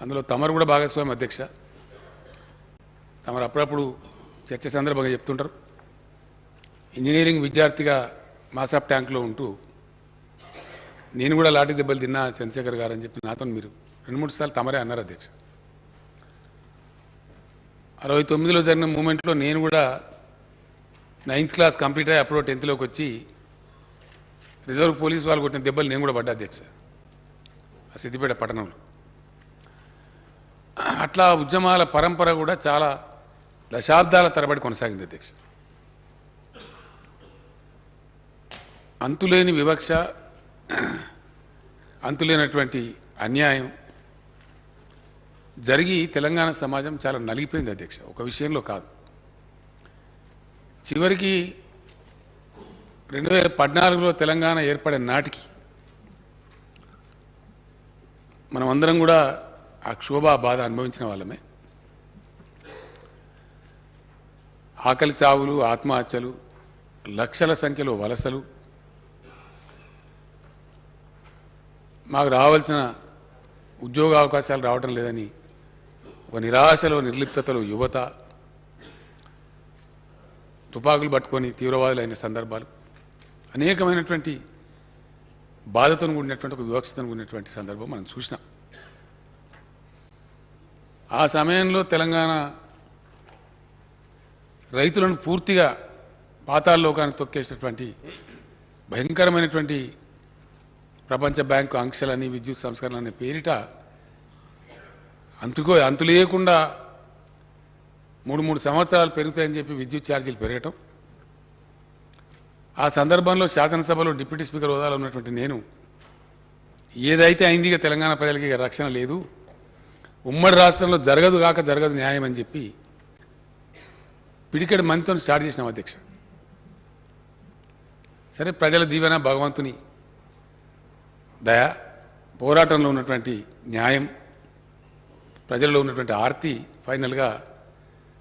అందులో తమరు కూడా భాగస్వామి అధ్యక్ష. తమరు అప్పుడప్పుడు చర్చ సందర్భంగా చెప్తుంటారు. ఇంజనీరింగ్ విద్యార్థిగా మాసాప్ ట్యాంక్లో ఉంటూ నేను కూడా లాఠీ దెబ్బలు తిన్నా చంద్రశేఖర్ గారు అని చెప్పి నాతో మీరు 2-3 సార్లు తమరే అన్నారు అధ్యక్ష. 69లో జరిగిన మూమెంట్లో నేను కూడా 9th క్లాస్ కంప్లీట్ అయ్యి అప్పుడు 10th లోకి వచ్చి రిజర్వ్ పోలీసు వాళ్ళు కొట్టిన దెబ్బలు నేను కూడా పడ్డా అధ్యక్ష ఆ సిద్దిపేట పట్టణంలో. అట్లా ఉద్యమాల పరంపర కూడా చాలా దశాబ్దాల తరబడి కొనసాగింది అధ్యక్ష. అంతులేని వివక్ష, అంతులేనటువంటి అన్యాయం జరిగి తెలంగాణ సమాజం చాలా నలిగిపోయింది అధ్యక్ష. ఒక విషయంలో కాదు, చివరికి 2014లో తెలంగాణ ఏర్పడే నాటికి మనం అందరం కూడా ఆ క్షోభ బాధ అనుభవించిన వాళ్ళమే. ఆకలి చావులు, ఆత్మహత్యలు, లక్షల సంఖ్యలో వలసలు, మాకు రావాల్సిన ఉద్యోగ అవకాశాలు రావటం లేదని ఒక నిరాశలో, నిర్లిప్తతలో యువత తుపాకులు పట్టుకొని తీవ్రవాదులైన సందర్భాలు, అనేకమైనటువంటి బాధతో కూడినటువంటి ఒక వివక్షతో కూడినటువంటి సందర్భం మనం చూసినాం. ఆ సమయంలో తెలంగాణ రైతులను పూర్తిగా పాతాళలోకానికి తొక్కేసినటువంటి భయంకరమైనటువంటి ప్రపంచ బ్యాంకు ఆంక్షలని, విద్యుత్ సంస్కరణ అనే పేరిట అంతులేయకుండా 3 సంవత్సరాలు పెరుగుతాయని చెప్పి విద్యుత్ ఛార్జీలు పెరగటం. ఆ సందర్భంలో శాసనసభలో డిప్యూటీ స్పీకర్ హోదాలో ఉన్నటువంటి నేను ఏదైతే అయింది ఇక తెలంగాణ ప్రజలకి రక్షణ లేదు, ఉమ్మడి రాష్ట్రంలో జరగదు న్యాయం అని చెప్పి పిడికెడు మందితో స్టార్ట్ చేసినాం అధ్యక్ష. సరే, ప్రజల దీవెన, భగవంతుని దయ, పోరాటంలో ఉన్నటువంటి న్యాయం, ప్రజల్లో ఉన్నటువంటి ఆర్తి ఫైనల్గా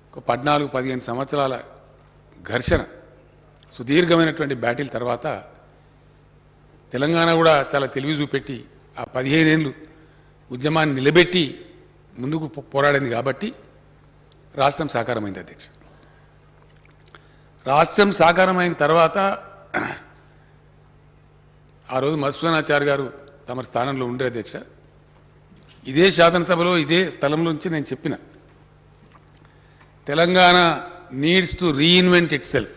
ఒక 14-15 సంవత్సరాల ఘర్షణ, సుదీర్ఘమైనటువంటి బ్యాటిల్ తర్వాత తెలంగాణ కూడా చాలా తెలివి చూపెట్టి ఆ 15 ఏళ్ళు ఉద్యమాన్ని నిలబెట్టి ముందుకు పోరాడింది కాబట్టి రాష్ట్రం సాకారమైంది అధ్యక్ష. రాష్ట్రం సాకారమైన తర్వాత ఆ రోజు మధుసూదనాచారి గారు తమ స్థానంలో ఉండే అధ్యక్ష. ఇదే శాసనసభలో ఇదే స్థలంలో నుంచి నేను చెప్పిన, Telangana needs to reinvent itself,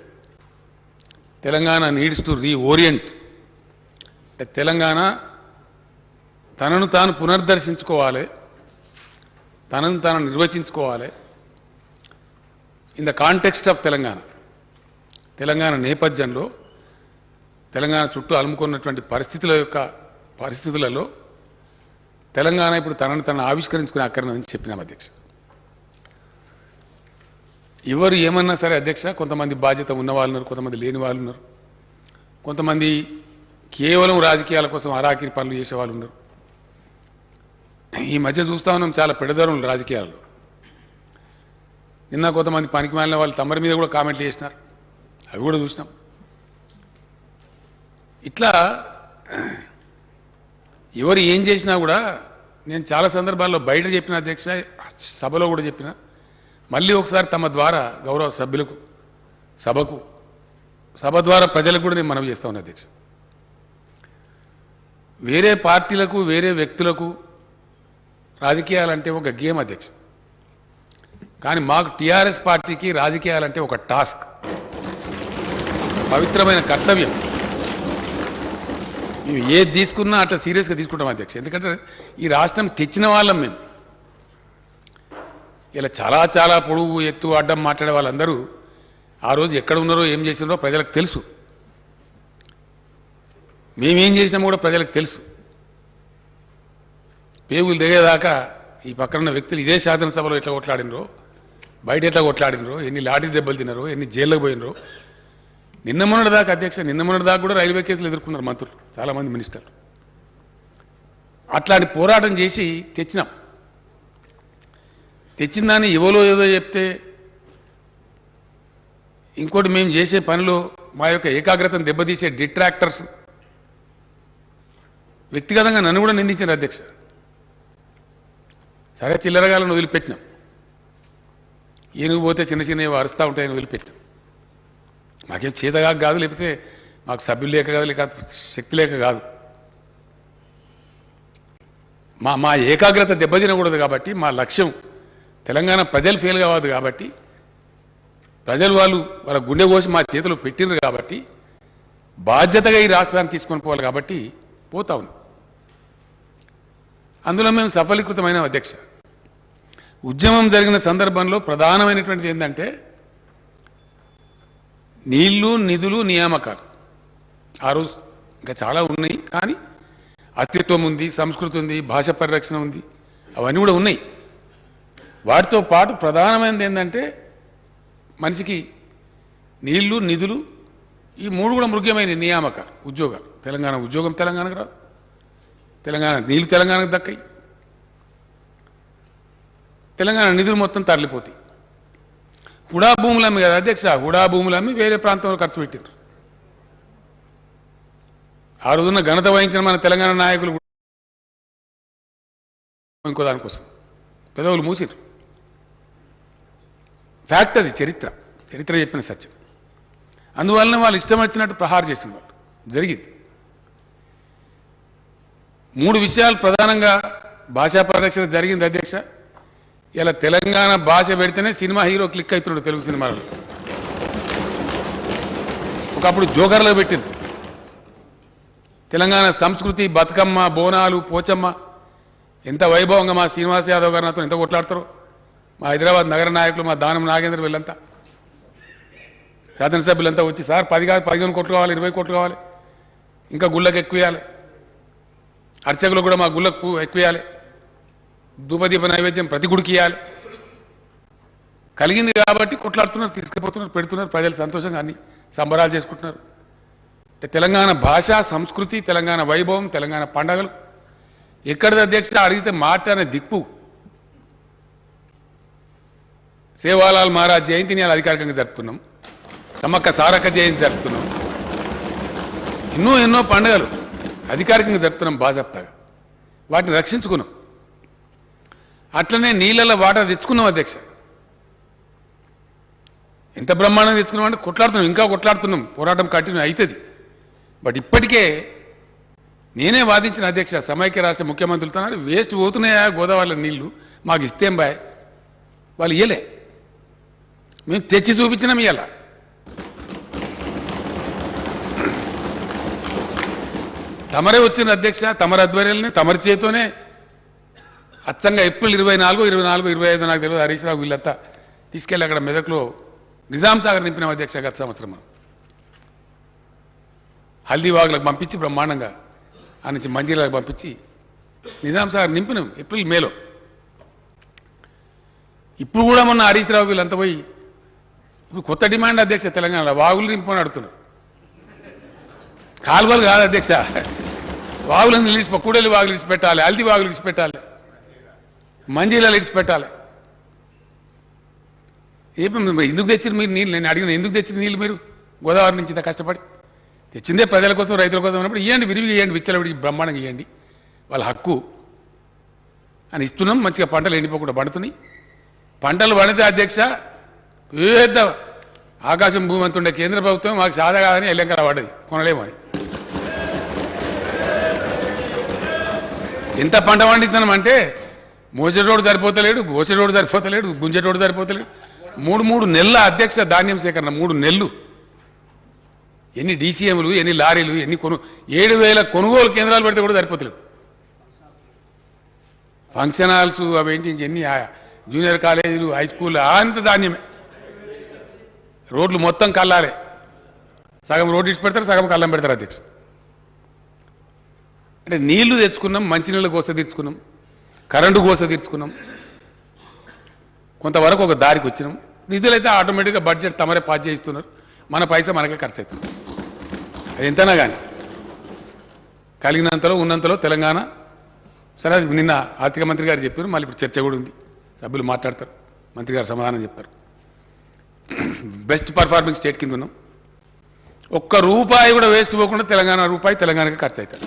Telangana needs to reorient. Telangana తనను తాను పునర్దర్శించుకోవాలి, తనను తాను నిర్వచించుకోవాలి in the context of Telangana. Telangana నేపథ్యంలో, తెలంగాణ చుట్టూ అలుముకున్నటువంటి పరిస్థితులలో తెలంగాణ ఇప్పుడు తనను ఆవిష్కరించుకునే అక్కర్నని చెప్పినాం అధ్యక్ష. ఎవరు ఏమన్నా సరే అధ్యక్ష, కొంతమంది బాధ్యత ఉన్న వాళ్ళు ఉన్నారు, కొంతమంది లేని వాళ్ళు ఉన్నారు, కొంతమంది కేవలం రాజకీయాల కోసం అరాకిరి పనులు చేసే వాళ్ళు ఉన్నారు. ఈ మధ్య చూస్తా ఉన్నాం చాలా పెడదరులు రాజకీయాల్లో. నిన్న కొంతమంది పనికి మాలిన వాళ్ళు తమరి మీద కూడా కామెంట్లు చేసినారు, అవి కూడా చూసినాం. ఇట్లా ఎవరు ఏం చేసినా కూడా నేను చాలా సందర్భాల్లో బయట చెప్పిన అధ్యక్ష, సభలో కూడా చెప్పిన, మళ్ళీ ఒకసారి తమ ద్వారా గౌరవ సభ్యులకు, సభ ద్వారా ప్రజలకు కూడా నేను మనవి చేస్తా ఉన్నా అధ్యక్ష. వేరే పార్టీలకు, వేరే వ్యక్తులకు రాజకీయాలంటే ఒక గేమ్ అధ్యక్ష, కానీ మాకు టీఆర్ఎస్ పార్టీకి రాజకీయాలంటే ఒక టాస్క్, పవిత్రమైన కర్తవ్యం. మేము ఏది తీసుకున్నా అట్లా సీరియస్గా తీసుకుంటాం అధ్యక్ష. ఎందుకంటే ఈ రాష్ట్రం తెచ్చిన వాళ్ళం మేము. ఇలా చాలా పొడుగు, ఎత్తు, అడ్డం మాట్లాడే వాళ్ళందరూ ఆ రోజు ఎక్కడ ఉన్నారో, ఏం చేసినారో ప్రజలకు తెలుసు. మేమేం చేసినామో కూడా ప్రజలకు తెలుసు. పేగులు దిగేదాకా ఈ పక్కన వ్యక్తులు ఇదే శాసనసభలో ఎట్లా కొట్లాడినరో, బయట ఎట్లా కొట్లాడినరో, ఎన్ని లాఠీ దెబ్బలు తిన్నారో, ఎన్ని జైల్లోకి పోయినరో. నిన్న మొన్నటి దాకా కూడా రైల్వే కేసులు ఎదుర్కొన్నారు మంత్రులు, చాలామంది మినిస్టర్లు. అట్లాంటి పోరాటం చేసి తెచ్చినాం. తెచ్చిన దాన్ని ఎవరో ఏదో చెప్తే, ఇంకోటి మేము చేసే పనిలో మా యొక్క ఏకాగ్రతను దెబ్బతీసే డిట్రాక్టర్స్ వ్యక్తిగతంగా నన్ను కూడా నిందించారు అధ్యక్ష. సరే చిల్లరగాలను వదిలిపెట్టినాం. ఏనుగు పోతే చిన్న చిన్నవి అరుస్తూ ఉంటాయని వదిలిపెట్టాం. మాకేం చేతగా కాదు, లేకపోతే మాకు సభ్యులు లేక కాదు, లేక శక్తి లేక కాదు. మా ఏకాగ్రత దెబ్బతినకూడదు కాబట్టి, మా లక్ష్యం తెలంగాణ ప్రజలు ఫెయిల్ కావద్దు కాబట్టి, ప్రజలు వాళ్ళ గుండె కోసి మా చేతిలో పెట్టినారు కాబట్టి, బాధ్యతగా ఈ రాష్ట్రాన్ని తీసుకొని పోవాలి కాబట్టి పోతా ఉన్నాం. అందులో మేము సఫలీకృతమైన అధ్యక్ష. ఉద్యమం జరిగిన సందర్భంలో ప్రధానమైనటువంటిది ఏంటంటే నీళ్లు, నిధులు, నియామకాలు. ఆ రోజు ఇంకా చాలా ఉన్నాయి, కానీ అస్తిత్వం ఉంది, సంస్కృతి ఉంది, భాష పరిరక్షణ ఉంది, అవన్నీ కూడా ఉన్నాయి. వాటితో పాటు ప్రధానమైనది ఏంటంటే మనిషికి నీళ్లు, నిధులు, ఈ మూడు కూడా ముఖ్యమైన నియామకాలు, ఉద్యోగాలు. తెలంగాణ ఉద్యోగం తెలంగాణకు రాదు, తెలంగాణ నీళ్లు తెలంగాణకు దక్కాయి, తెలంగాణ నిధులు మొత్తం తరలిపోతాయి. హుడా భూములు అమ్మి కదా అధ్యక్ష, హుడా భూములు అమ్మి వేరే ప్రాంతంలో ఖర్చు పెట్టారు. ఆ రోజున ఘనత వహించిన మన తెలంగాణ నాయకులు ఇంకో దానికోసం పెదవులు మూసిరు. ఫ్యాక్ట్ అది, చరిత్ర చెప్పిన సత్యం. అందువలన వాళ్ళు ఇష్టం వచ్చినట్టు ప్రహారం చేసిన వాళ్ళు జరిగింది. 3 విషయాలు ప్రధానంగా భాషా పరిరక్షణ జరిగింది అధ్యక్ష. ఇలా తెలంగాణ భాష పెడితేనే సినిమా హీరో క్లిక్ అవుతున్నాడు తెలుగు సినిమాలో. ఒకప్పుడు జోకర్లో పెట్టింది. తెలంగాణ సంస్కృతి, బతుకమ్మ, బోనాలు, పోచమ్మ ఎంత వైభవంగా మా శ్రీనివాస్ యాదవ్ గారు నాతో ఎంత కొట్లాడతారో, మా హైదరాబాద్ నగర నాయకులు, మా దానం నాగేంద్ర వీళ్ళంతా, శాసనసభ్యులంతా వచ్చి సార్ 10 కాదు 15 కోట్లు కావాలి, 20 కోట్లు కావాలి, ఇంకా గుళ్ళకు ఎక్కువేయాలి, అర్చకులు కూడా మా గుళ్ళకు ఎక్కువేయాలి, ధూపదీప నైవేద్యం ప్రతి గుడికి ఇవ్వాలి. కలిగింది కాబట్టి కొట్లాడుతున్నారు, తీసుకుపోతున్నారు, పెడుతున్నారు, ప్రజలు సంతోషంగా అన్ని సంబరాలు చేసుకుంటున్నారు. తెలంగాణ భాష, సంస్కృతి, తెలంగాణ వైభవం, తెలంగాణ పండగలు ఎక్కడిది అధ్యక్ష అడిగితే మాట్లాడే దిక్కు సేవాలాల్ మహారాజ్ జయంతిని అధికారికంగా జరుపుతున్నాం, సమ్మక్క సారక్క జయంతి జరుపుతున్నాం, ఎన్నో పండుగలు అధికారికంగా జరుపుతున్నాం బాజప్తాగా. వాటిని రక్షించుకున్నాం. అట్లనే నీళ్ళ వాటర్ తెచ్చుకున్నాం అధ్యక్ష. ఎంత బ్రహ్మాండంగా తెచ్చుకున్నాం అంటే కొట్లాడుతున్నాం, ఇంకా కొట్లాడుతున్నాం, పోరాటం కంటిన్యూ అవుతుంది. బట్ ఇప్పటికే నేనే వాదించిన అధ్యక్ష, సమైక్య రాష్ట్ర ముఖ్యమంత్రులతో వేస్ట్ పోతున్నాయా గోదావరిలో నీళ్లు, మాకు ఇస్తేం బాయ్, వాళ్ళు ఇయ్యలే, మేము తెచ్చి చూపించినాం. ఇయ్యాల తమరే వచ్చిన అధ్యక్ష, తమరి ఆధ్వర్యంలోనే, తమరి చేతోనే అచ్చంగా ఏప్రిల్ 24, 25 నాకు తెలియదు, హరీష్ రావు వీళ్ళంతా తీసుకెళ్ళి అక్కడ మెదక్లో నిజాం సాగర్ నింపినాం అధ్యక్ష. గత సంవత్సరం మనం హల్దీవాగులకు పంపించి బ్రహ్మాండంగా ఆ నుంచి మంజీరాలకు పంపించి నిజాం సాగర్ నింపినాం ఏప్రిల్ మేలో. ఇప్పుడు కూడా మొన్న హరీష్ రావు వీళ్ళంతా పోయి ఇప్పుడు కొత్త డిమాండ్ అధ్యక్ష, తెలంగాణలో వాగులు నింపని అడుగుతున్నారు. కాలువలు కాదు అధ్యక్ష, వాగులను నిలిచి కూడలి వాగులు ఇడిచిపెట్టాలి, హల్దీ వాగులు ఇడిచిపెట్టాలి, మంజీరాలు ఇడిచిపెట్టాలి. ఎందుకు తెచ్చిన మీరు నీళ్ళు? నేను అడిగిన ఎందుకు తెచ్చిన నీళ్ళు మీరు గోదావరి నుంచి ఇంత కష్టపడి తెచ్చిందే ప్రజల కోసం, రైతుల కోసం ఉన్నప్పుడు ఇవ్వండి, విరిగి ఇవ్వండి, విచ్చలవిడికి బ్రహ్మాండంగా ఇవ్వండి, వాళ్ళ హక్కు అని ఇస్తున్నాం. మంచిగా పంటలు ఎండిపోకుండా పండుతున్నాయి. పంటలు పండితే అధ్యక్ష పెద్ద ఆకాశం భూమి అంతుండే కేంద్ర ప్రభుత్వం మాకు సాదా కాదని ఎల్లంకర పడ్డది, కొనలేమని. ఎంత పంట పండిస్తున్నాం అంటే మోసేటోడు సరిపోతలేడు, గోసేటోడు సరిపోతలేడు, గుంజేటోడు సరిపోతలేడు. 3 నెలల అధ్యక్ష ధాన్యం సేకరణ, 3 నెలలు. ఎన్ని డీసీఎంలు, ఎన్ని లారీలు, 7,000 కొనుగోలు కేంద్రాలు పెడితే కూడా సరిపోతలేవు. ఫంక్షన్ హాల్స్ అవేంటి, ఎన్ని జూనియర్ కాలేజీలు, హై స్కూల్ అంత ధాన్యమే. రోడ్లు మొత్తం కల్లాలే, సగం రోడ్డు ఇచ్చి పెడతారు, సగం కల్లం పెడతారు అధ్యక్ష. అంటే నీళ్లు తెచ్చుకున్నాం, మంచినీళ్ళ గోస తీర్చుకున్నాం, కరెంటు గోస తీర్చుకున్నాం, కొంతవరకు ఒక దారికి వచ్చినాం. నిధులైతే ఆటోమేటిక్గా బడ్జెట్ తమరే పాస్ చేయిస్తున్నారు, మన పైసా మనకే ఖర్చు అవుతుంది. అది ఎంతనా కానీ కలిగినంతలో ఉన్నంతలో తెలంగాణ. సరే, అది నిన్న ఆర్థిక మంత్రి గారు చెప్పారు, మళ్ళీ ఇప్పుడు చర్చ కూడా ఉంది, సభ్యులు మాట్లాడతారు, మంత్రి గారు సమాధానం చెప్తారు. బెస్ట్ పర్ఫార్మింగ్ స్టేట్ కింద ఉన్నాం. ఒక్క రూపాయి కూడా వేస్ట్ పోకుండా తెలంగాణ రూపాయి తెలంగాణకి ఖర్చు అవుతుంది.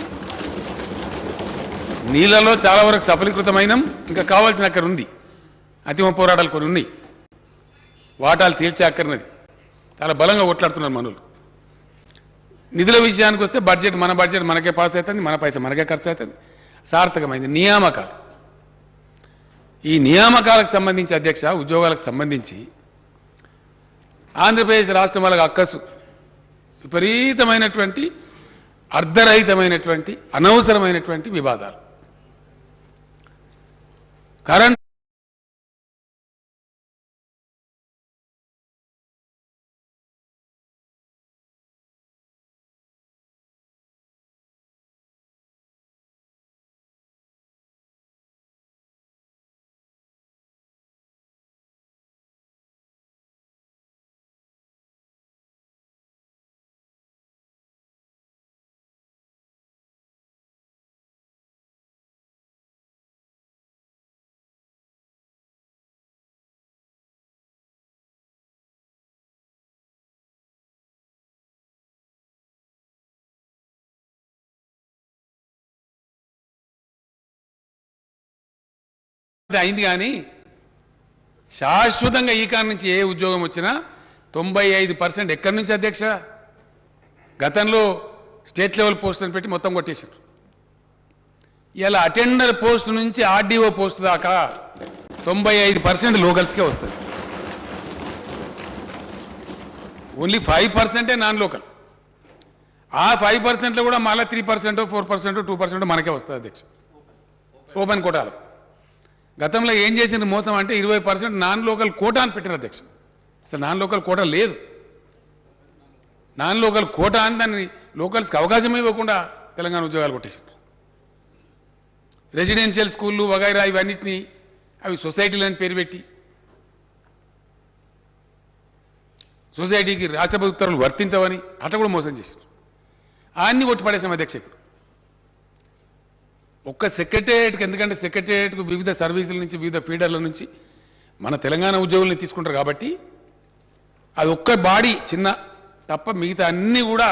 నీళ్ళలో చాలా వరకు సఫలీకృతమైనం, ఇంకా కావాల్సిన అక్కడ ఉంది. అంతిమ పోరాటాలు కొన్ని ఉన్నాయి. వాటాలు తీర్చే అక్కర్నది చాలా బలంగా కొట్లాడుతున్నారు మనులు. నిధుల విషయానికి వస్తే బడ్జెట్ మన బడ్జెట్ మనకే పాస్ అవుతుంది, మన పైసా మనకే ఖర్చు అవుతుంది. సార్థకమైంది నియామకాలు. ఈ నియామకాలకు సంబంధించి అధ్యక్ష, ఉద్యోగాలకు సంబంధించి ఆంధ్రప్రదేశ్ రాష్ట్రం వాళ్ళకి అక్కసు విపరీతమైనటువంటి అర్ధరహితమైనటువంటి అనవసరమైనటువంటి వివాదాలు. కరెంట్ అయింది కానీ శాశ్వతంగా ఈ కారణం నుంచి ఏ ఉద్యోగం వచ్చినా 95% ఎక్కడి నుంచి అధ్యక్ష? గతంలో స్టేట్ లెవెల్ పోస్టులను పెట్టి మొత్తం కొట్టేశారు. ఇలా అటెండర్ పోస్ట్ నుంచి ఆర్డీఓ పోస్ట్ దాకా 95% లోకల్స్కే వస్తుంది. Only 5% non local. ఆ 5%లో కూడా మళ్ళీ 3%, 4%, 2% మనకే వస్తుంది అధ్యక్ష ఓపెన్ కోటాలో. గతంలో ఏం చేసిన మోసం అంటే 20% నాన్ లోకల్ కోటా అని పెట్టారు అధ్యక్ష. అసలు నాన్ లోకల్ కోటా లేదు. నాన్ లోకల్ కోటా అని దాన్ని లోకల్స్కి అవకాశం ఇవ్వకుండా తెలంగాణ ఉద్యోగాలు కొట్టేసింది. రెసిడెన్షియల్ స్కూళ్ళు వగైరా ఇవన్నిటినీ అవి సొసైటీలు అని పేరు పెట్టి సొసైటీకి రాష్ట్రపతి ఉత్తర్వులు వర్తించవని అట్లా కూడా మోసం చేశారు. అన్ని కొట్టిపడేసాం అధ్యక్ష. ఒక్క సెక్రటేరియట్కి, ఎందుకంటే సెక్రటేరియట్కు వివిధ సర్వీసుల నుంచి వివిధ ఫీడర్ల నుంచి మన తెలంగాణ ఉద్యోగుల్ని తీసుకుంటారు కాబట్టి అది ఒక్క బాడీ చిన్న తప్ప మిగతా అన్నీ కూడా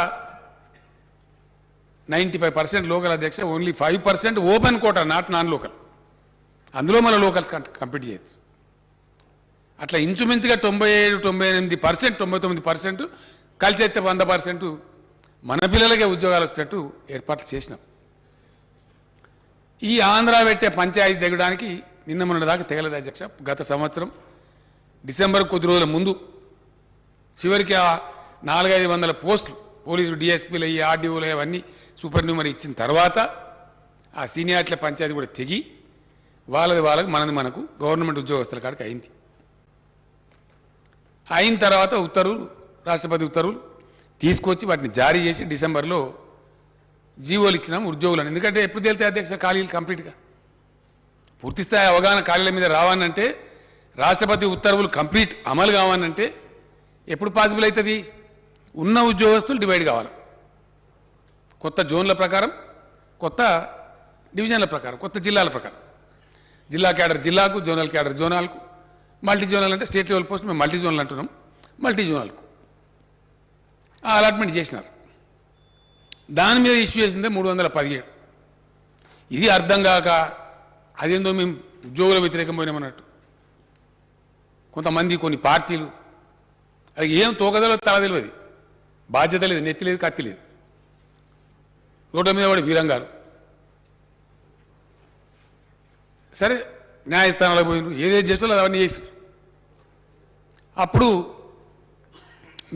95% లోకల్ అధ్యక్ష. Only 5% open quota, non local. అందులో మన లోకల్స్ కంపీట్ చేయొచ్చు. అట్లా ఇంచుమించుగా 97, 98%, 99% కలిసి అయితే 100% మన పిల్లలకే ఉద్యోగాలు వచ్చేటట్టు ఏర్పాట్లు చేసినాం. ఈ ఆంధ్ర పెట్టే పంచాయతీ దిగడానికి నిన్న మొన్న దాకా తెగలేదు అధ్యక్ష. గత సంవత్సరం డిసెంబర్ కొద్ది రోజుల ముందు చివరికి ఆ 400-500 పోస్టులు పోలీసులు డిఎస్పీలు అయ్యి ఆర్డీఓలు అవన్నీ సూపర్ న్యూమరీ ఇచ్చిన తర్వాత ఆ సీనియార్ల పంచాయతీ కూడా తెగి వాళ్ళకి మనది మనకు గవర్నమెంట్ ఉద్యోగస్తుల కాడికి అయింది. అయిన తర్వాత ఉత్తర్వులు, రాష్ట్రపతి ఉత్తర్వులు తీసుకొచ్చి వాటిని జారీ చేసి డిసెంబర్లో జీవోలు ఇచ్చినాం ఉద్యోగులను. ఎందుకంటే ఎప్పుడు తేలితే అధ్యక్ష ఖాళీలు కంప్లీట్గా పూర్తిస్థాయి అవగాహన ఖాళీల మీద రావాలంటే, రాష్ట్రపతి ఉత్తర్వులు కంప్లీట్ అమలు కావాలంటే ఎప్పుడు పాసిబుల్ అవుతుంది? ఉన్న ఉద్యోగస్తులు డివైడ్ కావాలి. కొత్త జోన్ల ప్రకారం, కొత్త డివిజన్ల ప్రకారం, కొత్త జిల్లాల ప్రకారం. జిల్లా క్యాడర్ జిల్లాకు, జోనల్ క్యాడర్ జోనాలకు, మల్టీ జోనల్ అంటే స్టేట్ లెవెల్ పోస్ట్ మేము మల్టీ జోనల్ అంటున్నాం, మల్టీ జోనల్కు ఆ అలాట్మెంట్ చేసినారు. దాని మీద ఇష్యూ చేసిందే 317. ఇది అర్థం కాక అదేందో మేము ఉద్యోగుల వ్యతిరేకం పోయినామన్నట్టు కొంతమంది కొన్ని పార్టీలు అది ఏం తోకదలో తల తెలియదు, బాధ్యత లేదు, నెత్తి లేదు, కత్తి లేదు, రోడ్ల మీద వాడు వీరంగారు. సరే న్యాయస్థానాలకు పోయినారు, ఏదేది చేస్తారో అవన్నీ చేస్తారు. అప్పుడు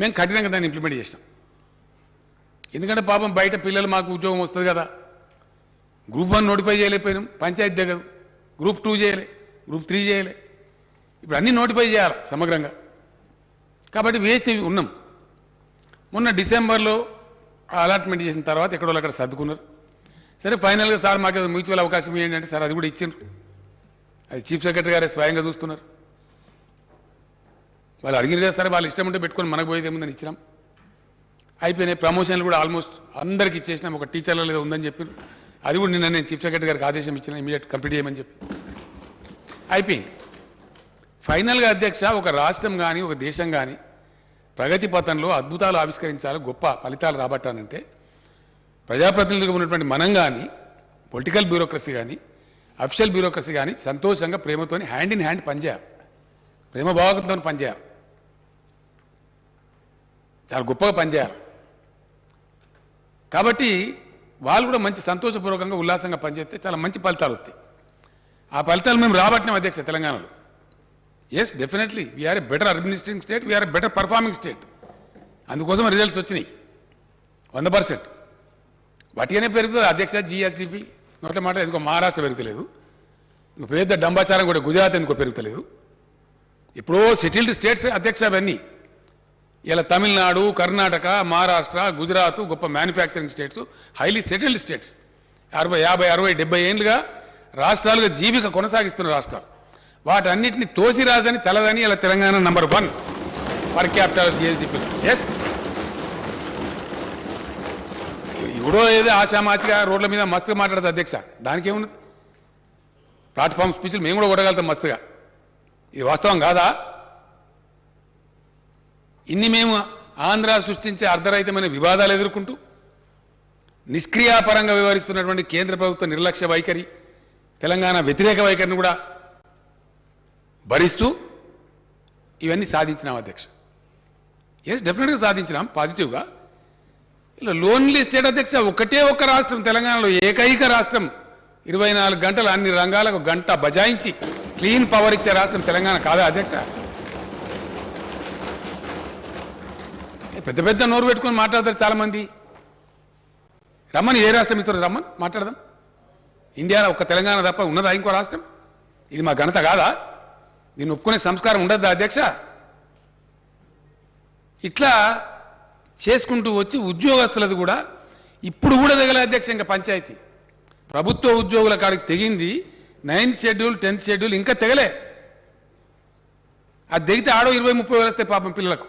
మేము కఠినంగా దాన్ని ఇంప్లిమెంట్ చేసినాం. ఎందుకంటే పాపం బయట పిల్లలు మాకు ఉద్యోగం వస్తుంది కదా, గ్రూప్ 1 నోటిఫై చేయలేకపోయినాం, పంచాయతీ దగ్గర గ్రూప్ 2 చేయలే, గ్రూప్ 3 చేయలే, ఇప్పుడు అన్నీ నోటిఫై చేయాలి సమగ్రంగా. కాబట్టి వేసి ఉన్నాం. మొన్న డిసెంబర్లో అలాట్మెంట్ చేసిన తర్వాత ఎక్కడో అక్కడ సర్దుకున్నారు. సరే ఫైనల్గా సార్ మాకు మ్యూచువల్ అవకాశం ఇవ్వండి అంటే సార్ అది కూడా ఇచ్చిండ్రు. అది చీఫ్ సెక్రటరీ గారే స్వయంగా చూస్తున్నారు. వాళ్ళు అడిగిన కదా సరే వాళ్ళు ఇష్టం ఉంటే పెట్టుకొని మనకు పోయేది ఏముందని ఇచ్చినాం. అయిపోయినాయి. ప్రమోషన్లు కూడా ఆల్మోస్ట్ అందరికి ఇచ్చేసినాం. ఒక టీచర్ల లేదా ఉందని చెప్పారు, అది కూడా నిన్న నేను చీఫ్ సెక్రటరీ గారికి ఆదేశం ఇచ్చిన ఇమీడియట్ కంప్లీట్ చేయమని చెప్పి అయిపోయింది. ఫైనల్గా అధ్యక్ష ఒక రాష్ట్రం కానీ ఒక దేశం కానీ ప్రగతి పథంలో అద్భుతాలు ఆవిష్కరించాలి, గొప్ప ఫలితాలు రాబట్టానంటే ప్రజాప్రతినిధులుగా ఉన్నటువంటి మనం కానీ పొలిటికల్ బ్యూరోక్రసీ కానీ అఫిషియల్ బ్యూరోక్రసీ కానీ సంతోషంగా ప్రేమతోని హ్యాండ్ ఇన్ హ్యాండ్ పనిచేయాలి, ప్రేమ భావకంతో పనిచేయాలి, చాలా గొప్పగా పనిచేయాలి. కాబట్టి వాళ్ళు కూడా మంచి సంతోషపూర్వకంగా ఉల్లాసంగా పనిచేస్తే చాలా మంచి ఫలితాలు వస్తాయి. ఆ ఫలితాలు మేము రాబట్టినాం అధ్యక్ష తెలంగాణలో. Yes, definitely we're a better administrating state, we're a better performing state. అందుకోసం రిజల్ట్స్ వచ్చినాయి 100%. వాటిగానే పెరుగుతుంది అధ్యక్ష. GS9TV నోట్ల మాట ఎందుకో మహారాష్ట్ర పెరుగుతలేదు, ఇంకో పెద్ద డంబాచారం కూడా గుజరాత్ ఎందుకో పెరుగుతలేదు. ఎప్పుడో సెటిల్డ్ స్టేట్స్ అధ్యక్ష అవన్నీ. ఇలా తమిళనాడు, కర్ణాటక, మహారాష్ట్ర, గుజరాత్ గొప్ప manufacturing states, highly settled states. 40, 50, 60, 70 ఏళ్ళుగా రాష్ట్రాలుగా జీవిక కొనసాగిస్తున్న రాష్ట్రాలు. వాటన్నిటిని తోసిరాజని తలదని ఇలా Telangana number 1 per capital GSDP. Yes, ఇప్పుడు ఏదో ఆశామాచిగా రోడ్ల మీద మస్తుగా మాట్లాడదు అధ్యక్ష, దానికేమున్నది? ప్లాట్ఫామ్ స్పీచ్లు మేము కూడా కొట్టగలుగుతాం మస్తుగా. ఇది వాస్తవం కాదా? ఇన్ని మేము ఆంధ్ర సృష్టించే అర్ధరహితమైన వివాదాలు ఎదుర్కొంటూ నిష్క్రియాపరంగా వ్యవహరిస్తున్నటువంటి కేంద్ర ప్రభుత్వ నిర్లక్ష్య వైఖరి, తెలంగాణ వ్యతిరేక వైఖరిని కూడా భరిస్తూ ఇవన్నీ సాధించినాం అధ్యక్ష. ఎస్, డెఫినెట్గా సాధించినాం పాజిటివ్గా. ఇలా లోన్లీ స్టేట్ అధ్యక్ష, ఒకటే ఒక్క రాష్ట్రం తెలంగాణలో, ఏకైక రాష్ట్రం 24 గంటలు అన్ని రంగాలకు గంట బజాయించి క్లీన్ పవర్ ఇచ్చే రాష్ట్రం తెలంగాణ కాదా అధ్యక్ష? పెద్ద పెద్ద నోరు పెట్టుకొని మాట్లాడతారు చాలా మంది. రమ్మని ఏ రాష్ట్రం ఇస్తారు, రమ్మని మాట్లాడదాం. ఇండియాలో ఒక్క తెలంగాణ తప్ప ఉన్నదా ఇంకో రాష్ట్రం? ఇది మా ఘనత కాదా? దీన్ని ఒప్పుకునే సంస్కారం ఉండద్దా అధ్యక్ష? ఇట్లా చేసుకుంటూ వచ్చి ఉద్యోగస్తులది కూడా ఇప్పుడు కూడా తెగలే అధ్యక్ష. ఇంకా పంచాయతీ ప్రభుత్వ ఉద్యోగుల కాడికి తెగింది 9th షెడ్యూల్ 10th షెడ్యూల్ ఇంకా తెగలే. అది తెగితే ఆడో 20-30 వేలు వస్తాయి పాపం పిల్లలకు.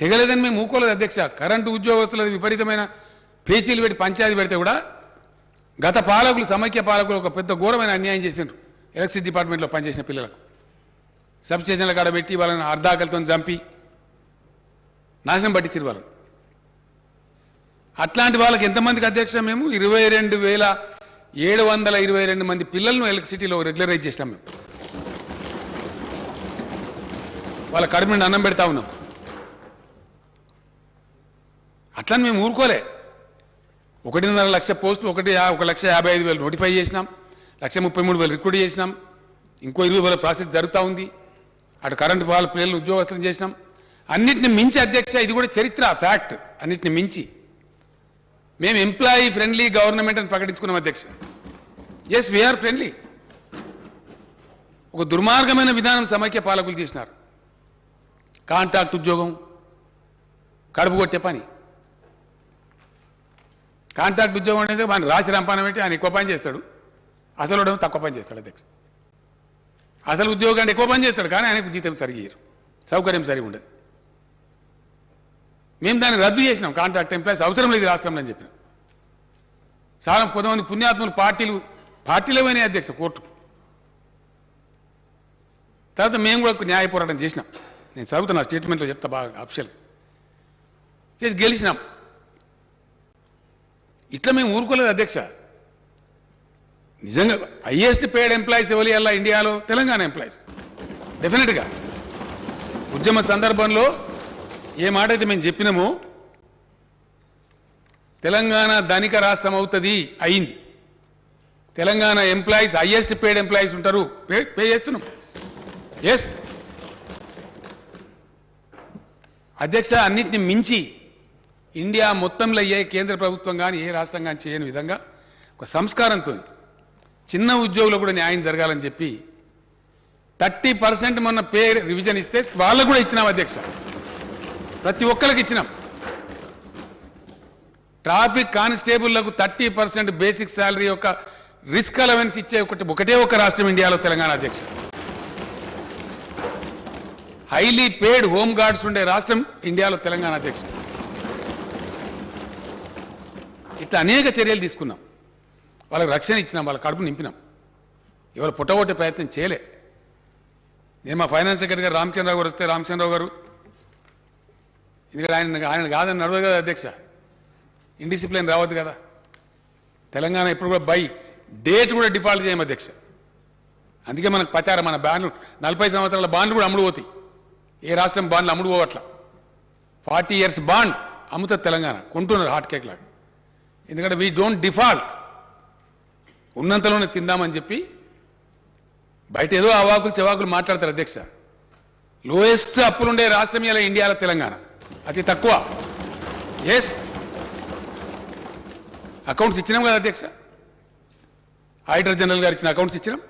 తెగలేదని మేము ఊకోలేదు అధ్యక్ష. కరెంటు ఉద్యోగస్తులది విపరీతమైన పేచీలు పెట్టి పంచాయతీ పెడితే కూడా గత పాలకులు, సమైక్య పాలకులు ఒక పెద్ద ఘోరమైన అన్యాయం చేసిండ్రు. ఎలక్ట్రిసిటీ డిపార్ట్మెంట్లో పనిచేసిన పిల్లలకు సబ్ స్టేషన్ల కాడ పెట్టి వాళ్ళని అర్ధాకలతో చంపి నాశనం పట్టించారు వాళ్ళని. అట్లాంటి వాళ్ళకి ఎంతమందికి అధ్యక్ష మేము 22,722 మంది పిల్లలను ఎలక్ట్రిసిటీలో రెగ్యులరైజ్ చేసినాం. మేము వాళ్ళ కడుపు నుండి అన్నం పెడతా ఉన్నాం. అట్లని మేము ఊరుకోలే. 1.5 లక్ష పోస్టులు 1,55,000 నోటిఫై చేసినాం, 1,33,000 రిక్రూట్ చేసినాం, ఇంకో 20,000 ప్రాసెస్ జరుగుతూ ఉంది. అటు కరెంటు వాళ్ళ పిల్లలు ఉద్యోగస్తులను చేసినాం. అన్నిటిని మించి అధ్యక్ష, ఇది కూడా చరిత్ర, ఫ్యాక్ట్, అన్నిటిని మించి మేము ఎంప్లాయీ ఫ్రెండ్లీ గవర్నమెంట్ అని ప్రకటించుకున్నాం అధ్యక్ష. Yes, we're friendly. ఒక దుర్మార్గమైన విధానం సమైక్య పాలకులు చేసినారు. కాంట్రాక్ట్ ఉద్యోగం, కడుపు కొట్టే పని. కాంట్రాక్ట్ ఉద్యోగం అనేది మన రాసి రంపానం పెట్టి ఆయన ఎక్కువ పని చేస్తాడు, అసలు తక్కువ పని చేస్తాడు అధ్యక్ష. అసలు ఉద్యోగం అంటే ఎక్కువ పని చేస్తాడు కానీ ఆయనకు జీతం సరిగ్గా సౌకర్యం సరిగా ఉండదు. మేము దాన్ని రద్దు చేసినాం. కాంట్రాక్ట్ ఎంప్లాయీస్ అవసరం లేదు రాష్ట్రంలో అని చెప్పినాం. చాలా కొంతమంది పుణ్యాత్ములు పార్టీలో పోయినాయి అధ్యక్ష కోర్టు. తర్వాత మేము కూడా న్యాయ పోరాటం చేసినాం. నేను చదువుతున్నా స్టేట్మెంట్లో చెప్తా బాగా అఫిషియల్ చేసి గెలిచినాం. ఇట్లా మేము ఊరుకోలేదు అధ్యక్ష. నిజంగా హైయెస్ట్ పేడ్ ఎంప్లాయీస్ ఎవరి అలా ఇండియాలో తెలంగాణ ఎంప్లాయీస్. డెఫినెట్గా ఉద్యమ సందర్భంలో ఏ మాట అయితే మేము చెప్పినామో తెలంగాణ ధనిక రాష్ట్రం అవుతుంది, అయింది. Telangana employees highest paid employees ఉంటారు, పే చేస్తున్నాం. ఎస్ అధ్యక్ష, అన్నిటిని మించి ఇండియా మొత్తంలో ఏ కేంద్ర ప్రభుత్వం కానీ ఏ రాష్ట్రం కానీ చేయని విధంగా ఒక సంస్కారంతో చిన్న ఉద్యోగులకు కూడా న్యాయం జరగాలని చెప్పి 30% మొన్న పే రివిజన్ ఇస్తే వాళ్ళకు కూడా ఇచ్చినాం అధ్యక్ష. ప్రతి ఒక్కరికి ఇచ్చినాం. ట్రాఫిక్ కానిస్టేబుళ్లకు 30% బేసిక్ శాలరీ యొక్క రిస్క్ అలవెన్స్ ఇచ్చే ఒకటే ఒక రాష్ట్రం ఇండియాలో తెలంగాణ అధ్యక్ష. హైలీ పేడ్ హోమ్ గార్డ్స్ ఉండే రాష్ట్రం ఇండియాలో తెలంగాణ అధ్యక్ష. ఇట్లా అనేక చర్యలు తీసుకున్నాం. వాళ్ళకి రక్షణ ఇచ్చినాం, వాళ్ళ కడుపు నింపినాం. ఇవాళ పుట్టగొట్టే ప్రయత్నం చేయలే. నేను మా ఫైనాన్స్ సెక్రటరీ గారు రామచంద్రరావు గారు వస్తే రామచంద్రరావు గారు ఎందుకంటే ఆయన కాదని నడవదు కదా అధ్యక్ష, ఇండిసిప్లిన్ రావద్దు కదా. తెలంగాణ ఇప్పుడు కూడా బై డేట్ కూడా డిఫాల్ట్ చేయం అధ్యక్ష. అందుకే మనకు పతార మన బాండ్లు 40 సంవత్సరాల బాండ్లు కూడా అమ్ముడు పోతాయి. ఏ రాష్ట్రం బాండ్లు అమ్ముడు పోవట్ల. 40 years బాండ్ అమ్ముతుంది తెలంగాణ, కొంటున్నారు హాట్ కేక్ లాగా. ఎందుకంటే వీ డోంట్ డిఫాల్ట్, ఉన్నంతలోనే తిందామని చెప్పి బయట ఏదో అవాకులు చెవాకులు మాట్లాడతారు అధ్యక్ష. లోయెస్ట్ అప్పులుండే రాష్ట్రం ఇలా ఇండియాలో తెలంగాణ, అతి తక్కువ. ఎస్, అకౌంట్స్ ఇచ్చినాం కదా అధ్యక్ష, ఆడిటర్ జనరల్ గారు ఇచ్చిన అకౌంట్స్ ఇచ్చినాం.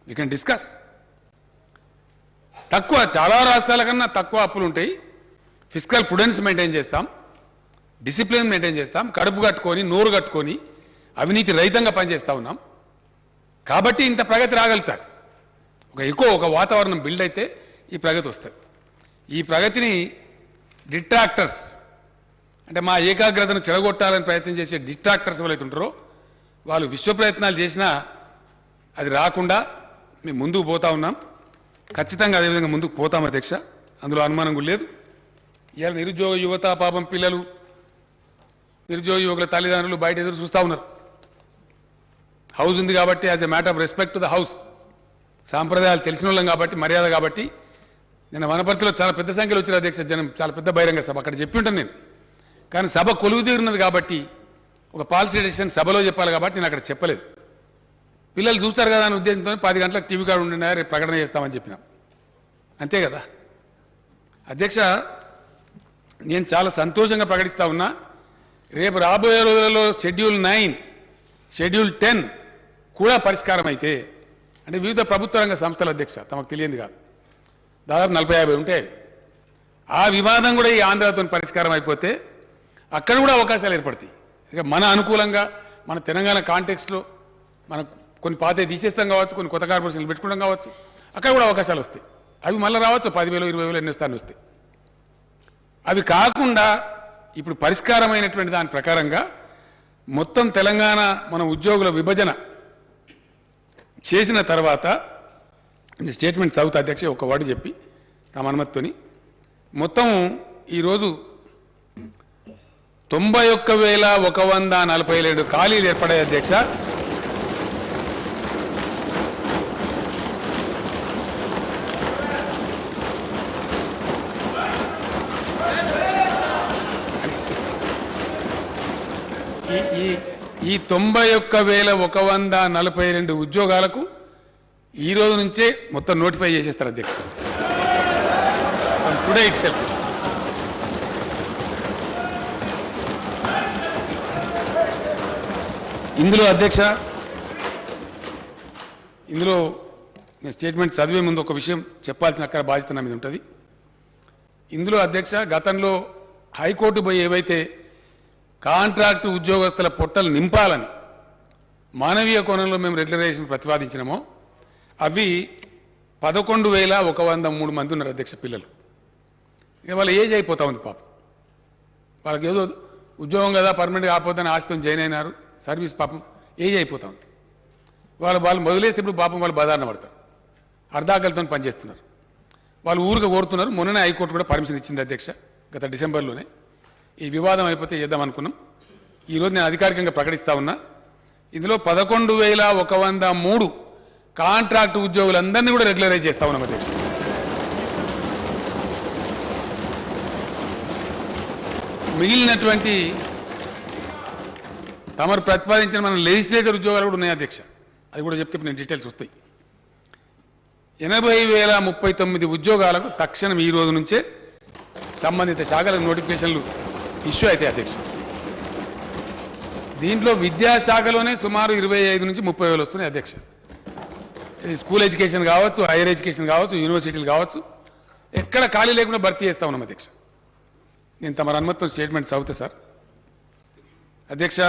We can discuss. తక్కువ, చాలా రాష్ట్రాల కన్నా తక్కువ అప్పులు ఉంటాయి. ఫిజికల్ ప్రుడెన్స్ మెయింటైన్ చేస్తాం, డిసిప్లిన్ మెయింటైన్ చేస్తాం, కడుపు కట్టుకొని నోరు కట్టుకొని అవినీతి రహితంగా పనిచేస్తూ ఉన్నాం. కాబట్టి ఇంత ప్రగతి రాగలుగుతారు. ఒక వాతావరణం బిల్డ్ అయితే ఈ ప్రగతి వస్తుంది. ఈ ప్రగతిని డిట్రాక్టర్స్ అంటే మా ఏకాగ్రతను చెడగొట్టాలని ప్రయత్నం చేసే డిట్రాక్టర్స్ ఎవరైతే ఉంటారో వాళ్ళు విశ్వ ప్రయత్నాలు చేసినా అది రాకుండా మేము ముందుకు పోతా ఉన్నాం. ఖచ్చితంగా అదేవిధంగా ముందుకు పోతాం అధ్యక్ష, అందులో అనుమానం కూడా లేదు. ఇవాళ నిరుద్యోగ యువత పాపం పిల్లలు, నిరుద్యోగ యువకుల తల్లిదండ్రులు బయట ఎదురు చూస్తూ ఉన్నారు. హౌస్ ఉంది కాబట్టి as a matter of respect to the house, సాంప్రదాయాలు తెలిసిన వాళ్ళం కాబట్టి, మర్యాద కాబట్టి. నేను వనపర్తిలో చాలా పెద్ద సంఖ్యలో వచ్చారు అధ్యక్ష, జనం, చాలా పెద్ద బహిరంగ సభ, అక్కడ చెప్పి ఉంటాను నేను. కానీ సభ కొలువు తీరున్నది కాబట్టి ఒక పాలసీ డెసిషన్ సభలో చెప్పాలి కాబట్టి నేను అక్కడ చెప్పలేదు. పిల్లలు చూస్తారు కదా అనే ఉద్దేశంతో 10 గంటలకు టీవీ కార్డు ఉండినా రేపు ప్రకటన చేస్తామని చెప్పినాం, అంతే కదా అధ్యక్ష. నేను చాలా సంతోషంగా ప్రకటిస్తా ఉన్నా, రేపు రాబోయే రోజులలో షెడ్యూల్ 9, షెడ్యూల్ 10 కూడా పరిష్కారం అయితే, అంటే వివిధ ప్రభుత్వ రంగ సంస్థల అధ్యక్ష, తమకు తెలియంది కాదు, దాదాపు 40-50 ఉంటాయి. ఆ వివాదం కూడా ఈ ఆంధ్రతో పరిష్కారం అయిపోతే అక్కడ కూడా అవకాశాలు ఏర్పడతాయి. ఇక మన అనుకూలంగా మన తెలంగాణ కాంటెక్స్ట్లో మనం కొన్ని పాతే తీసేస్తాం కావచ్చు, కొన్ని కొత్త కార్పొరేషన్లు పెట్టుకుంటాం కావచ్చు, అక్కడ కూడా అవకాశాలు వస్తాయి. అవి మళ్ళీ రావచ్చు, 10,000, 20,000 ఎన్ని స్థానాలు వస్తాయి. అవి కాకుండా ఇప్పుడు పరిష్కారమైనటువంటి దాని ప్రకారంగా మొత్తం తెలంగాణ మన ఉద్యోగుల విభజన చేసిన తర్వాత స్టేట్మెంట్ చదువుతా అధ్యక్ష, ఒక వర్డ్ చెప్పి తమ అనుమతితోని. మొత్తం ఈరోజు 91,147 ఖాళీలు ఏర్పడాయి అధ్యక్ష. ఈ 91,142 ఉద్యోగాలకు ఈ రోజు నుంచే మొత్తం నోటిఫై చేసేస్తారు అధ్యక్ష, టుడే ఇట్ సెల్ఫ్. ఇందులో అధ్యక్ష, ఇందులో నేను స్టేట్మెంట్ చదివే ముందు ఒక విషయం చెప్పాల్సిన అక్కడ బాధ్యత నా మీద ఉంటుంది. ఇందులో అధ్యక్ష, గతంలో హైకోర్టు పోయి ఏవైతే కాంట్రాక్టు ఉద్యోగస్తుల పొట్టలు నింపాలని మానవీయ కోణంలో మేము రెగ్యులరైజేషన్ ప్రతిపాదించినామో అవి 11,103 మంది ఉన్నారు అధ్యక్ష పిల్లలు. ఇక వాళ్ళ ఏజ్ అయిపోతా ఉంది పాపం. వాళ్ళకి ఏదో ఉద్యోగం కదా పర్మనెంట్గా ఆపోతుందని ఆశతో జాయిన్ అయినారు, సర్వీస్ పాపం ఏజ్ అయిపోతా ఉంది. వాళ్ళు మొదలేస్తే ఇప్పుడు పాపం వాళ్ళు బదారణ పడతారు, అర్ధాకలతో పనిచేస్తున్నారు. వాళ్ళు ఊరుగా కోరుతున్నారు. మొన్ననే హైకోర్టు కూడా పర్మిషన్ ఇచ్చింది అధ్యక్ష, గత డిసెంబర్లోనే. ఈ వివాదం అయిపోతే చేద్దాం అనుకున్నాం. ఈరోజు నేను అధికారికంగా ప్రకటిస్తా ఉన్నా, ఇందులో 11,103 కాంట్రాక్ట్ ఉద్యోగులందరినీ కూడా రెగ్యులరైజ్ చేస్తా ఉన్నాం అధ్యక్ష. మిగిలినటువంటి తమరు ప్రతిపాదించిన మన లెజిస్లేచర్ ఉద్యోగాలు కూడా ఉన్నాయి అధ్యక్ష, అది కూడా చెప్తే నేను డీటెయిల్స్ వస్తాయి. 80,039 ఉద్యోగాలకు తక్షణం ఈ రోజు నుంచే సంబంధిత శాఖలకు నోటిఫికేషన్లు ఇష్యూ అయితే అధ్యక్ష. దీంట్లో విద్యాశాఖలోనే సుమారు 25 నుంచి 30,000 వస్తున్నాయి అధ్యక్ష. స్కూల్ ఎడ్యుకేషన్ కావచ్చు, హైయర్ ఎడ్యుకేషన్ కావచ్చు, యూనివర్సిటీలు కావచ్చు, ఎక్కడ ఖాళీ లేకుండా భర్తీ చేస్తా ఉన్నాం అధ్యక్ష. నేను తమ అనుమతితో స్టేట్మెంట్ చదువుతా సార్. అధ్యక్ష,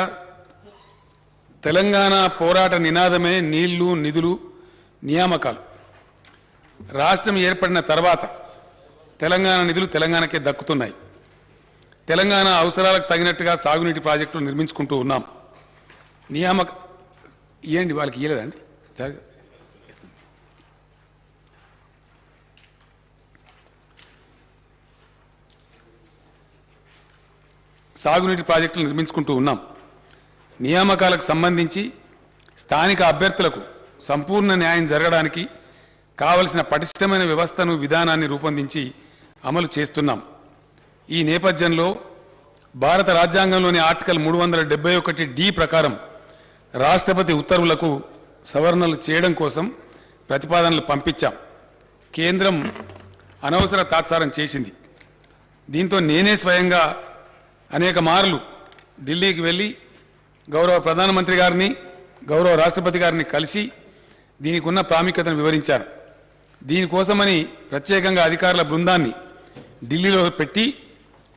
తెలంగాణ పోరాట నినాదమే నీళ్లు, నిధులు, నియామకాలు. రాష్ట్రం ఏర్పడిన తర్వాత తెలంగాణ నిధులు తెలంగాణకే దక్కుతున్నాయి. తెలంగాణ అవసరాలకు తగినట్టుగా సాగునీటి ప్రాజెక్టులు నిర్మించుకుంటూ ఉన్నాం. నియామక ఇవ్వండి, వాళ్ళకి ఇవ్వలేదండి. సాగునీటి ప్రాజెక్టులు నిర్మించుకుంటూ ఉన్నాం. నియామకాలకు సంబంధించి స్థానిక అభ్యర్థులకు సంపూర్ణ న్యాయం జరగడానికి కావలసిన పటిష్టమైన వ్యవస్థను విధానాన్ని రూపొందించి అమలు చేస్తున్నాం. ఈ నేపథ్యంలో భారత రాజ్యాంగంలోని ఆర్టికల్ 371D ప్రకారం రాష్ట్రపతి ఉత్తర్వులకు సవరణలు చేయడం కోసం ప్రతిపాదనలు పంపించాం. కేంద్రం అనవసర తాత్సారం చేసింది. దీంతో నేనే స్వయంగా అనేక మార్లు ఢిల్లీకి వెళ్లి గౌరవ ప్రధానమంత్రి గారిని గౌరవ రాష్ట్రపతి గారిని కలిసి దీనికి ఉన్న ప్రాముఖ్యతను వివరించారు. దీనికోసమని ప్రత్యేకంగా అధికారుల బృందాన్ని ఢిల్లీలో పెట్టి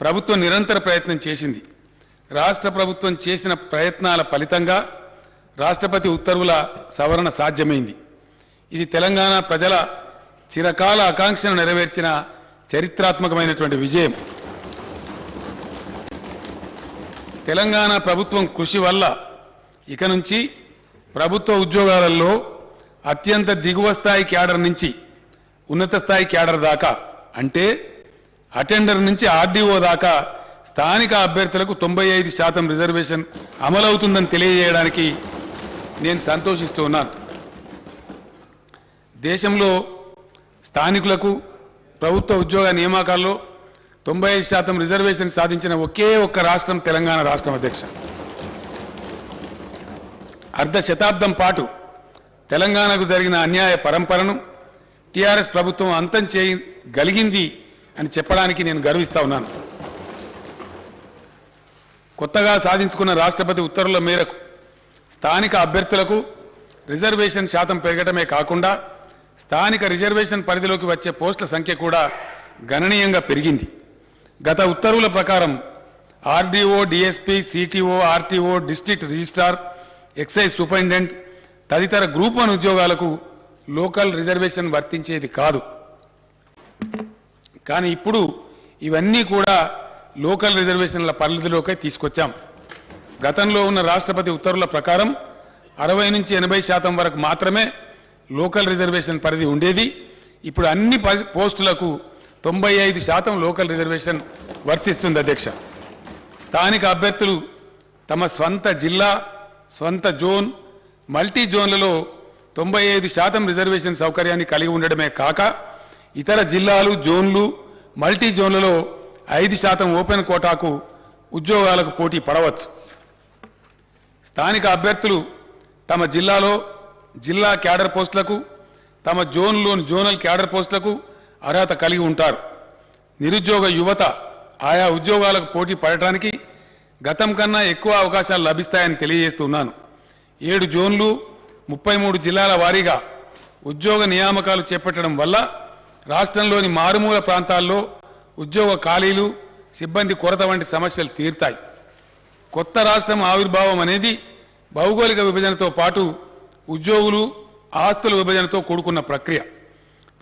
ప్రభుత్వం నిరంతర ప్రయత్నం చేసింది. రాష్ట్ర ప్రభుత్వం చేసిన ప్రయత్నాల ఫలితంగా రాష్ట్రపతి ఉత్తర్వుల సవరణ సాధ్యమైంది. ఇది తెలంగాణ ప్రజల చిరకాల ఆకాంక్షను నెరవేర్చిన చరిత్రాత్మకమైనటువంటి విజయం. తెలంగాణ ప్రభుత్వం కృషి వల్ల ఇక నుంచి ప్రభుత్వ ఉద్యోగాలలో అత్యంత దిగువ స్థాయి క్యాడర్ నుంచి ఉన్నత స్థాయి క్యాడర్ దాకా, అంటే అటెండర్ నుంచి ఆర్డీఓ దాకా స్థానిక అభ్యర్థులకు 95% రిజర్వేషన్ అమలవుతుందని తెలియజేయడానికి నేను సంతోషిస్తూ ఉన్నాను. దేశంలో స్థానికులకు ప్రభుత్వ ఉద్యోగ నియామకాల్లో 95% రిజర్వేషన్ సాధించిన ఒకే ఒక్క రాష్ట్రం తెలంగాణ రాష్ట్రం. అధ్యక్ష, అర్ధ శతాబ్దం పాటు తెలంగాణకు జరిగిన అన్యాయ పరంపరను టీఆర్ఎస్ ప్రభుత్వం అంతం చేయగలిగింది అని చెప్పడానికి నేను గర్విస్తా ఉన్నాను. కొత్తగా సాధించుకున్న రాష్ట్రపతి ఉత్తర్వుల మేరకు స్థానిక అభ్యర్థులకు రిజర్వేషన్ శాతం పెరగడమే కాకుండా స్థానిక రిజర్వేషన్ పరిధిలోకి వచ్చే పోస్టుల సంఖ్య కూడా గణనీయంగా పెరిగింది. గత ఉత్తర్వుల ప్రకారం RDO, DSP, CTO, RTO, district registrar, excise superintendent తదితర గ్రూప్ 1 ఉద్యోగాలకు లోకల్ రిజర్వేషన్ వర్తించేది కాదు. కానీ ఇప్పుడు ఇవన్నీ కూడా లోకల్ రిజర్వేషన్ల పరిధిలోకి తీసుకొచ్చాం. గతంలో ఉన్న రాష్ట్రపతి ఉత్తర్వుల ప్రకారం 60 నుంచి 80% వరకు మాత్రమే లోకల్ రిజర్వేషన్ పరిధి ఉండేది. ఇప్పుడు అన్ని పోస్టులకు 95% లోకల్ రిజర్వేషన్ వర్తిస్తుంది. అధ్యక్ష, స్థానిక అభ్యర్థులు తమ స్వంత జిల్లా, స్వంత జోన్, మల్టీ జోన్లలో 95% రిజర్వేషన్ సౌకర్యాన్ని కలిగి ఉండడమే కాక ఇతర జిల్లాలు, జోన్లు, మల్టీ జోన్లలో 5% ఓపెన్ కోటాకు ఉద్యోగాలకు పోటీ పడవచ్చు. స్థానిక అభ్యర్థులు తమ జిల్లాలో జిల్లా క్యాడర్ పోస్టులకు, తమ జోన్లోని జోనల్ క్యాడర్ పోస్టులకు అర్హత కలిగి ఉంటారు. నిరుద్యోగ యువత ఆయా ఉద్యోగాలకు పోటీ పడటానికి గతం కన్నా ఎక్కువ అవకాశాలు లభిస్తాయని తెలియజేస్తున్నాను. 7 జోన్లు, 33 జిల్లాల వారీగా ఉద్యోగ నియామకాలు చేపట్టడం వల్ల రాష్ట్రంలోని మారుమూల ప్రాంతాల్లో ఉద్యోగ ఖాళీలు, సిబ్బంది కొరత వంటి సమస్యలు తీరుతాయి. కొత్త రాష్ట్రం ఆవిర్భావం అనేది భౌగోళిక విభజనతో పాటు ఉద్యోగులు, ఆస్తుల విభజనతో కూడుకున్న ప్రక్రియ.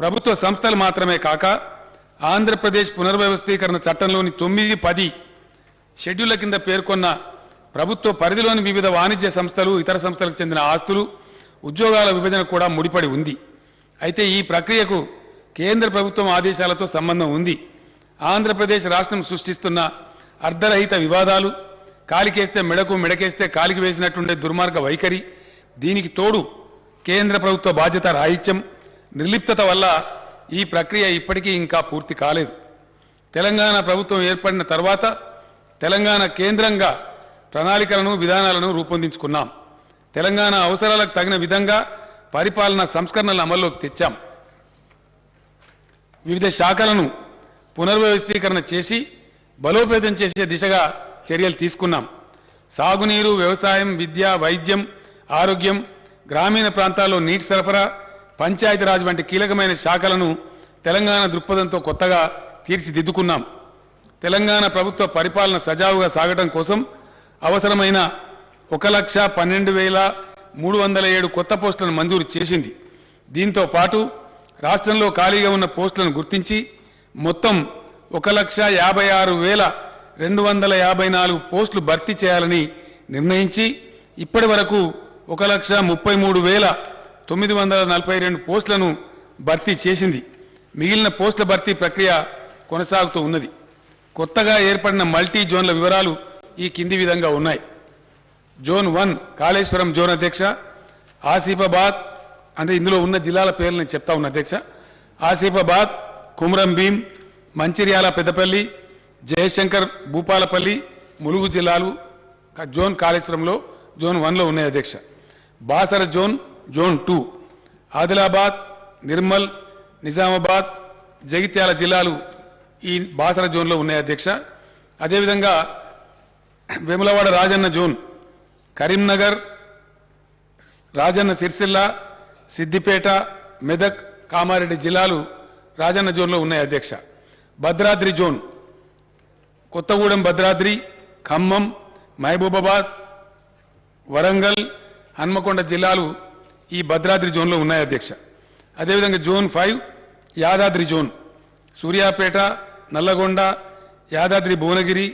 ప్రభుత్వ సంస్థలు మాత్రమే కాక ఆంధ్రప్రదేశ్ పునర్వ్యవస్థీకరణ చట్టంలోని 9, 10 షెడ్యూళ్ల కింద పేర్కొన్న ప్రభుత్వ పరిధిలోని వివిధ వాణిజ్య సంస్థలు, ఇతర సంస్థలకు చెందిన ఆస్తులు, ఉద్యోగాల విభజన కూడా ముడిపడి ఉంది. అయితే ఈ ప్రక్రియకు కేంద్ర ప్రభుత్వం ఆదేశాలతో సంబంధం ఉంది. ఆంధ్రప్రదేశ్ రాష్ట్రం సృష్టిస్తున్న అర్ధరహిత వివాదాలు, కాలికేస్తే మెడకు, మెడకేస్తే కాలికి వేసినట్టుండే దుర్మార్గ వైఖరి, దీనికి తోడు కేంద్ర ప్రభుత్వ బాధ్యత రాహిత్యం, నిర్లిప్తత వల్ల ఈ ప్రక్రియ ఇప్పటికీ ఇంకా పూర్తి కాలేదు. తెలంగాణ ప్రభుత్వం ఏర్పడిన తర్వాత తెలంగాణ కేంద్రంగా ప్రణాళికలను, విధానాలను రూపొందించుకున్నాం. తెలంగాణ అవసరాలకు తగిన విధంగా పరిపాలనా సంస్కరణలు అమల్లోకి తెచ్చాం. వివిధ శాఖలను పునర్వ్యవస్థీకరణ చేసి బలోపేతం చేసే దిశగా చర్యలు తీసుకున్నాం. సాగునీరు, వ్యవసాయం, విద్య, వైద్యం, ఆరోగ్యం, గ్రామీణ ప్రాంతాల్లో నీటి సరఫరా, పంచాయతీరాజ్ వంటి కీలకమైన శాఖలను తెలంగాణ దృక్పథంతో కొత్తగా తీర్చిదిద్దుకున్నాం. తెలంగాణ ప్రభుత్వ పరిపాలన సజావుగా సాగడం కోసం అవసరమైన 1,12,307 కొత్త పోస్టులను మంజూరు చేసింది. దీంతో పాటు రాష్ట్రంలో ఖాళీగా ఉన్న పోస్టులను గుర్తించి మొత్తం 1,56,254 పోస్టులు భర్తీ చేయాలని నిర్ణయించి ఇప్పటి వరకు 1,33,942 పోస్టులను భర్తీ చేసింది. మిగిలిన పోస్టుల భర్తీ ప్రక్రియ కొనసాగుతూ ఉన్నది. కొత్తగా ఏర్పడిన మల్టీ జోన్ల వివరాలు ఈ కింది విధంగా ఉన్నాయి. జోన్ 1 కాళేశ్వరం జోన్ అధ్యక్ష ఆసిఫాబాద్ అంటే ఇందులో ఉన్న జిల్లాల పేర్లు నేను చెప్తా ఉన్నా అధ్యక్ష ఆసిఫాబాద్ కుమ్రం భీం మంచిర్యాల పెద్దపల్లి జయశంకర్ భూపాలపల్లి ములుగు జిల్లాలు జోన్ కాళేశ్వరంలో జోన్ 1లో ఉన్నాయి అధ్యక్ష బాసర జోన్ 2 ఆదిలాబాద్ నిర్మల్ నిజామాబాద్ జగిత్యాల జిల్లాలు ఈ బాసర జోన్లో ఉన్నాయి అధ్యక్ష అదేవిధంగా వేములవాడ రాజన్న జోన్ కరీంనగర్ రాజన్న సిరిసిల్ల సిద్దిపేట మెదక్ కామారెడ్డి జిల్లాలు రాజన్న జోన్లో ఉన్నాయి అధ్యక్ష భద్రాద్రి జోన్ కొత్తగూడెం భద్రాద్రి ఖమ్మం మహబూబాబాద్ వరంగల్ హన్మకొండ జిల్లాలు ఈ భద్రాద్రి జోన్లో ఉన్నాయి అధ్యక్ష అదేవిధంగా జోన్ 5 యాదాద్రి జోన్ సూర్యాపేట నల్లగొండ యాదాద్రి భువనగిరి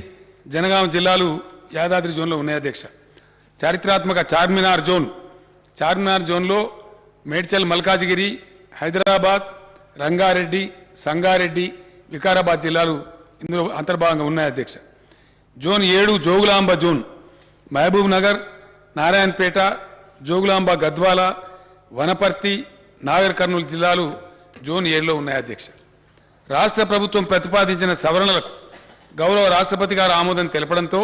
జనగాం జిల్లాలు యాదాద్రి జోన్లో ఉన్నాయి అధ్యక్ష చారిత్రాత్మక చార్మినార్ జోన్లో మేడ్చల్ మల్కాజిగిరి హైదరాబాద్ రంగారెడ్డి సంగారెడ్డి వికారాబాద్ జిల్లాలు ఇందులో అంతర్భాగంగా ఉన్నాయి అధ్యక్ష జోన్ 7 జోగులాంబ జోన్ మహబూబ్ నగర్ నారాయణపేట జోగులాంబ గద్వాల వనపర్తి నాగర్ కర్నూలు జిల్లాలు జోన్ 7లో ఉన్నాయి అధ్యక్ష రాష్ట్ర ప్రభుత్వం ప్రతిపాదించిన సవరణలకు గౌరవ రాష్ట్రపతి గారు ఆమోదం తెలపడంతో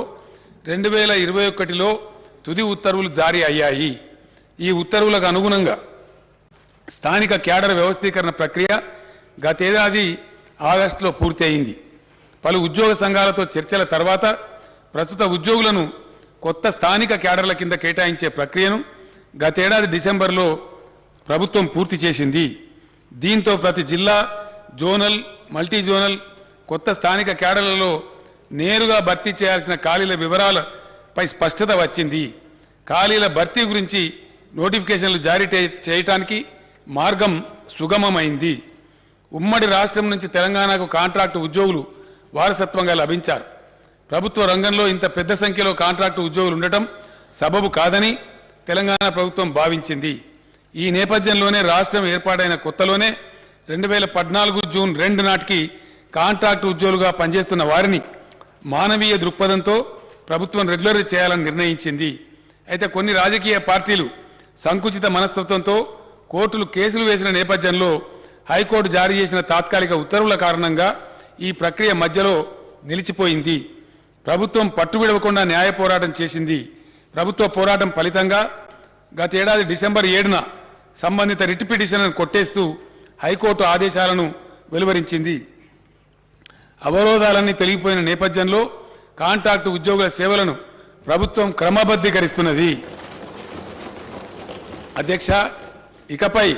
2021లో తుది ఉత్తర్వులు జారీ అయ్యాయి ఈ ఉత్తర్వులకు అనుగుణంగా స్థానిక క్యాడర్ వ్యవస్థీకరణ ప్రక్రియ గతేడాది ఆగస్టులో పూర్తి అయింది పలు ఉద్యోగ సంఘాలతో చర్చల తర్వాత ప్రస్తుత ఉద్యోగులను కొత్త స్థానిక క్యాడర్ల కింద కేటాయించే ప్రక్రియను గతేడాది డిసెంబర్లో ప్రభుత్వం పూర్తి చేసింది దీంతో ప్రతి జిల్లా జోనల్ మల్టీ జోనల్ కొత్త స్థానిక క్యాడర్లలో నేరుగా భర్తీ చేయాల్సిన ఖాళీల వివరాలపై స్పష్టత వచ్చింది ఖాళీల భర్తీ గురించి నోటిఫికేషన్లు జారీ చేయడానికి మార్గం సుగమమైంది ఉమ్మడి రాష్ట్రం నుంచి తెలంగాణకు కాంట్రాక్టు ఉద్యోగులు వారసత్వంగా లభించారు ప్రభుత్వ రంగంలో ఇంత పెద్ద సంఖ్యలో కాంట్రాక్టు ఉద్యోగులు ఉండటం సబబు కాదని తెలంగాణ ప్రభుత్వం భావించింది ఈ నేపథ్యంలోనే రాష్ట్రం ఏర్పాటైన కొత్తలోనే 2014 జూన్ 2 నాటికి కాంట్రాక్టు ఉద్యోగులుగా పనిచేస్తున్న వారిని మానవీయ దృక్పథంతో ప్రభుత్వం రెగ్యులర్ చేయాలని నిర్ణయించింది అయితే కొన్ని రాజకీయ పార్టీలు సంకుచిత మనస్తత్వంతో కోర్టులు కేసులు వేసిన నేపథ్యంలో హైకోర్టు జారీ చేసిన తాత్కాలిక ఉత్తర్వుల కారణంగా ఈ ప్రక్రియ మధ్యలో నిలిచిపోయింది ప్రభుత్వం పట్టువిడవకుండా న్యాయ పోరాటం చేసింది ప్రభుత్వ పోరాటం ఫలితంగా గతేడాది డిసెంబర్ 7న సంబంధిత రిట్ పిటిషన్ను కొట్టేస్తూ హైకోర్టు ఆదేశాలను వెలువరించింది అవరోధాలన్నీ తొలగిపోయిన నేపథ్యంలో కాంట్రాక్టు ఉద్యోగుల సేవలను ప్రభుత్వం క్రమబద్ధీకరిస్తున్నది అధ్యక్ష ఇకపై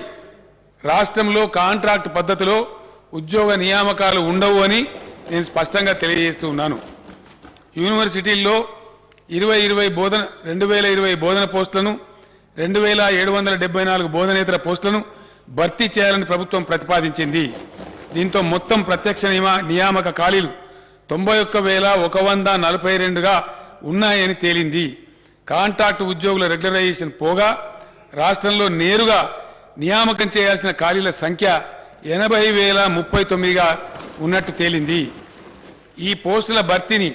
రాష్ట్రంలో కాంట్రాక్టు పద్ధతిలో ఉద్యోగ నియామకాలు ఉండవు అని నేను స్పష్టంగా తెలియజేస్తూ ఉన్నాను యూనివర్సిటీల్లో 2020 బోధన పోస్టులను 2774 బోధనేతర పోస్టులను భర్తీ చేయాలని ప్రభుత్వం ప్రతిపాదించింది దీంతో మొత్తం ప్రత్యక్ష నియామక ఖాళీలు 91,142గా ఉన్నాయని తేలింది కాంట్రాక్టు ఉద్యోగుల రెగ్యులరైజేషన్ పోగా రాష్ట్రంలో నేరుగా నియామకం చేయాల్సిన ఖాళీల సంఖ్య 80,039గా ఉన్నట్టు తేలింది ఈ పోస్టుల భర్తీని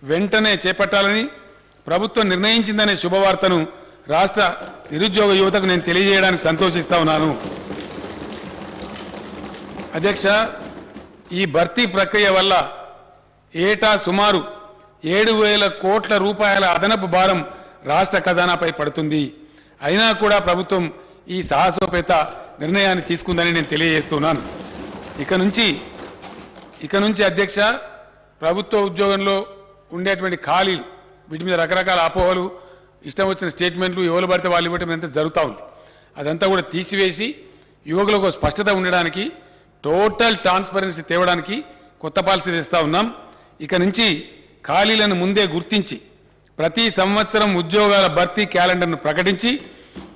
వెంటనే చేపట్టాలని ప్రభుత్వం నిర్ణయించిందనే శుభవార్తను రాష్ట్ర నిరుద్యోగ యువతకు నేను తెలియజేయడానికి సంతోషిస్తా ఉన్నాను అధ్యక్ష ఈ భర్తీ ప్రక్రియ వల్ల ఏటా సుమారు 7,000 కోట్ల రూపాయల అదనపు భారం రాష్ట్ర ఖజానాపై పడుతుంది అయినా కూడా ప్రభుత్వం ఈ సాహసోపేత నిర్ణయాన్ని తీసుకుందని నేను తెలియజేస్తున్నాను ఇక నుంచి అధ్యక్ష ప్రభుత్వ ఉద్యోగంలో ఉండేటువంటి ఖాళీలు వీటి మీద రకరకాల అపోహలు ఇష్టం వచ్చిన స్టేట్మెంట్లు ఎవరు పడితే వాళ్ళు ఇవ్వటం ఎంత జరుగుతూ ఉంది అదంతా కూడా తీసివేసి యువకులకు స్పష్టత ఉండడానికి టోటల్ ట్రాన్స్పరెన్సీ తేవడానికి కొత్త పాలసీ తెస్తా ఉన్నాం ఇక నుంచి ఖాళీలను ముందే గుర్తించి ప్రతి సంవత్సరం ఉద్యోగాల భర్తీ క్యాలెండర్ను ప్రకటించి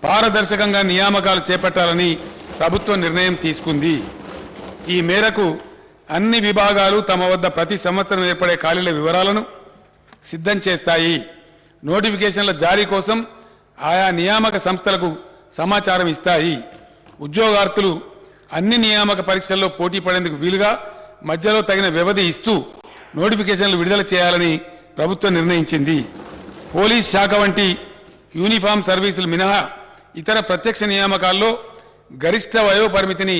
పారదర్శకంగా నియామకాలు చేపట్టాలని ప్రభుత్వం నిర్ణయం తీసుకుంది ఈ మేరకు అన్ని విభాగాలు తమ వద్ద ప్రతి సంవత్సరం ఏర్పడే ఖాళీల వివరాలను సిద్ధం చేస్తాయి నోటిఫికేషన్ల జారీ కోసం ఆయా నియామక సంస్థలకు సమాచారం ఇస్తాయి ఉద్యోగార్థులు అన్ని నియామక పరీక్షల్లో పోటీ పడేందుకు వీలుగా మధ్యలో తగిన వ్యవధి ఇస్తూ నోటిఫికేషన్లు విడుదల చేయాలని ప్రభుత్వం నిర్ణయించింది పోలీస్ శాఖ వంటి యూనిఫామ్ సర్వీసులు మినహా ఇతర ప్రత్యక్ష నియామకాల్లో గరిష్ట వయో పరిమితిని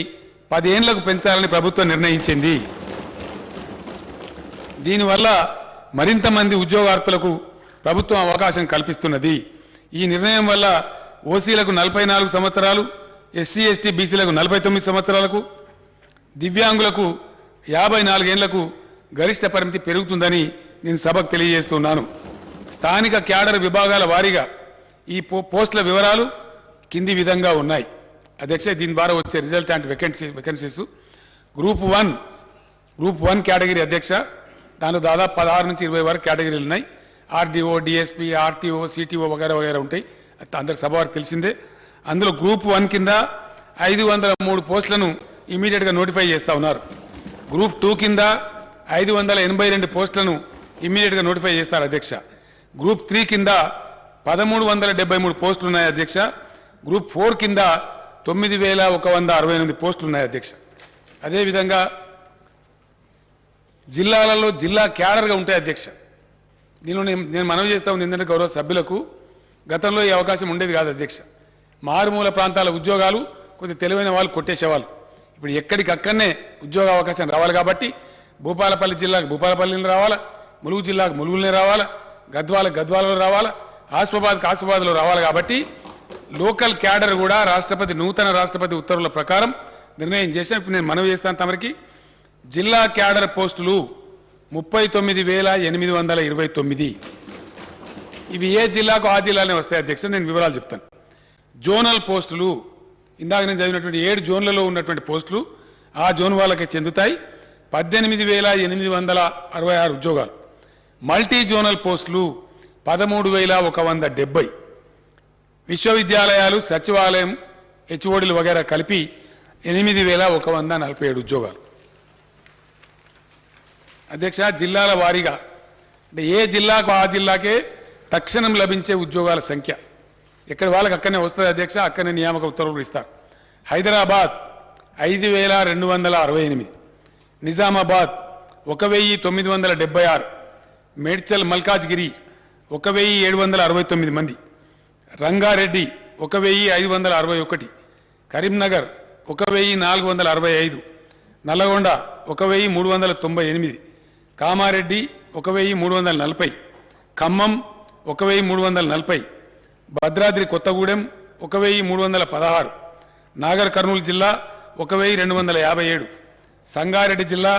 10 ఏళ్లకు పెంచాలని ప్రభుత్వం నిర్ణయించింది. దీనివల్ల మరింత మంది ఉద్యోగార్థులకు ప్రభుత్వం అవకాశం కల్పిస్తున్నది. ఈ నిర్ణయం వల్ల ఓసీలకు 44 సంవత్సరాలు, ఎస్సీ ఎస్టీ బీసీలకు 49 సంవత్సరాలకు, దివ్యాంగులకు 54 ఏళ్లకు గరిష్ట పరిమితి పెరుగుతుందని నేను సభకు తెలియజేస్తున్నాను. స్థానిక క్యాడర్ విభాగాల వారీగా ఈ పోస్టుల వివరాలు కింది విధంగా ఉన్నాయి. అధ్యక్ష, దీని ద్వారా వచ్చే result and vacancies group 1 category అధ్యక్ష, దానిలో దాదాపు 16 నుంచి 20 వరకు కేటగిరీలు ఉన్నాయి. ఆర్డీఓ, డిఎస్పీ, ఆర్టీఓ, సిటీఓ వగైరా వగైరా ఉంటాయి. అందరికి సభ వారికి తెలిసిందే. అందులో గ్రూప్ 1 కింద 503 పోస్టులను ఇమీడియట్ గా నోటిఫై చేస్తా ఉన్నారు. గ్రూప్ 2 కింద 582 పోస్టులను ఇమీడియట్ గా నోటిఫై చేస్తారు అధ్యక్ష. గ్రూప్ 3 కింద 1373 పోస్టులు ఉన్నాయి అధ్యక్ష. గ్రూప్ 4 కింద 9168 పోస్టులు ఉన్నాయి అధ్యక్ష. అదేవిధంగా జిల్లాలలో జిల్లా క్యాడర్గా ఉంటాయి అధ్యక్ష. దీనిలో నేను మనవి చేస్తా ఉంది ఏంటంటే గౌరవ సభ్యులకు, గతంలో ఈ అవకాశం ఉండేది కాదు అధ్యక్ష. మారుమూల ప్రాంతాల ఉద్యోగాలు కొద్ది తెలివైన వాళ్ళు కొట్టేసేవాళ్ళు. ఇప్పుడు ఎక్కడికక్కడనే ఉద్యోగ అవకాశం రావాలి కాబట్టి భూపాలపల్లి జిల్లాకు భూపాలపల్లిని రావాలా, ములుగు జిల్లాకు ములుగులనే రావాలా, గద్వాలలో రావాలా, ఆసిఫాబాద్లో రావాలి. కాబట్టి లోకల్ క్యాడర్ కూడా నూతన రాష్ట్రపతి ఉత్తర్వుల ప్రకారం నిర్ణయం చేశాం. ఇప్పుడు నేను మనవి చేస్తాను తమరికి, జిల్లా క్యాడర్ పోస్టులు 39,829. ఇవి ఏ జిల్లాకు ఆ జిల్లానే వస్తాయి అధ్యక్ష. నేను వివరాలు చెప్తాను. జోనల్ పోస్టులు ఇందాక నేను చదివినటువంటి 7 జోన్లలో ఉన్నటువంటి పోస్టులు ఆ జోన్ వాళ్ళకే చెందుతాయి. 18,866 ఉద్యోగాలు. మల్టీ జోనల్ పోస్టులు 13,170. విశ్వవిద్యాలయాలు, సచివాలయం, హెచ్ఓడీలు వగైరా కలిపి 8,147 ఉద్యోగాలు. అధ్యక్ష, జిల్లాల వారీగా అంటే ఏ జిల్లాకు ఆ జిల్లాకే తక్షణం లభించే ఉద్యోగాల సంఖ్య ఎక్కడి వాళ్ళకి అక్కడనే వస్తుంది అధ్యక్ష. అక్కడనే నియామక ఉత్తర్వులు ఇస్తారు. హైదరాబాద్ 5,268, నిజామాబాద్ 1,976, మేడ్చల్ మల్కాజ్గిరి 1,769 మంది, రంగారెడ్డి 1,561, కరీంనగర్ 1,465, నల్లగొండ 1,398, కామారెడ్డి 1,340, ఖమ్మం 1,340, భద్రాద్రి కొత్తగూడెం 1,316, నాగర్ కర్నూలు జిల్లా 1,257, సంగారెడ్డి జిల్లా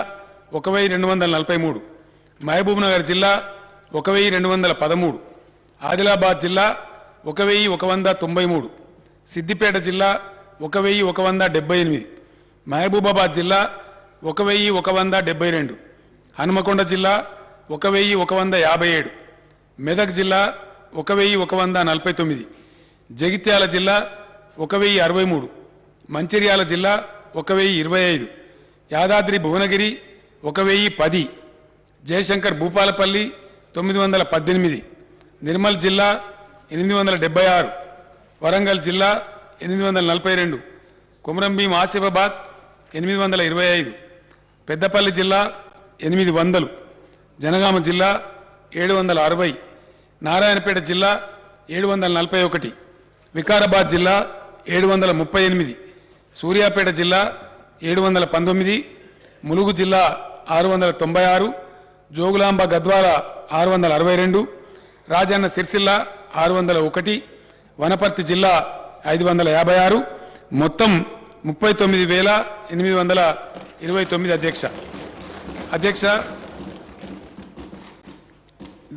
1,243, మహబూబ్ నగర్ జిల్లా 1,213, ఆదిలాబాద్ జిల్లా 1,193, సిద్దిపేట జిల్లా 1,178, మహబూబాబాద్ జిల్లా 1,172, హనుమకొండ జిల్లా 1,157, మెదక్ జిల్లా 1,149, జగిత్యాల జిల్లా 1,063, మంచిర్యాల జిల్లా 1,025, యాదాద్రి భువనగిరి 1,010, జయశంకర్ భూపాలపల్లి 918, నిర్మల్ జిల్లా 876, వరంగల్ జిల్లా 842, కొమరంభీం ఆసిఫాబాద్ 825, పెద్దపల్లి జిల్లా 800, జనగామ జిల్లా 760, నారాయణపేట జిల్లా 741, వికారాబాద్ జిల్లా 738, సూర్యాపేట జిల్లా 719, ములుగు జిల్లా 696, జోగులాంబ గద్వాల 662, రాజన్న సిరిసిల్ల 601, వనపర్తి జిల్లా 556, మొత్తం 39,829 అధ్యక్ష.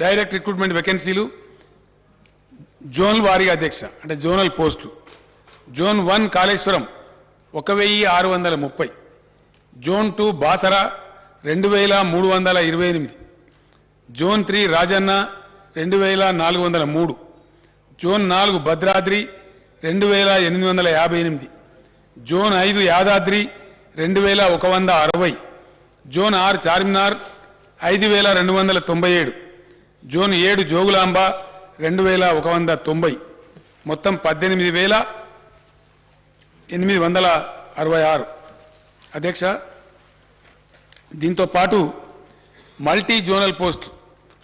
డైరెక్ట్ రిక్రూట్మెంట్ వేకెన్సీలు జోన్ వారీగా అధ్యక్ష, అంటే జోనల్ పోస్టులు. Zone 1 Kaleshwaram 1,630, zone 2 Basara 2,328, zone 3 Rajanna 2,403, zone 4 Bhadradri 2,858, zone 5 Yadadri 2,160, zone 6 Charminar 5,297, zone 7 Jogulamba 2,190, మొత్తం 18,866 అధ్యక్ష. దీంతో పాటు మల్టీ జోనల్ పోస్ట్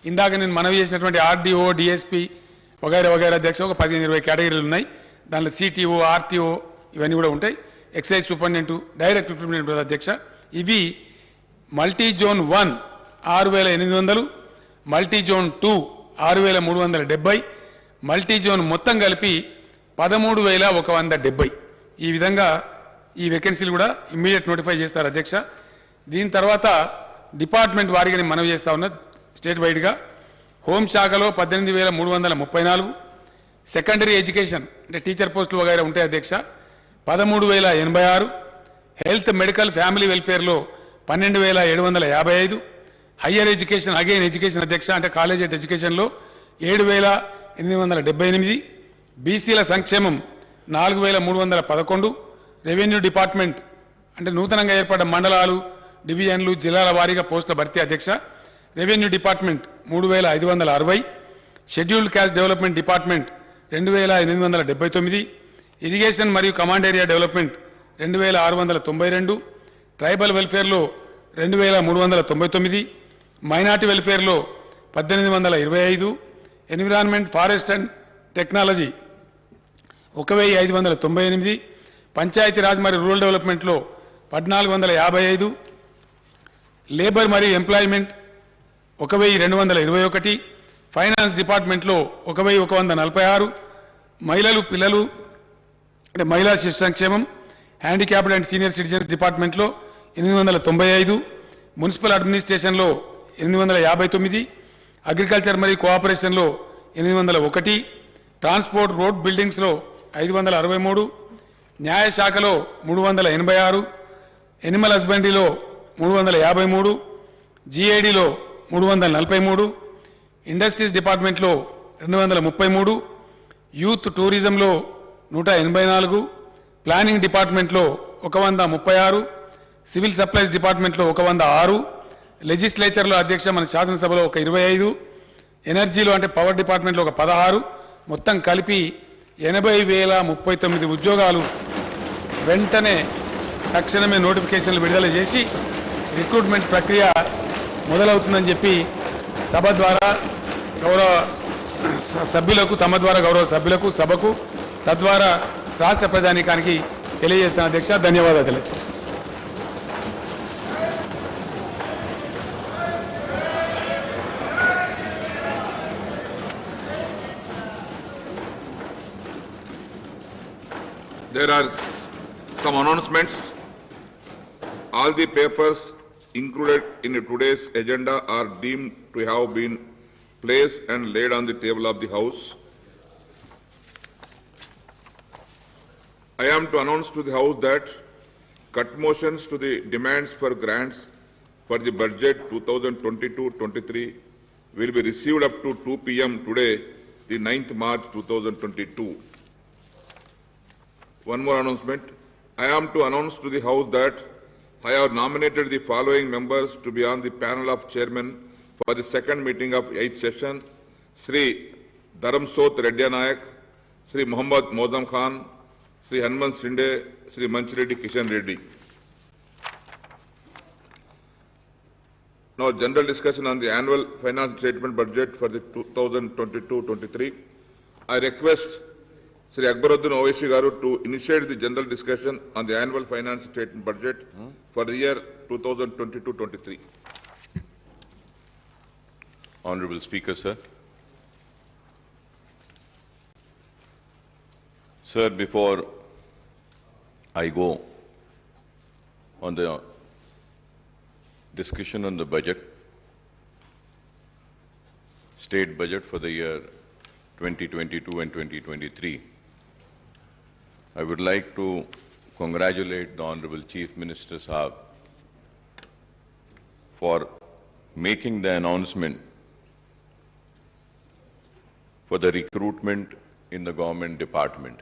ఇందాక నేను మనవి చేసినటువంటి ఆర్డీఓ, డిఎస్పీ, వగైరా వగైరా అధ్యక్ష ఒక 15-20 కేటగిరీలు ఉన్నాయి. దానిలో సిటీఓ, ఆర్టీఓ ఇవన్నీ కూడా ఉంటాయి. ఎక్సైజ్ సూపరింటెండెంట్, డైరెక్ట్ రిక్రూట్మెంట్ అధ్యక్ష. ఇవి multi zone 1 6,800, multi zone 2 6,370, multi zone మొత్తం కలిపి 13,170. ఈ విధంగా ఈ వేకెన్సీలు కూడా ఇమ్మీడియట్ నోటిఫై చేస్తారు అధ్యక్ష. దీని తర్వాత డిపార్ట్మెంట్ వారీగా నేను మనవి చేస్తా ఉన్నా. స్టేట్ వైడ్గా హోంశాఖలో 18,334, సెకండరీ ఎడ్యుకేషన్ అంటే టీచర్ పోస్టులు వగైరా ఉంటాయి అధ్యక్ష 13,086, హెల్త్ మెడికల్ ఫ్యామిలీ వెల్ఫేర్లో 12,755, హయ్యర్ ఎడ్యుకేషన్ అగైన్ ఎడ్యుకేషన్ అధ్యక్ష అంటే కాలేజ్ ఎడ్యుకేషన్లో 7,878, బీసీల సంక్షేమం 4,311, రెవెన్యూ డిపార్ట్మెంట్ అంటే నూతనంగా ఏర్పడ్డ మండలాలు, డివిజన్లు, జిల్లాల వారీగా పోస్టుల భర్తీ అధ్యక్ష. Revenue department 3,560, scheduled caste development department 2,879, irrigation మరియు కమాండ్ ఏరియా డెవలప్మెంట్ 2,692, ట్రైబల్ వెల్ఫేర్లో 2,399, మైనార్టీ వెల్ఫేర్లో 1,825, environment, forest and technology 1,598, Panchayati Raj మరియు రూరల్ డెవలప్మెంట్లో 1,455, లేబర్ మరియు ఎంప్లాయ్మెంట్ 1,221, ఫైనాన్స్ డిపార్ట్మెంట్లో 1,146, మహిళలు పిల్లలు అంటే మహిళా శిశు సంక్షేమం, హ్యాండిక్యాప్డ్ అండ్ సీనియర్ సిటిజన్స్ డిపార్ట్మెంట్లో 895, మున్సిపల్ అడ్మినిస్ట్రేషన్లో 859, అగ్రికల్చర్ మరియు కోఆపరేషన్లో 801, ట్రాన్స్పోర్ట్ రోడ్ బిల్డింగ్స్లో 563, న్యాయశాఖలో 386, ఎనిమల్ హస్బెండరీలో 353, జీఐడీలో 343, ఇండస్ట్రీస్ డిపార్ట్మెంట్లో 233, యూత్ టూరిజంలో 184, ప్లానింగ్ డిపార్ట్మెంట్లో 136, సివిల్ సప్లైస్ డిపార్ట్మెంట్లో 106, లెజిస్లేచర్లో అధ్యక్ష మన శాసనసభలో 25, ఎనర్జీలో అంటే పవర్ డిపార్ట్మెంట్లో 16, మొత్తం కలిపి 80,039 ఉద్యోగాలు వెంటనే తక్షణమే నోటిఫికేషన్లు విడుదల చేసి రిక్రూట్మెంట్ ప్రక్రియ మొదలవుతుందని చెప్పి సభ ద్వారా గౌరవ సభ్యులకు తమ ద్వారా గౌరవ సభ్యులకు సభకు తద్వారా రాష్ట్ర ప్రజానీకానికి తెలియజేస్తున్న అధ్యక్ష. ధన్యవాదాలు తెలియజేస్తాను. There are some announcements. All the papers included in today's agenda are deemed to have been placed and laid on the table of the House. I am to announce to the House that cut motions to the demands for grants for the budget 2022-23 will be received up to 2 p.m. today, the 9th March 2022. One more announcement. I am to announce to the House that I have nominated the following members to be on the panel of chairmen for the second meeting of 8th session: Sri Dharamsot Reddy Nayak, Sri Muhammad Mozam Khan, Sri Hanuman Sinde, Sri Manchireddy Kishan Reddy. Now, general discussion on the annual finance statement budget for the 2022-23. I request Sri Akbaruddin Owaisi Garu to initiate the general discussion on the annual finance statement budget for the year 2022-23. Honorable Speaker, sir. Sir, before I go on the discussion on the budget, state budget for the year 2022 and 2023, I would like to congratulate the Honorable Chief Minister Sahab for making the announcement for the recruitment in the government department.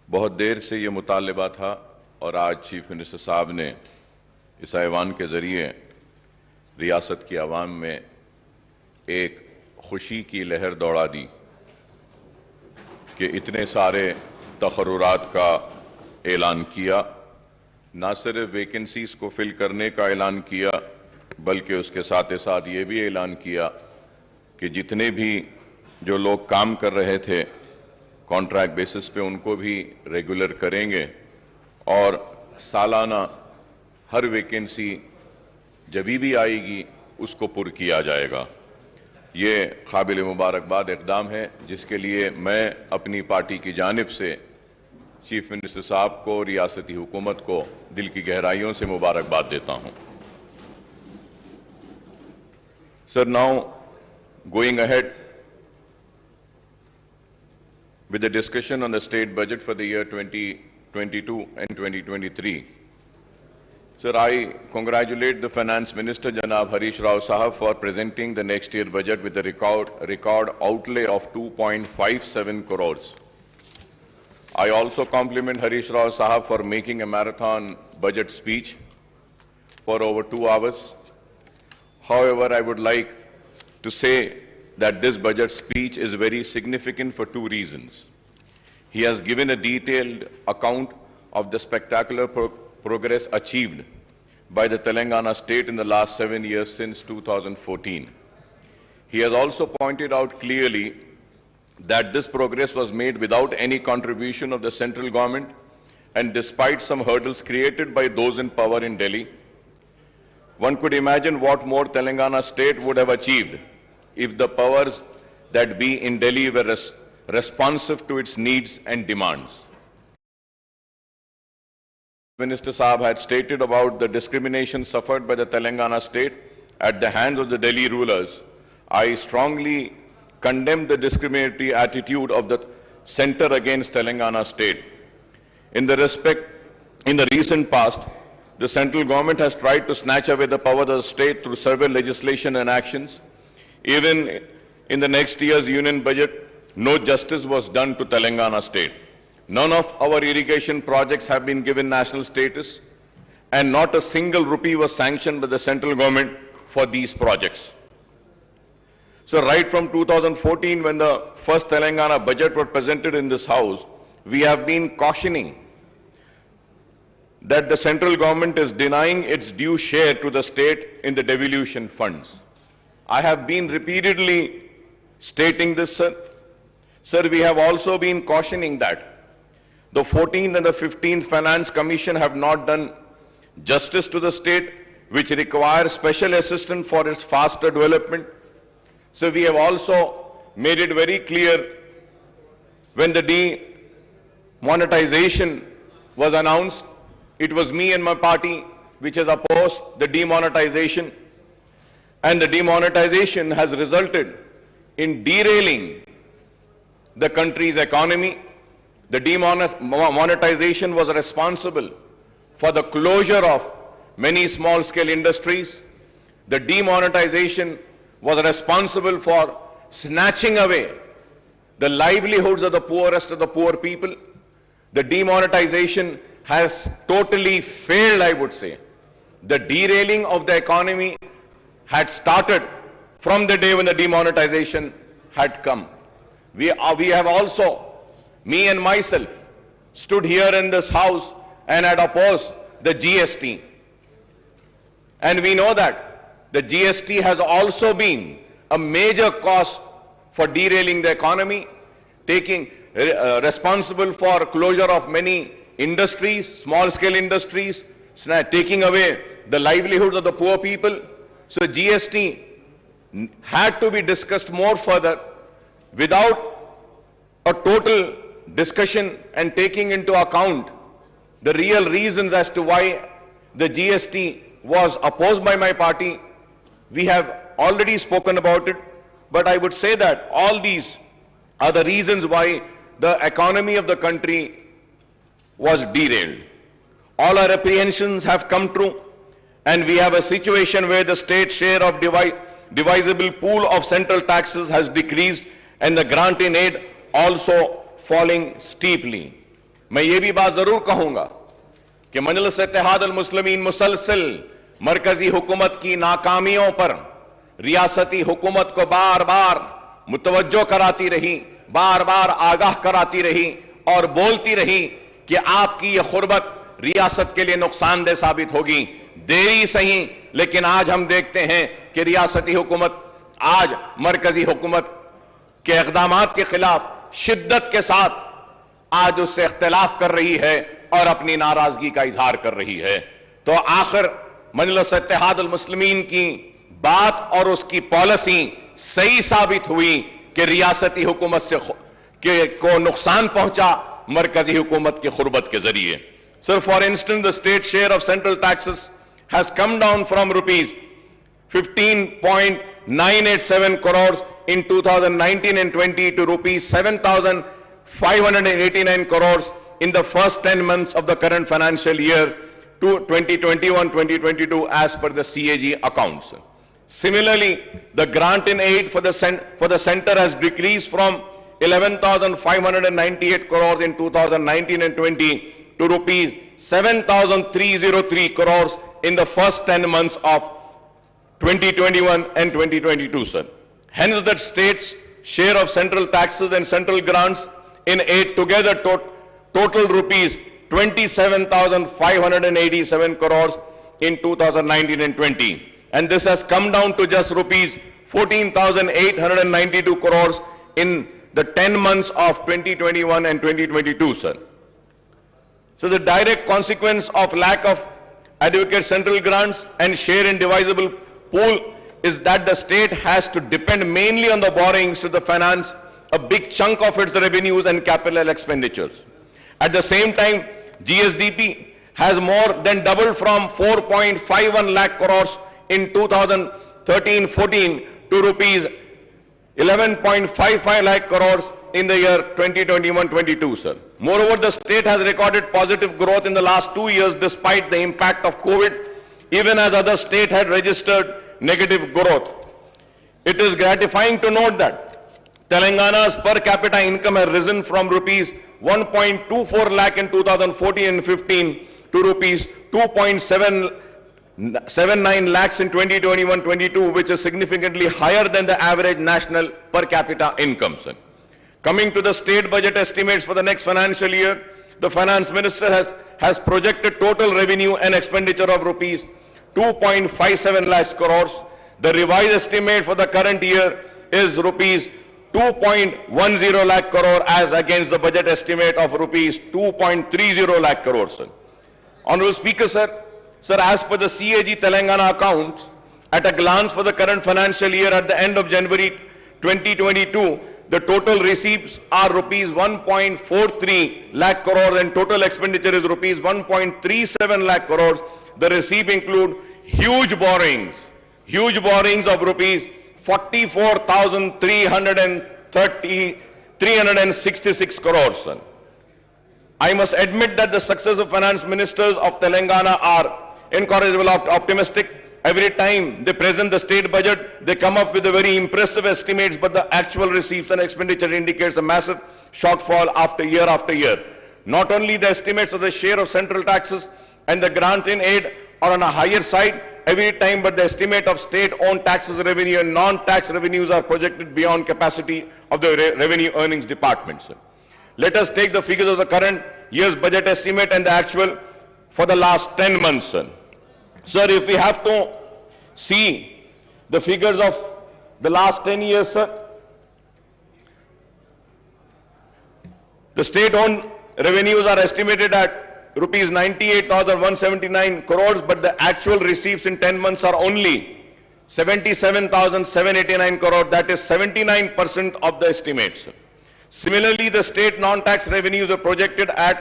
बहुत देर से ये मुतालबा था और आज chief minister साहब ने इस ऐवान के जरिए रियासत की आवाम में एक खुशी की लहर दौड़ा दी कि इतने सारे तकर्रुरात का ऐलान किया, न सिर्फ वैकेंसीज को फिल करने का ऐलान किया बल्कि उसके साथ ही साथ ये भी ऐलान किया कि जितने भी जो लोग काम कर रहे थे कॉन्ट्रैक्ट बेसिस पे उनको भी रेगुलर करेंगे और सालाना हर वैकेंसी जब भी आएगी उसको पुर किया जाएगा। ये काबिल मुबारकबाद इक़दाम है जिसके लिए मैं अपनी पार्टी की जानिब से चीफ मिनिस्टर साहब को, रियासती हुकूमत को दिल की गहराइयों से मुबारकबाद देता हूं। Sir, now going ahead with the discussion on the state budget for the year 2022 and 2023. Sir, I congratulate the Finance Minister, Janab Harish Rao Sahab, for presenting the next year budget with a record outlay of 2.57 crores. I also compliment Harish Rao Sahab for making a marathon budget speech for over 2 hours. However, I would like to say that this budget speech is very significant for 2 reasons. He has given a detailed account of the spectacular progress achieved by the Telangana state in the last 7 years since 2014. He has also pointed out clearly that this progress was made without any contribution of the central government and despite some hurdles created by those in power in Delhi. One could imagine what more Telangana state would have achieved if the powers that be in Delhi were responsive to its needs and demands. Minister Saab had stated about the discrimination suffered by the Telangana state at the hands of the Delhi rulers. I strongly condemn the discriminatory attitude of the centre against Telangana state. In the recent past, the central government has tried to snatch away the power of the state through several legislation and actions. Even in the next year's union budget, no justice was done to Telangana state. None of our irrigation projects have been given national status, and not a single rupee was sanctioned by the central government for these projects. So right from 2014, when the first Telangana budget was presented in this house, we have been cautioning that the central government is denying its due share to the state in the devolution funds. I have been repeatedly stating this, sir. Sir, we have also been cautioning that the 14th and the 15th Finance Commission have not done justice to the state, which requires special assistance for its faster development. So we have also made it very clear when the demonetization was announced, it was me and my party which has opposed the demonetization. And the demonetization has resulted in derailing the country's economy. The demonetization was responsible for the closure of many small-scale industries. The demonetization was responsible for snatching away the livelihoods of the poorest of the poor people. The demonetization has totally failed, I would say. The derailing of the economy had started from the day when the demonetization had come. We have also, me and myself, stood here in this house and had opposed the GST. And we know that the GST has also been a major cause for derailing the economy, taking responsible for closure of many industries, small-scale industries, taking away the livelihoods of the poor people. So GST had to be discussed more further without a total discussion and taking into account the real reasons as to why the GST was opposed by my party. We have already spoken about it, but I would say that all these are the reasons why the economy of the country was derailed. All our apprehensions have come true, and we have a situation where the state share of divisible pool of central taxes has decreased and the grant in aid also falling steeply. मैं ये भी बात जरूर कहूंगा कि मजलिस इत्तेहाद अल मुस्लिमीन मुसलसल मरकजी हुकूमत की नाकामियों पर रियासती हुकूमत को बार बार मुतवज्जो कराती रही, बार बार आगाह कराती रही और बोलती रही कि आपकी ये खुर्बत रियासत के लिए नुकसानदेह साबित होगी। देरी सही, लेकिन आज हम देखते हैं कि रियासती हुकूमत आज मरकजी हुकूमत के इक़दामात के खिलाफ शिद्दत के साथ आज उससे इख्तिलाफ कर रही है और अपनी नाराजगी का इजहार कर रही है। तो आखिर मजलिस इत्तेहादुल मुस्लिमीन की बात और उसकी पॉलिसी सही साबित हुई कि रियासती हुकूमत से को नुकसान पहुंचा मरकजी हुकूमत की खुरबत के जरिए। Sir, for instance the state share of central taxes has come down from rupees 15.987 crores in 2019 and 20 to rupees 7,589 crores in the first 10 months of the current financial year to 2021-2022 as per the CAG accounts. Similarly, the grant in aid for the center has decreased from 11,598 crores in 2019 and 20 to rupees 7,303 crores in the first 10 months of 2021 and 2022, sir. Hence, the state's share of central taxes and central grants in aid together total rupees 27,587 crores in 2019 and 20. And this has come down to just rupees 14,892 crores in the 10 months of 2021 and 2022, sir. So the direct consequence of lack of adequate central grants and share in divisible pool is that the state has to depend mainly on the borrowings to finance a big chunk of its revenues and capital expenditures. At the same time, GSDP has more than doubled from 4.51 lakh crores in 2013-14 to rupees 11.55 lakh crores in the year 2021-22, sir. Moreover, the state has recorded positive growth in the last 2 years despite the impact of COVID, even as other states had registered negative growth. It is gratifying to note that Telangana's per capita income has risen from rupees 1.24 lakh in 2014 and 15 to rupees 2.79 lakhs in 2021-22, which is significantly higher than the average national per capita income, sir. Coming to the state budget estimates for the next financial year, the finance minister has projected total revenue and expenditure of rupees 2.57 lakhs crores. The revised estimate for the current year is rupees 2.10 lakh crore as against the budget estimate of rupees 2.30 lakh crores, sir. Honorable Speaker, sir, as per the CAG Telangana account, at a glance for the current financial year at the end of January 2022, the total receipts are rupees 1.43 lakh crores and total expenditure is rupees 1.37 lakh crores. The receipts include huge borrowings of rupees 44,366 crores. I must admit that the successive finance ministers of Telangana are incorrigible optimistic. Every time they present the state budget, they come up with a very impressive estimates, but the actual receipts and expenditure indicates a massive shortfall after year. Not only the estimates of the share of central taxes and the grant in aid are on a higher side every time, but the estimate of state-owned taxes revenue and non-tax revenues are projected beyond capacity of the revenue earnings department, sir. Let us take the figures of the current year's budget estimate and the actual for the last 10 months, sir. Sir, if we have to see the figures of the last 10 years, sir, the state-owned revenues are estimated at rupees 98,179 crores, but the actual receipts in 10 months are only 77,789 crores, that is 79% of the estimates. Similarly, the state non-tax revenues are projected at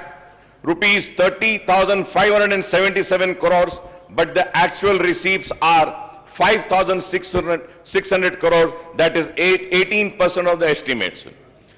rupees 30,577 crores, but the actual receipts are 5,600 crores, that is 18% of the estimates.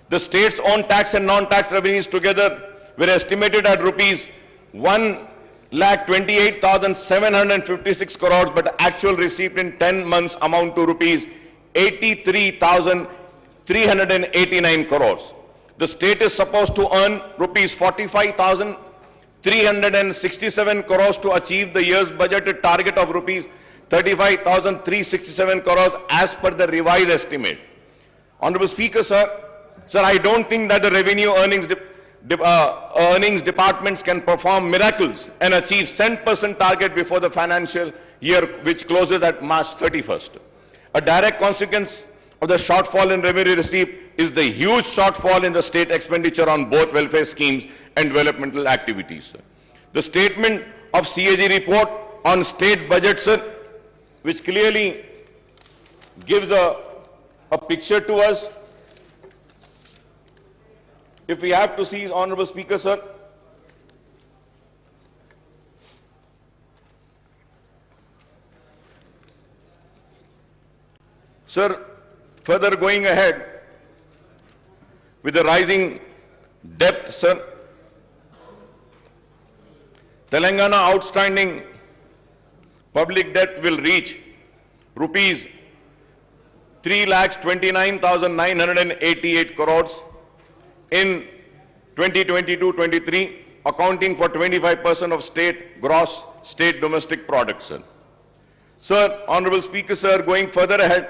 The state's own tax and non-tax revenues together were estimated at rupees 1,28,756 crores, but the actual receipt in 10 months amount to rupees 83,389 crores. The state is supposed to earn rupees 45,367 crores to achieve the year's budgeted target of rupees 35,367 crores as per the revised estimate. Honorable Speaker, sir, I don't think that the revenue earnings departments can perform miracles and achieve 10% target before the financial year which closes at March 31st. A direct consequence of the shortfall in revenue received is the huge shortfall in the state expenditure on both welfare schemes and developmental activities, sir. The statement of CAG report on state budget, sir, which clearly gives a picture to us. If we have to see, Honorable Speaker, sir, sir, further going ahead with the rising debt, sir, Telangana outstanding public debt will reach rupees 3,29,988 crores in 2022-23, accounting for 25% of gross state domestic product, sir. Sir, Honorable Speaker, sir, going further ahead,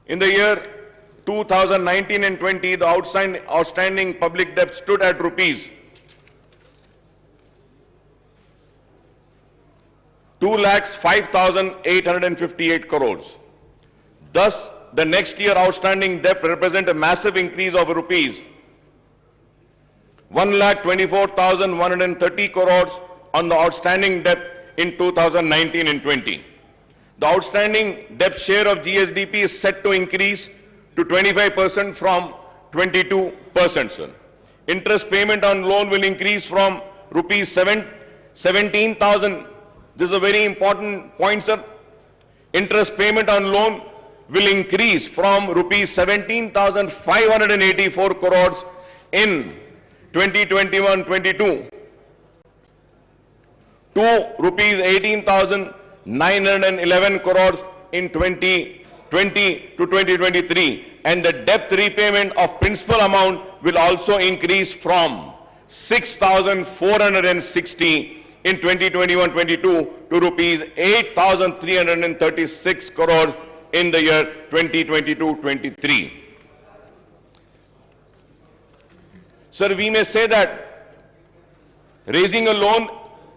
in the year 2019 and 20, the outstanding public debt stood at rupees 2,05,858 crores. Thus, the next year outstanding debt represents a massive increase of rupees 1,24,130 crores on the outstanding debt in 2019 and 20. The outstanding debt share of GSDP is set to increase to 25% from 22%, sir. Interest payment on loan will increase from rupees 17,000. This is a very important point, sir. Interest payment on loan will increase from rupees 17,584 crores in 2021-22 to rupees 18,911 crores in 2020 to 2023, and the debt repayment of principal amount will also increase from 6,460 in 2021-22 to rupees 8,336 crores in the year 2022-23. Sir, we may say that raising a loan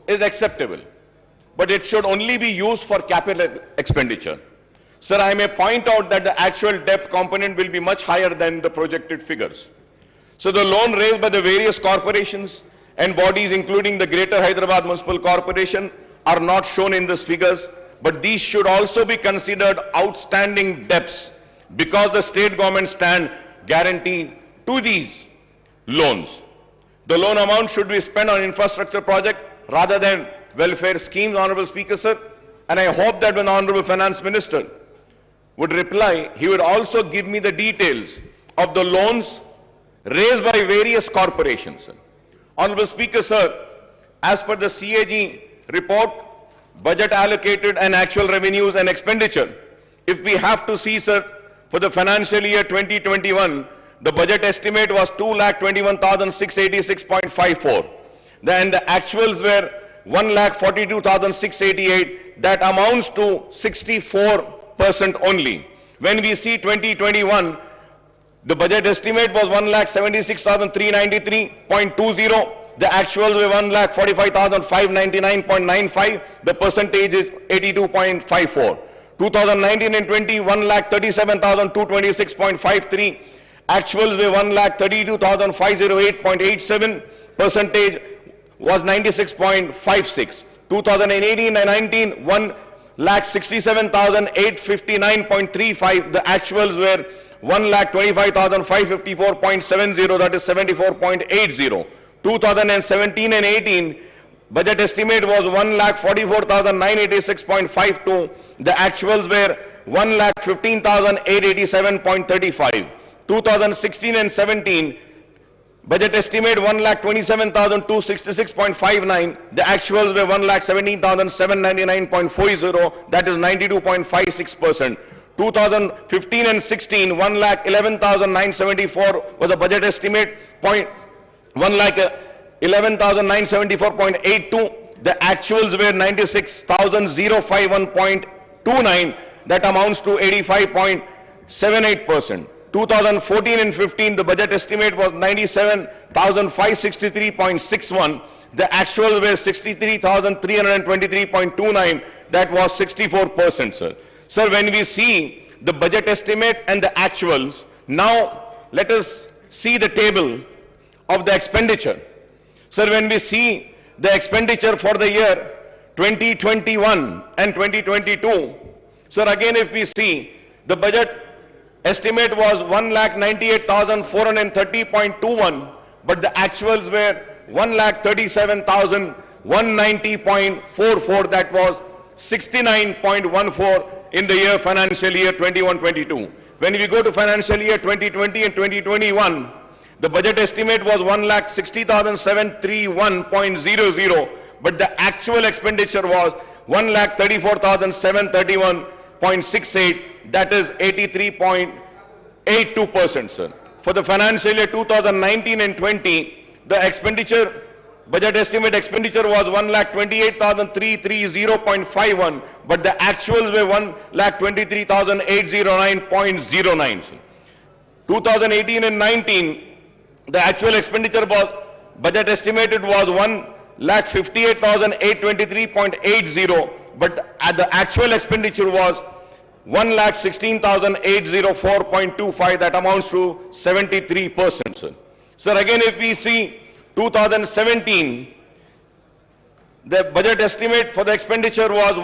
is acceptable, but it should only be used for capital expenditure. Sir, I may point out that the actual debt component will be much higher than the projected figures. So the loan raised by the various corporations and bodies, including the Greater Hyderabad Municipal Corporation, are not shown in these figures, but these should also be considered outstanding debts because the state government stand guarantees to these loans. The loan amount should be spent on infrastructure project rather than welfare schemes, Honorable Speaker, sir. And I hope that when the Honorable Finance Minister would reply, he would also give me the details of the loans raised by various corporations, sir. Honorable Speaker, sir, as per the CAG report, budget allocated and actual revenues and expenditure, if we have to see, sir, for the financial year 2021, the budget estimate was 2,21,686.54. Then the actuals were 1,42,688. That amounts to 64% only. When we see 2021, the budget estimate was 1,76,393.20. The actuals were 1,45,599.95. The percentage is 82.54. 2019 and 20, 1,37,226.53. Actuals were 1,32,508.87. Percentage was 96.56. 2018 and 19, 1,67,859.35. The actuals were 1,25,554.70, that is 74.80. 2017 and 18, budget estimate was 1,44,986.52. The actuals were 1,15,887.35. 2016 and 17, budget estimate 1,27,266.59. The actuals were 1,17,799.40. That is 92.56%. 2015 and 16, 1,11,974 was the budget estimate. 1,11,974.82. The actuals were 96,051.29. That amounts to 85.78%. 2014 and 15, the budget estimate was 97,563.61. The actuals were 63,323.29. That was 64%, sir. Sir, when we see the budget estimate and the actuals, now let us see the table of the expenditure. Sir, when we see the expenditure for the year 2021 and 2022, sir, again if we see the budget estimate was 1,98,430.21, but the actuals were 1,37,190.44, that was 69.14 in the year financial year 21-22. When we go to financial year 2020 and 2021, the budget estimate was 1,60,731.00, but the actual expenditure was 1,34,731.68, that is 83.82%, sir. For the financial year 2019 and 20, the expenditure, budget estimate expenditure was 1,28,330.51, but the actuals were 1,23,809.09. 2018 and 19, the actual expenditure was, budget estimated was 1,58,823.80, but the actual expenditure was 1,16,804.25, that amounts to 73%, sir. Sir, again if we see 2017, the budget estimate for the expenditure was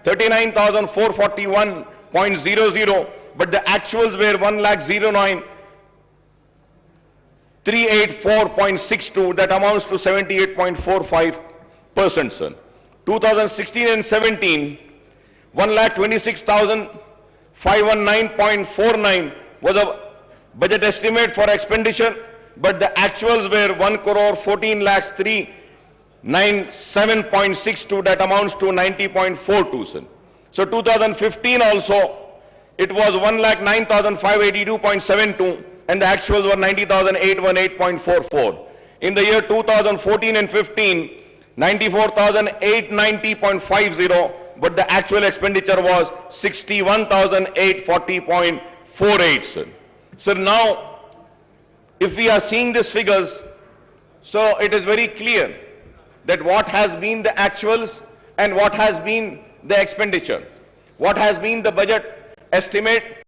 1,39,441.00, but the actuals were 1,09,384.62, that amounts to 78.45%, sir. 2016 and 17, 1,26,519.49 was a budget estimate for expenditure, but the actuals were 1,14,397.62, that amounts to 90.42, sir. So 2015 also, it was 1,09,582.72, and the actuals were 90,818.44. In the year 2014 and 15, 94,890.50, but the actual expenditure was 61,840.48, sir. So now, if we are seeing these figures, so it is very clear that what has been the actuals and what has been the expenditure, what has been the budget estimate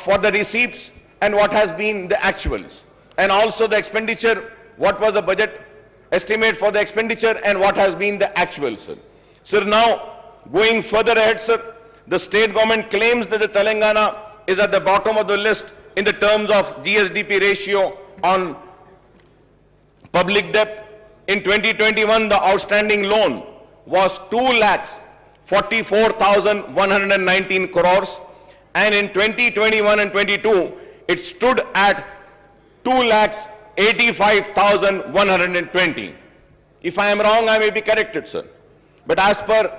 for the receipts and what has been the actuals, and also the expenditure, what was the budget estimate for the expenditure and what has been the actuals, sir. Sir, now going further ahead, sir, the state government claims that the Telangana is at the bottom of the list in the terms of GSDP ratio on public debt. In 2021, the outstanding loan was 2,44,119 crores, and in 2021 and 22, it stood at 2,85,120. If I am wrong, I may be corrected, sir. But as per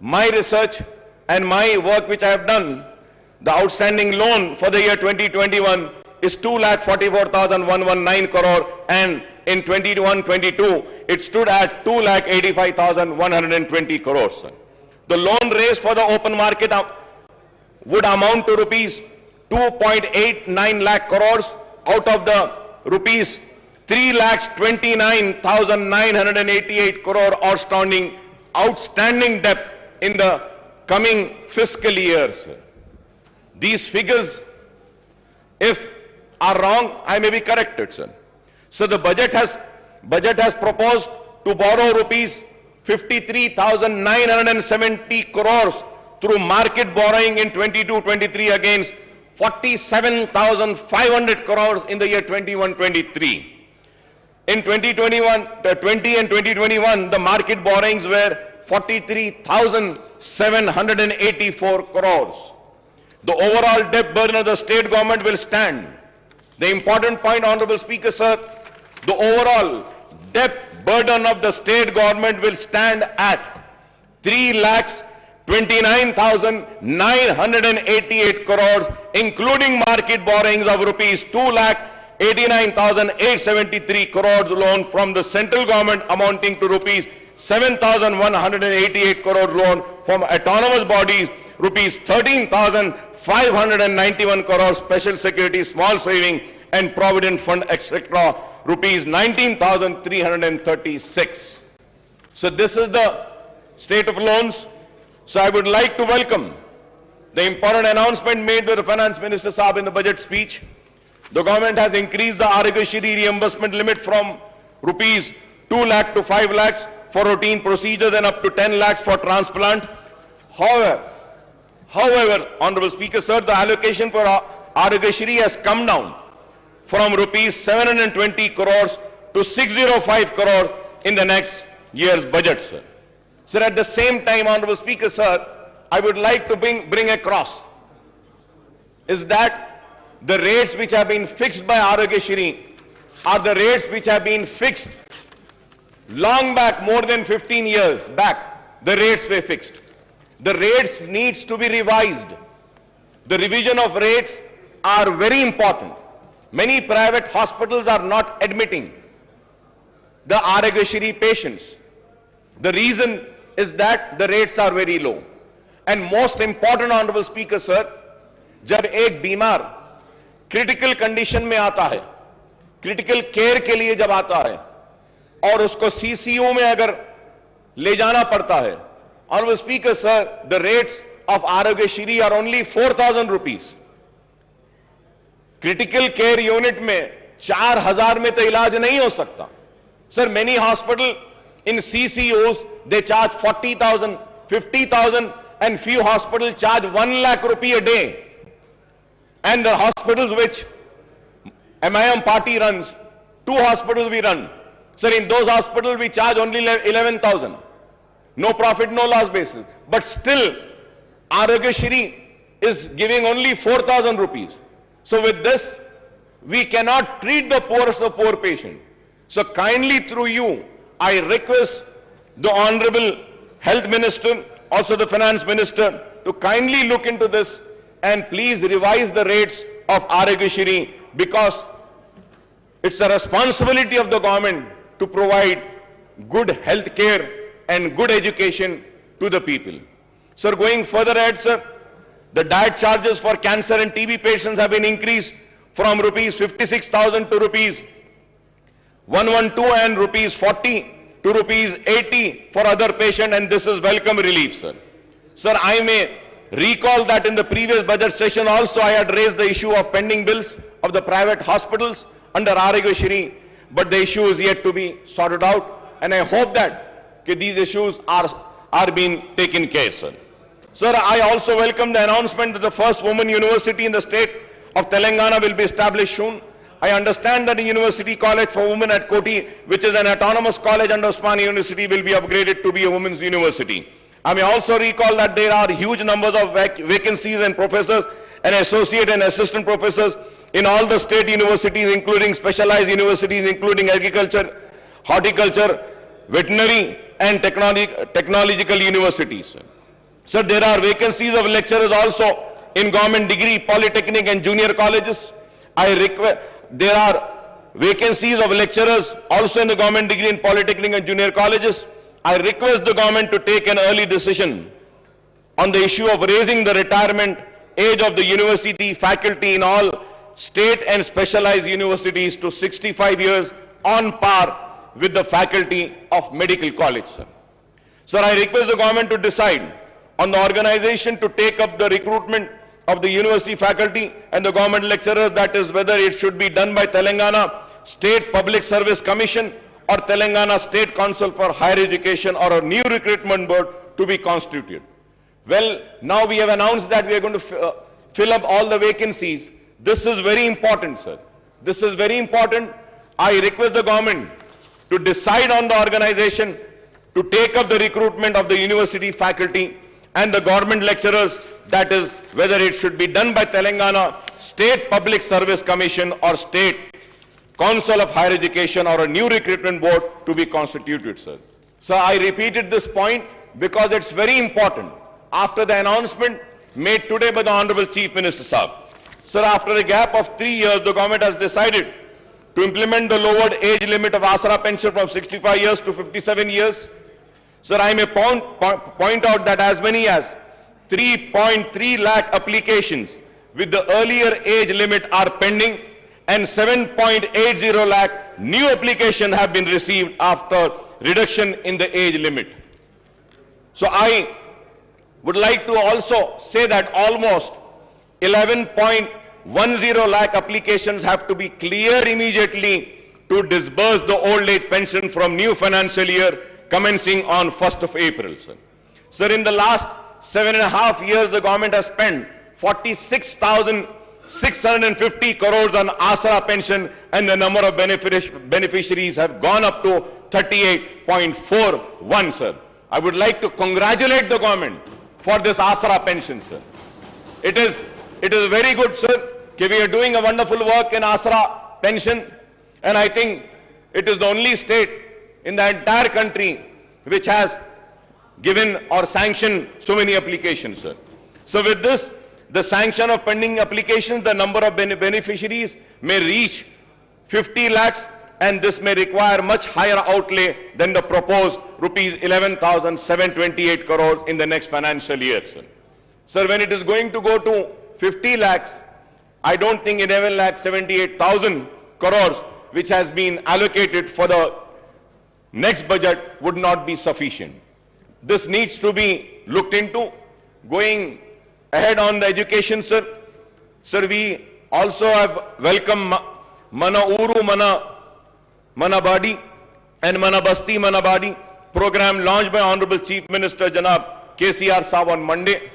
my research and my work which I have done, the outstanding loan for the year 2021 is 2,44,119 crore, and in 21-22, it stood at 2,85,120 crores, sir. The loan raised for the open market would amount to rupees 2.89 lakh crores out of the rupees 3,29,988 crore outstanding debt in the coming fiscal year, sir. These figures, if are wrong, I may be corrected, sir. So the budget has proposed to borrow rupees 53,970 crores through market borrowing in 22-23 against 47,500 crores in the year 21-23. In 2020 and 2021, the market borrowings were 43,784 crores. The overall debt burden of the state government will stand. The important point, Honorable Speaker, sir, the overall debt burden of the state government will stand at 3,29,988 crores, including market borrowings of rupees 2,89,873 crores loan from the central government amounting to rupees 7,188 crore loan from autonomous bodies, rupees 13,591 crore special security, small saving and provident fund, etc., rupees 19,336. So this is the state of loans. So I would like to welcome The important announcement made by the Finance Minister Saab in the budget speech, the government has increased the Arogashri reimbursement limit from rupees 2 lakh to 5 lakhs for routine procedures and up to 10 lakhs for transplant. However, Honorable Speaker, sir, the allocation for Arogashri has come down from rupees 720 crores to 605 crores in the next year's budget, sir. Sir, at the same time, Honorable Speaker, sir, I would like to bring across is that the rates which have been fixed by Arogashri are the rates which have been fixed long back, more than 15 years back. The rates were fixed. The rates needs to be revised. The revision of rates are very important. Many private hospitals are not admitting the Arogashri patients. The reason is that the rates are very low. And most important, Honorable Speaker, sir, जब एक बीमार critical condition में आता है, critical care के लिए जब आता है और उसको सीसीयू में अगर ले जाना पड़ता है, Honorable Speaker, sir, the rates of Arogashri are only 4,000 rupees. Critical care unit में 4,000 में तो इलाज नहीं हो सकता. Sir, many hospitals in CCUs, they charge 40,000, 50,000, and few hospitals charge 1 lakh rupee a day. And the hospitals which MIM party runs, 2 hospitals we run. Sir, in those hospitals we charge only 11,000. No profit, no loss basis. But still, Arogashri is giving only 4,000 rupees. So with this, we cannot treat the poorest of poor patient. So kindly through you, I request the Honorable Health Minister, also the Finance Minister, to kindly look into this and please revise the rates of Arogashri, because it's the responsibility of the government to provide good health care and good education to the people. Sir, going further ahead, sir, the diet charges for cancer and TB patients have been increased from rupees 56,000 to rupees 112 and rupees 40 to rupees 80 for other patients, and this is welcome relief, sir. Sir, I may recall that in the previous budget session also I had raised the issue of pending bills of the private hospitals under Arogashri, but the issue is yet to be sorted out, and I hope that these issues are being taken care, sir. Sir, I also welcome the announcement that the first women university in the state of Telangana will be established soon. I understand that the University College for Women at Koti, which is an autonomous college under Osmania University, will be upgraded to be a women's university. I may also recall that there are huge numbers of vacancies and professors and associate and assistant professors in all the state universities, including specialized universities, including agriculture, horticulture, veterinary, and technological universities. Sir, there are vacancies of lecturers also in government degree, polytechnic and junior colleges. There are vacancies of lecturers also in the government degree and polytechnic and junior colleges. I request the government to take an early decision on the issue of raising the retirement age of the university faculty in all state and specialized universities to 65 years on par with the faculty of medical college, sir. Sir, I request the government to decide on the organization to take up the recruitment of the university faculty and the government lecturers, that is whether it should be done by Telangana State Public Service Commission or Telangana State Council for Higher Education or a new recruitment board to be constituted. Well, now we have announced that we are going to fill up all the vacancies. This is very important, sir. This is very important. I request the government to decide on the organization to take up the recruitment of the university faculty and the government lecturers, that is whether it should be done by Telangana State Public Service Commission or State Council of Higher Education or a new recruitment board to be constituted, sir. So I repeated this point because it's very important after the announcement made today by the Honorable Chief Minister Saab. Sir, after a gap of 3 years, the government has decided to implement the lowered age limit of Asra pension from 65 years to 57 years. Sir, I may point out that as many as 3.3 lakh applications with the earlier age limit are pending and 7.80 lakh new applications have been received after reduction in the age limit. So I would like to also say that almost 11.10 lakh applications have to be cleared immediately to disburse the old age pension from new financial year commencing on 1st of April. Sir, in the last 7.5 years, the government has spent 46,650 crores on Asra pension, and the number of beneficiaries have gone up to 38.41, sir. I would like to congratulate the government for this Asra pension, sir. It is very good, sir, that we are doing a wonderful work in Asra pension, and I think it is the only state in the entire country which has given or sanctioned so many applications, sir. So with this, the sanction of pending applications, the number of beneficiaries may reach 50 lakhs, and this may require much higher outlay than the proposed rupees 11,728 crores in the next financial year, sir. Sir, when it is going to go to 50 lakhs, I don't think 11,78,000 crores, which has been allocated for the next budget, would not be sufficient. This needs to be looked into. Going ahead on the education, sir. Sir, we also have welcomed Mana Uru Mana Badi and Mana Basti Mana Badi program launched by Honorable Chief Minister Janab KCR Saab on Monday.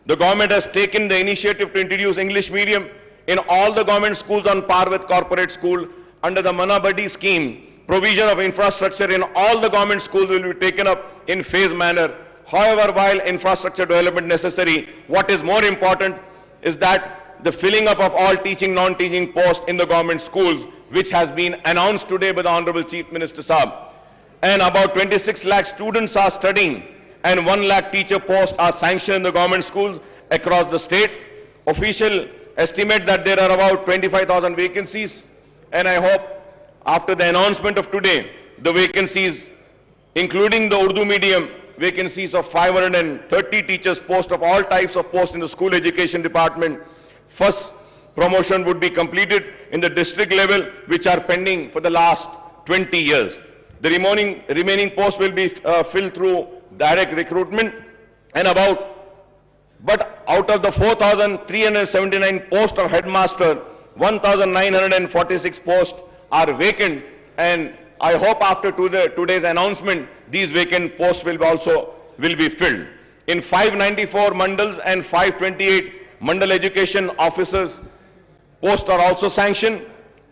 The government has taken the initiative to introduce English medium in all the government schools on par with corporate school. Under the Mana Badi scheme, provision of infrastructure in all the government schools will be taken up in phased manner. However, while infrastructure development necessary, what is more important is that the filling up of all teaching, non-teaching posts in the government schools, which has been announced today by the Honorable Chief Minister Saab. And about 26 lakh students are studying, and 1 lakh teacher posts are sanctioned in the government schools across the state. Official estimate that there are about 25,000 vacancies, and I hope after the announcement of today, the vacancies, including the Urdu medium vacancies of 530 teachers posts of all types of posts in the school education department, first promotion would be completed in the district level, which are pending for the last 20 years. The remaining posts will be filled through direct recruitment, and but out of the 4,379 posts of headmaster, 1,946 posts are vacant, and I hope after today's announcement, these vacant posts will be filled. In 594 mandals and 528 mandal education officers posts are also sanctioned.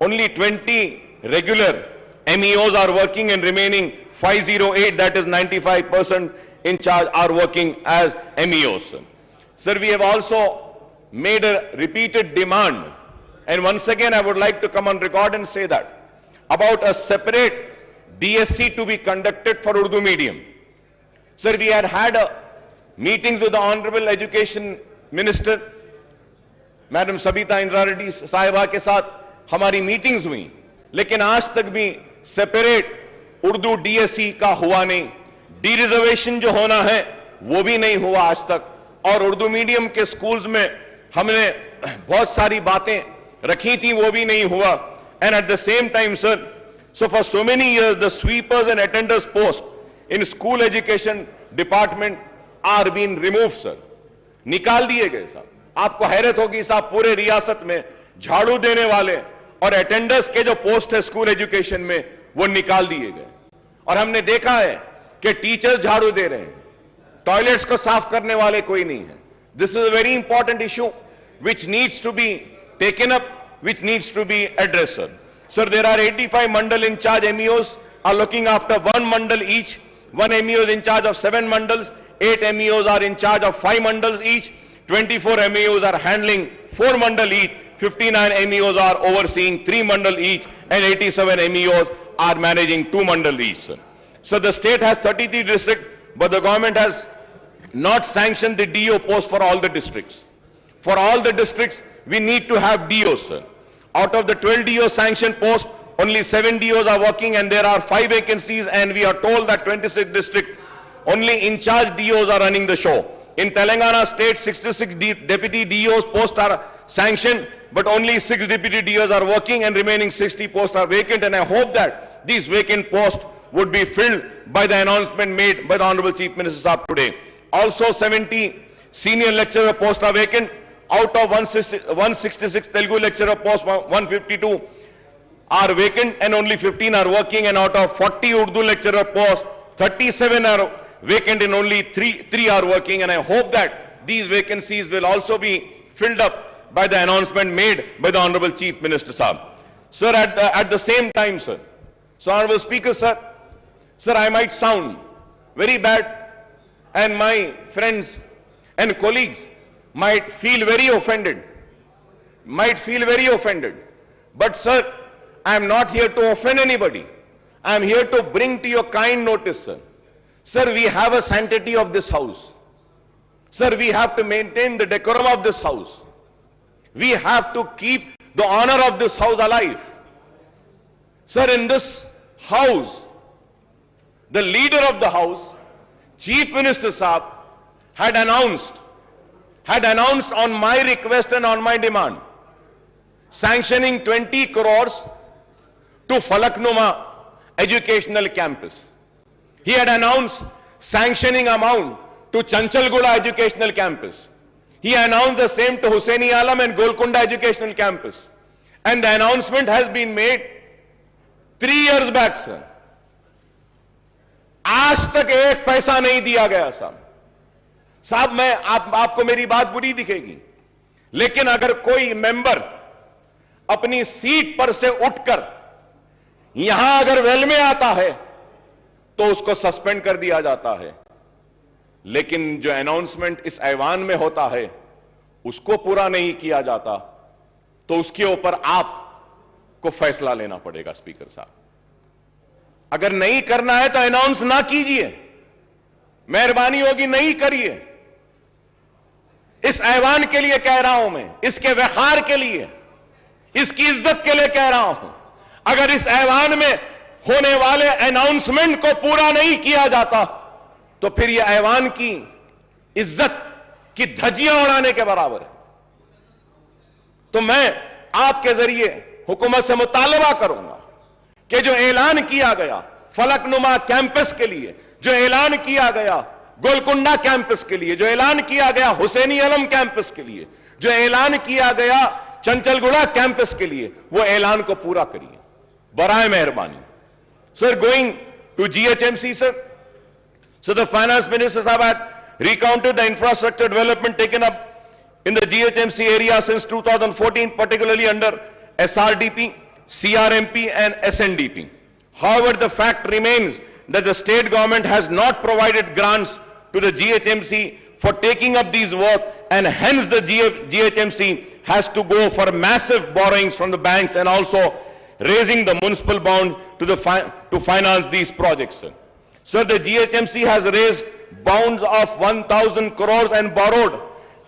Only 20 regular MEOs are working, and remaining 508, that is 95% in charge, are working as MEOs. Sir, we have also made a repeated demand, and once again I would like to come on record and say that about a separate DSC to be conducted for Urdu medium. Sir, we had meetings with the Honorable Education Minister, Madam Sabita Indra Reddy साहिबा के साथ हमारी meetings हुई, लेकिन आज तक भी separate Urdu DSC का हुआ नहीं. डी रिजर्वेशन जो होना है वो भी नहीं हुआ आज तक, और उर्दू मीडियम के स्कूल्स में हमने बहुत सारी बातें रखी थी, वो भी नहीं हुआ. And at the same time, sir, so for so many years, the sweepers and attenders posts in school education department are being removed, sir. निकाल दिए गए साहब. आपको हैरत होगी साहब, पूरे रियासत में झाड़ू देने वाले और अटेंडर्स के जो पोस्ट है स्कूल एजुकेशन में, वो निकाल दिए गए. और हमने देखा है कि टीचर्स झाड़ू दे रहे हैं, टॉयलेट्स को साफ करने वाले कोई नहीं है. This is a very important issue which needs to be taken up, which needs to be addressed, sir. Sir, there are 85 mandal in charge MEOs are looking after 1 mandal each. 1 MEO is in charge of 7 mandals. 8 MEOs are in charge of 5 mandals each. 24 MEOs are handling 4 mandal each. 59 MEOs are overseeing 3 mandal each, and 87 MEOs are managing 2 mandal each, sir. So the state has 33 districts, but the government has not sanctioned the DO post for all the districts. For all the districts, we need to have DOs, sir. Out of the 12 DO sanctioned posts, only 7 DOs are working, and there are 5 vacancies, and we are told that 26 districts, only in charge DOs are running the show. In Telangana state, 66 deputy DOs posts are sanctioned, but only 6 deputy DOs are working, and remaining 60 posts are vacant, and I hope that these vacant posts would be filled by the announcement made by the Honorable Chief Minister Saab today. Also 70 senior lecturer posts are vacant. Out of 166 Telugu lecturer posts, 152 are vacant and only 15 are working, and out of 40 Urdu lecturer posts, 37 are vacant and only 3 are working. And I hope that these vacancies will also be filled up by the announcement made by the Honorable Chief Minister Sahab. Sir, at the same time, sir, so Honorable Speaker, sir, I might sound very bad and my friends and colleagues might feel very offended, But sir, I am not here to offend anybody. I am here to bring to your kind notice, sir. Sir, we have a sanctity of this house. Sir, we have to maintain the decorum of this house. We have to keep the honor of this house alive. Sir, in this house, the leader of the house, Chief Minister Saab, had announced on my request and on my demand, sanctioning 20 crores to Falaknuma Educational Campus. He had announced sanctioning amount to Chanchalgula Educational Campus. He announced the same to Hussaini Alam and Golconda Educational Campus. And the announcement has been made 3 years back, sir. आज तक एक पैसा नहीं दिया गया साहब मैं आपको मेरी बात बुरी दिखेगी, लेकिन अगर कोई मेंबर अपनी सीट पर से उठकर यहां अगर वेल में आता है तो उसको सस्पेंड कर दिया जाता है, लेकिन जो अनाउंसमेंट इस ऐवान में होता है उसको पूरा नहीं किया जाता तो उसके ऊपर आपको फैसला लेना पड़ेगा। स्पीकर साहब, अगर नहीं करना है तो अनाउंस ना कीजिए, मेहरबानी होगी नहीं करिए। इस ऐवान के लिए कह रहा हूं मैं, इसके वखार के लिए, इसकी इज्जत के लिए कह रहा हूं। अगर इस ऐवान में होने वाले अनाउंसमेंट को पूरा नहीं किया जाता तो फिर यह ऐवान की इज्जत की धज्जियां उड़ाने के बराबर है। तो मैं आपके जरिए हुकूमत से मुतालबा करूंगा कि जो ऐलान किया गया फलकनुमा कैंपस के लिए, जो ऐलान किया गया गोलकुंडा कैंपस के लिए, जो ऐलान किया गया हुसैनी आलम कैंपस के लिए, जो ऐलान किया गया चंचलगुड़ा कैंपस के लिए, वो ऐलान को पूरा करिए बराए मेहरबानी। Sir, going to GHMC, sir. So the finance minister had recounted the infrastructure development taken up in the GHMC area since 2014, particularly under SRDP, CRMP and SNDP. However, the fact remains that the state government has not provided grants to the GHMC for taking up these work, and hence the GHMC has to go for massive borrowings from the banks and also raising the municipal bond to finance these projects. Sir, the GHMC has raised bonds of 1,000 crores and borrowed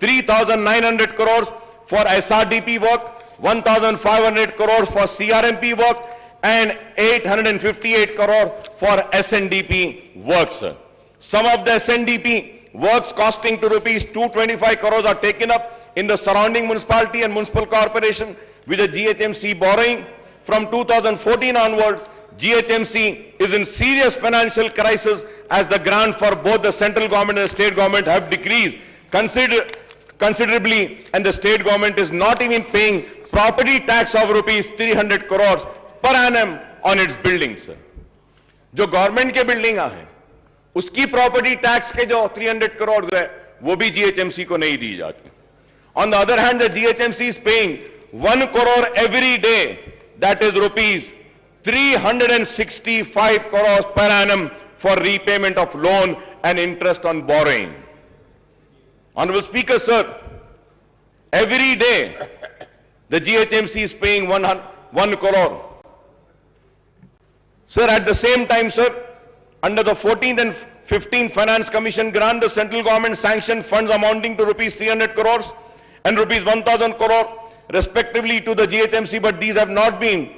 3,900 crores for SRDP work, 1,500 crores for CRMP work, and 858 crores for SNDP work, sir. Some of the SNDP works costing to rupees 225 crores are taken up in the surrounding municipality and municipal corporation with the GHMC borrowing. From 2014 onwards, GHMC is in serious financial crisis as the grant for both the central government and the state government have decreased considerably, and the state government is not even paying property tax of rupees 300 crores per annum on its buildings. जो government के building है उसकी property tax के जो 300 करोड़ है वो भी GHMC को नहीं दी जाती. On the other hand, the GHMC is paying 1 crore every day, that is rupees 365 crores per annum for repayment of loan and interest on borrowing. Honorable Speaker, sir, every day the GHMC is paying 1 crore. Sir, at the same time, sir, under the 14th and 15th Finance Commission grant, the central government sanctioned funds amounting to rupees 300 crores and rupees 1,000 crore respectively to the GHMC, but these have not been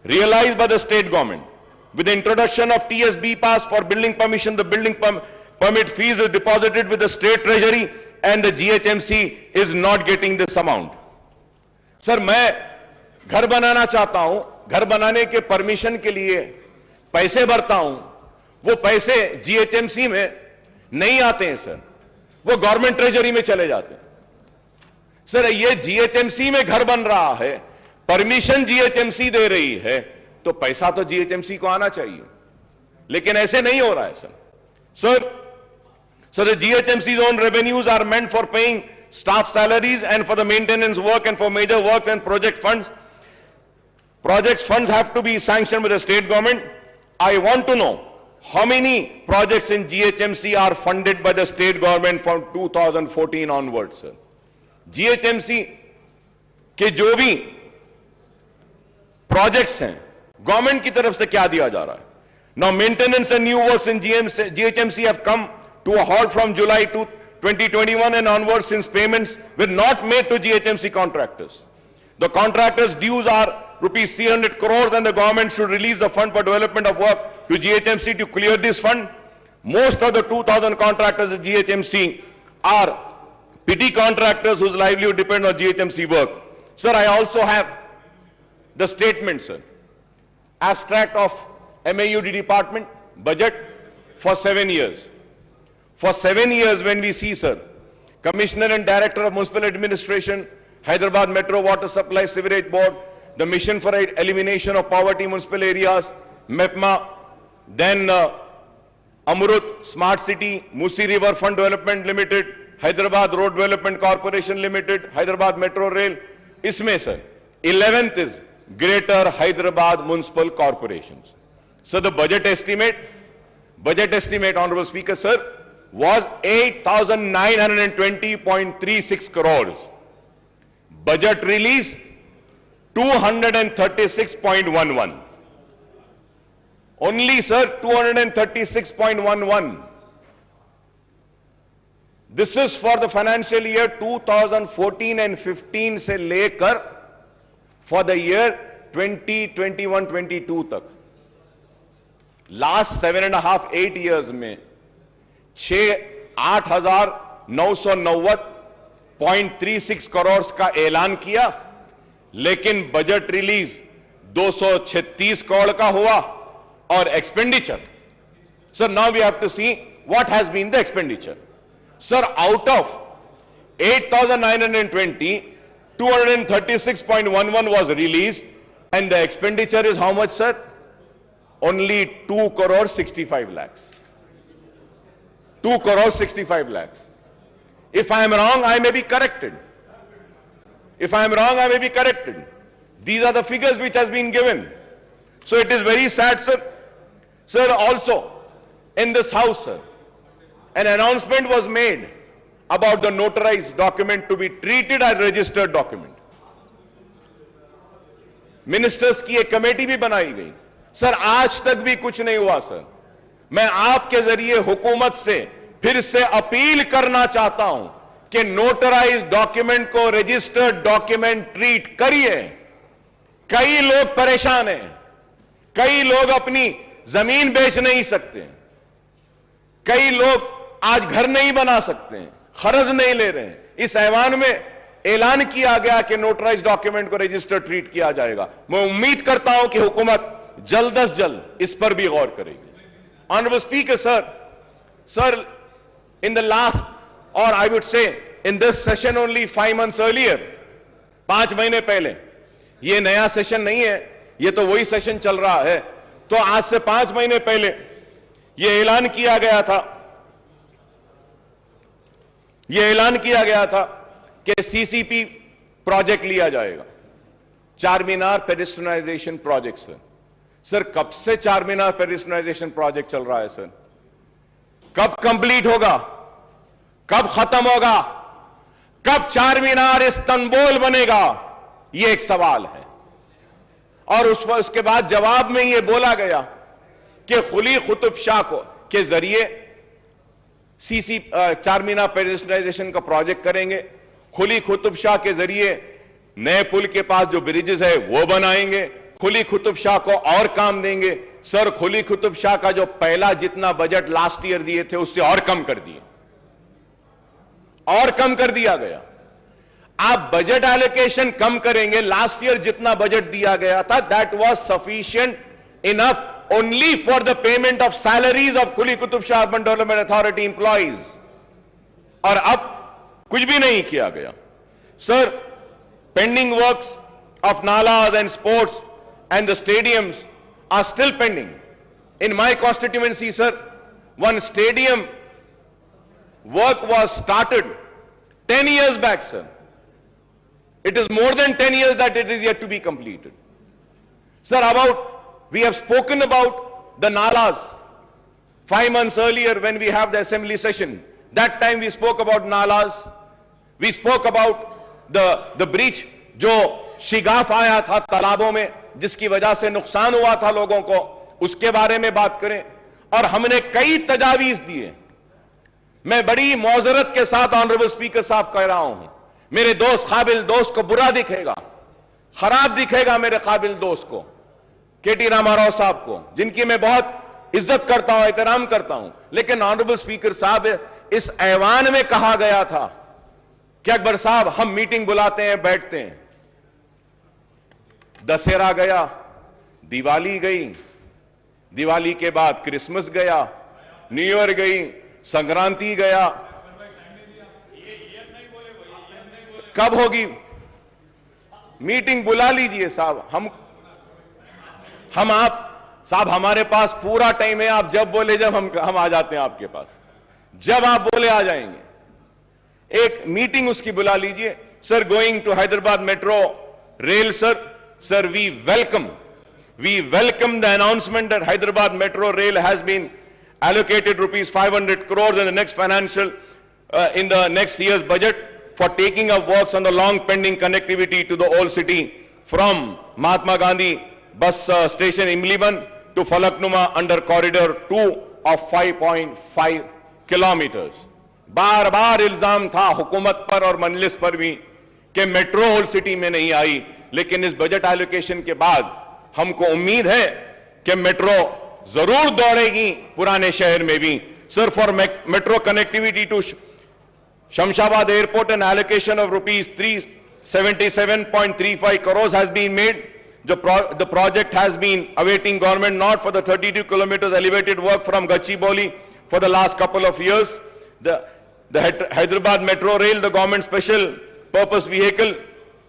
realized by the state government. With the introduction of TSB pass for building permission, the building permit fees is deposited with the state treasury and the GHMC is not getting this amount. Sir, मैं घर बनाना चाहता हूं, घर बनाने के permission के लिए पैसे भरता हूं, वो पैसे GHMC में नहीं आते हैं सर. वो गवर्नमेंट ट्रेजरी में चले जाते हैं। सर, ये जीएचएमसी में घर बन रहा है, परमिशन जीएचएमसी दे रही है, तो पैसा तो जीएचएमसी को आना चाहिए, लेकिन ऐसे नहीं हो रहा है sir. So the GHMC's own revenues are meant for paying staff salaries and for the maintenance work and for major works and project funds. Projects funds have to be sanctioned by the state government. I want to know how many projects in GHMC are funded by the state government from 2014 onwards, sir. GHMC के जो भी projects हैं, government की तरफ से क्या दिया जा रहा है? Now maintenance and new works in GHMC have come to a halt from July 2021 and onwards, since payments were not made to GHMC contractors. The contractors' dues are rupees 300 crores and the government should release the fund for development of work to GHMC to clear this fund. Most of the 2,000 contractors at GHMC are petty contractors whose livelihood depends on GHMC work. Sir, I also have the statement, sir. Abstract of MAUD department budget for 7 years. For 7 years, when we see, sir, Commissioner and Director of Municipal Administration, Hyderabad Metro Water Supply Sewerage Board, the Mission for Elimination of Poverty Municipal Areas, MEPMA, then Amrut Smart City, Musi River Fund Development Limited, Hyderabad Road Development Corporation Limited, Hyderabad Metro Rail. Isme, sir, 11th is Greater Hyderabad Municipal Corporations. So the budget estimate, Honorable Speaker, sir, was 8,920.36 crores. Budget release 236.11. Only, sir, 236.11. This is for the financial year 2014 and 15 se lekar for the year 2021-22 tak. Last 7.5-8 years में 8,990.36 करोड़ का ऐलान किया, लेकिन budget release 236 crore का हुआ और expenditure, sir, now we have to see what has been the expenditure. Sir, out of 8,920, 236.11 was released and the expenditure is how much, sir? Only 2 crore 65 lakhs. 2 crore 65 lakhs. If I am wrong, I may be corrected. If I am wrong, I may be corrected. These are the figures which has been given. So it is very sad, sir. Sir, also, in this house, sir, an announcement was made about the notarized document to be treated as registered document. Ministers की एक committee भी बनाई गई. Sir, आज तक भी कुछ नहीं हुआ. सर, मैं आपके जरिए हुकूमत से फिर से अपील करना चाहता हूं कि नोटराइज डॉक्यूमेंट को रजिस्टर्ड डॉक्यूमेंट ट्रीट करिए. कई लोग परेशान हैं, कई लोग अपनी जमीन बेच नहीं सकते, कई लोग आज घर नहीं बना सकते हैं, खर्च नहीं ले रहे हैं. इस ऐवान में ऐलान किया गया कि नोटराइज डॉक्यूमेंट को रजिस्टर ट्रीट किया जाएगा. मैं उम्मीद करता हूं कि हुकूमत जल्द अज जल्द इस पर भी गौर करेगी. Honourable speaker, sir, in the last, or I would say in this session only 5 months earlier, 5 महीने पहले, ये नया सेशन नहीं है, ये तो वही सेशन चल रहा है. तो आज से 5 महीने पहले ये ऐलान किया गया था कि सीसीपी प्रोजेक्ट लिया जाएगा, चारमीनार पेडिस्ट्रियनाइजेशन प्रोजेक्ट. सर, कब से चारमीनार पेडिस्ट्रियनाइजेशन प्रोजेक्ट चल रहा है? सर, कब कंप्लीट होगा, कब खत्म होगा, कब चारमीनार इस्तांबुल बनेगा? यह एक सवाल है. और उसके बाद जवाब में यह बोला गया कि कुली कुतुब शाह के जरिए चारमीनार पेडिस्ट्रियनाइजेशन का प्रोजेक्ट करेंगे, कुली कुतुब शाह के जरिए नए पुल के पास जो ब्रिजेस है वो बनाएंगे, कुली कुतुब शाह को और काम देंगे. सर, कुली कुतुब शाह का जो पहला जितना बजट लास्ट ईयर दिए थे उससे और कम कर दिया गया. आप बजट एलोकेशन कम करेंगे, लास्ट ईयर जितना बजट दिया गया था that was sufficient enough only for the payment of salaries of Quli Qutub Shah urban development authority employees. और अब कुछ भी नहीं किया गया. Sir, pending works of nalas and sports and the stadiums are still pending. In my constituency, sir, one stadium work was started 10 years back, sir. It is more than 10 years that it is yet to be completed. Sir, we have spoken about the nalas 5 months earlier when we have the assembly session. That time we spoke about nalas. We spoke about the breach जो शिगाफ आया था तालाबों में, जिसकी वजह से नुकसान हुआ था लोगों को, उसके बारे में बात करें. और हमने कई तजावीज दिए. मैं बड़ी मौजरत के साथ ऑनरेबल स्पीकर साहब कह रहा हूं, मेरे दोस्त काबिल दोस्त को बुरा दिखेगा, खराब दिखेगा मेरे काबिल दोस्त को, केटी रामाराव साहब को, जिनकी मैं बहुत इज्जत करता हूं, एहतराम करता हूं. लेकिन ऑनरेबल स्पीकर साहब, इस ऐवान में कहा गया था कि अकबर साहब हम मीटिंग बुलाते हैं, बैठते हैं. दशहरा गया, दिवाली गई, दिवाली के बाद क्रिसमस गया, न्यू ईयर गई, संक्रांति गया. कब होगी मीटिंग? बुला लीजिए साहब. हम आप साहब, हमारे पास पूरा टाइम है. आप जब बोले, जब हम आ जाते हैं आपके पास. जब आप बोले आ जाएंगे. एक मीटिंग उसकी बुला लीजिए. Sir, going to Hyderabad metro rail, sir, we welcome the announcement that Hyderabad Metro Rail has been allocated rupees 500 crores in the next in the next year's budget for taking up works on the long pending connectivity to the old city from Mahatma Gandhi bus station Imliban to Falaknuma under corridor 2 of 5.5 kilometers. बार बार इल्जाम था हुकूमत पर और मजलिस पर भी कि metro old city में नहीं आई. लेकिन इस बजट एलोकेशन के बाद हमको उम्मीद है कि मेट्रो जरूर दौड़ेगी पुराने शहर में भी. Sir, for metro connectivity to Shamshabad airport an allocation of rupees 377.35 crores has been made. The project has been awaiting government nod for the 32 kilometers elevated work from Gachibowli for the last couple of years. The Hyderabad Metro Rail, the government special purpose vehicle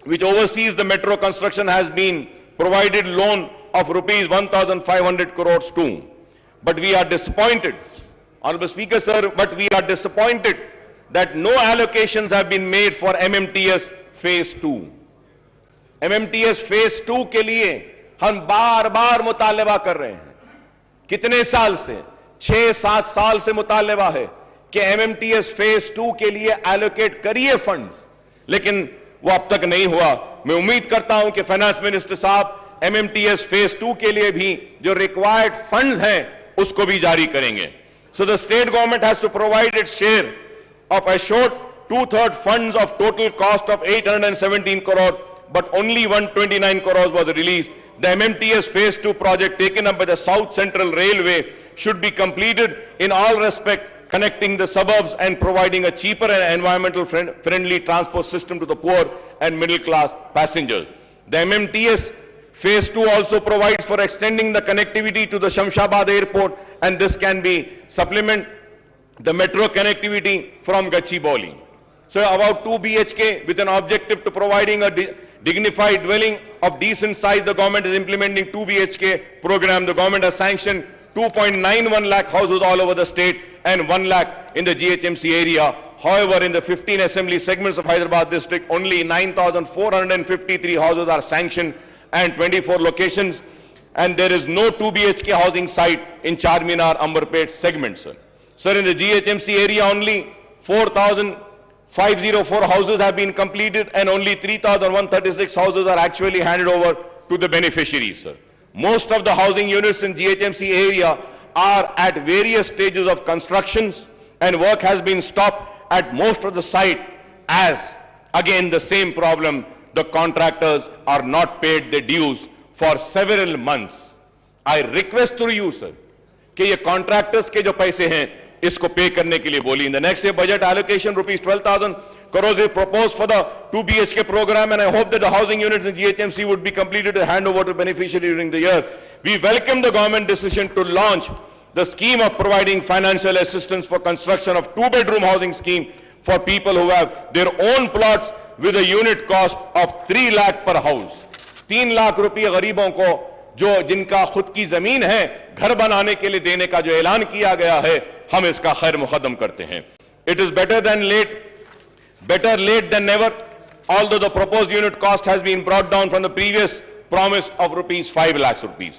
which oversees the metro construction, has been provided loan of rupees 1,500 crores too. But we are disappointed, Honorable Speaker sir, but we are disappointed that no allocations have been made for MMTS Phase 2. MMTS Phase 2 के लिए हम बार बार मुतालबा कर रहे हैं. कितने साल से? 6-7 साल से मुतालबा है कि MMTS Phase 2 के लिए एलोकेट करिए फंड्स, लेकिन वो अब तक नहीं हुआ. मैं उम्मीद करता हूं कि फाइनेंस मिनिस्टर साहब MMTS Phase 2 के लिए भी जो रिक्वायर्ड फंड्स हैं उसको भी जारी करेंगे. So the state government has to provide its share of assured 2/3 funds of total cost of 817 crore, but only 129 crores was released. The MMTS Phase 2 project taken up by the South Central Railway should be completed in all respect, connecting the suburbs and providing a cheaper and environmental friendly transport system to the poor and middle class passengers. The MMTS Phase 2 also provides for extending the connectivity to the Shamshabad airport, and this can be supplement the metro connectivity from Gachibowli. So about 2 BHK with an objective to providing a dignified dwelling of decent size, the government is implementing 2 BHK program. The government has sanctioned 2.91 lakh houses all over the state and 1 lakh in the GHMC area. However, in the 15 assembly segments of Hyderabad district, only 9,453 houses are sanctioned and 24 locations, and there is no 2 BHK housing site in Charminar, Amberpet segment, sir. Sir, in the GHMC area, only 4,504 houses have been completed and only 3,136 houses are actually handed over to the beneficiaries, sir. Most of the housing units in GHMC area are at various stages of constructions, and work has been stopped at most of the site as, again, the same problem. The contractors are not paid their dues for several months. I request through you, sir, कि ये contractors के जो पैसे हैं, इसको pay करने के लिए बोली. In the next year budget allocation, rupees 12,000 crores is proposed for the 2 BHK program, and I hope that the housing units in GHMC would be completed and hand over to beneficiaries during the year. We welcome the government decision to launch the scheme of providing financial assistance for construction of 2-bedroom housing scheme for people who have their own plots with a unit cost of 3 lakh per house. 3 lakh रुपए गरीबों को जो जिनका खुद की जमीन है घर बनाने के लिए देने का जो ऐलान किया गया है, हम इसका खैर मुकद्दम करते हैं. It is better late than never, although the proposed unit cost has been brought down from the previous promise of rupees 5 lakhs rupees.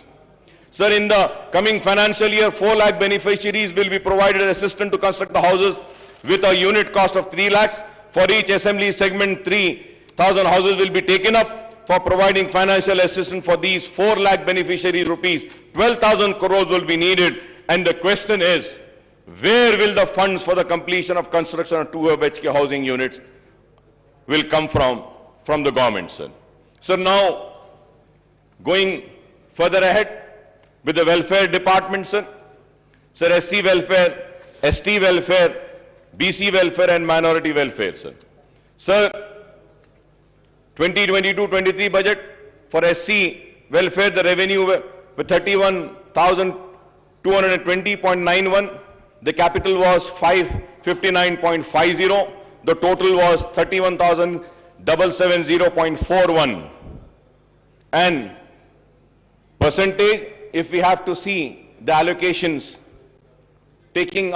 Sir, in the coming financial year, 4 lakh beneficiaries will be provided assistance to construct the houses with a unit cost of 3 lakhs. For each assembly segment, 3,000 houses will be taken up. For providing financial assistance for these 4 lakh beneficiaries rupees, 12,000 crores will be needed. And the question is, where will the funds for the completion of construction of 2 BHK housing units will come from the government, sir? So now, going further ahead with the welfare department, sir. Sir, SC welfare, ST welfare, BC welfare and minority welfare, sir. Sir, 2022-23 budget for SC welfare, the revenue were 31,220.91. The capital was 559.50. The total was 31,770.41. And percentage, if we have to see the allocations, taking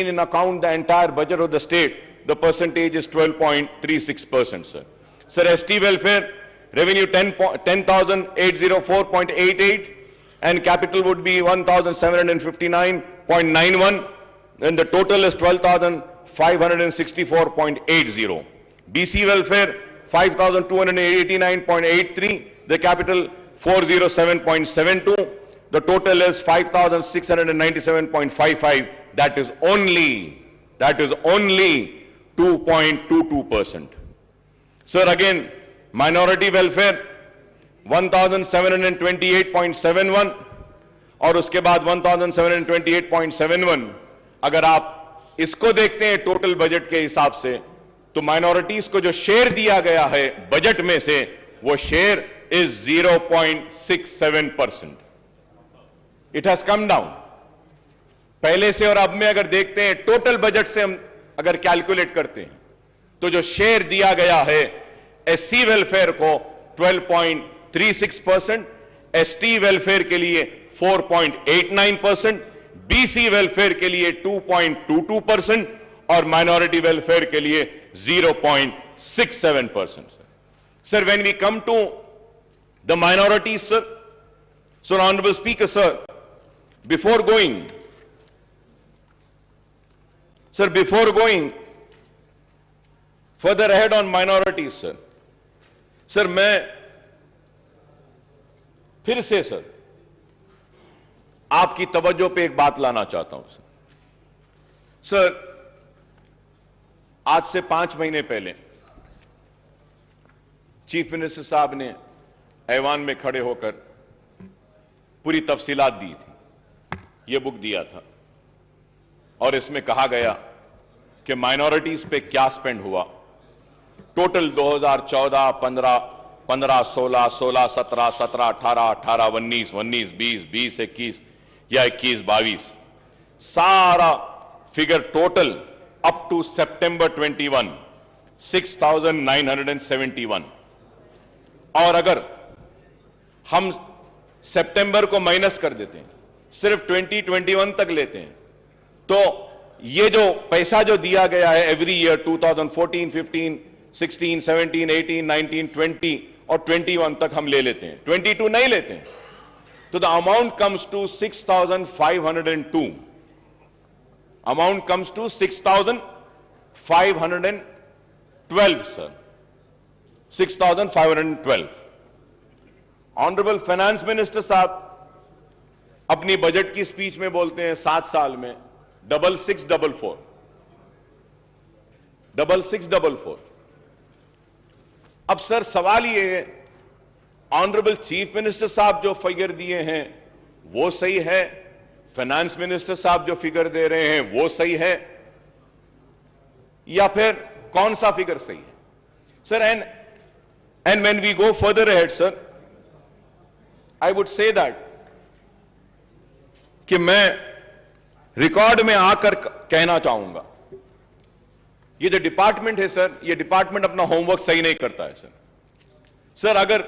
in account the entire budget of the state, the percentage is 12.36%, sir. Sir, ST welfare, revenue 10,804.88 and capital would be 1,759.91 and the total is 12,564.80. BC welfare, 5,289.83, the capital 407.72, the total is 5,697.55, that is only 2.22%. Sir, again, minority welfare 1728.71 और उसके बाद 1728.71. अगर आप इसको देखते हैं total budget के हिसाब से, तो माइनॉरिटीज को जो शेयर दिया गया है बजट में से, वो share is 0.67%. It has come down पहले से, और अब में अगर देखते हैं टोटल बजट से हम अगर कैलकुलेट करते हैं, तो जो शेयर दिया गया है एससी वेलफेयर को 12.36%, एसटी वेलफेयर के लिए 4.89%, बीसी वेलफेयर के लिए 2.22% और माइनॉरिटी वेलफेयर के लिए 0.67%. Sir, when we come to the minorities, sir, so Honorable Speaker, sir, before going further ahead on minorities, sir, मैं फिर से सर आपकी तवज्जो पे एक बात लाना चाहता हूं सर. आज से 5 महीने पहले चीफ मिनिस्टर साहब ने ऐवान में खड़े होकर पूरी तफसीलात दी थी. यह बुक दिया था और इसमें कहा गया कि माइनॉरिटीज पे क्या स्पेंड हुआ. टोटल 2014, 15, 16, 17, 17, 18, 18, 19, 20, 21 या 21, 22, सारा फिगर टोटल अप टू सितंबर 21, 6,971. और अगर हम सितंबर को माइनस कर देते हैं, सिर्फ 2021 तक लेते हैं, तो ये जो पैसा जो दिया गया है एवरी ईयर 2014, 15, 16, 17, 18, 19, 20 और 21 तक हम ले लेते हैं, 22 नहीं लेते हैं, तो the amount comes to 6,502. Amount comes to 6,512, sir, 6,512. Honourable finance minister साहब अपनी बजट की स्पीच में बोलते हैं 7 साल में 6644. अब सर सवाल ये है, ऑनरेबल चीफ मिनिस्टर साहब जो फिगर दिए हैं वो सही है, फाइनेंस मिनिस्टर साहब जो फिगर दे रहे हैं वो सही है, या फिर कौन सा फिगर सही है sir? And when we go further ahead sir, I would say that कि मैं रिकॉर्ड में आकर कहना चाहूंगा ये जो डिपार्टमेंट है सर, ये डिपार्टमेंट अपना होमवर्क सही नहीं करता है सर। सर अगर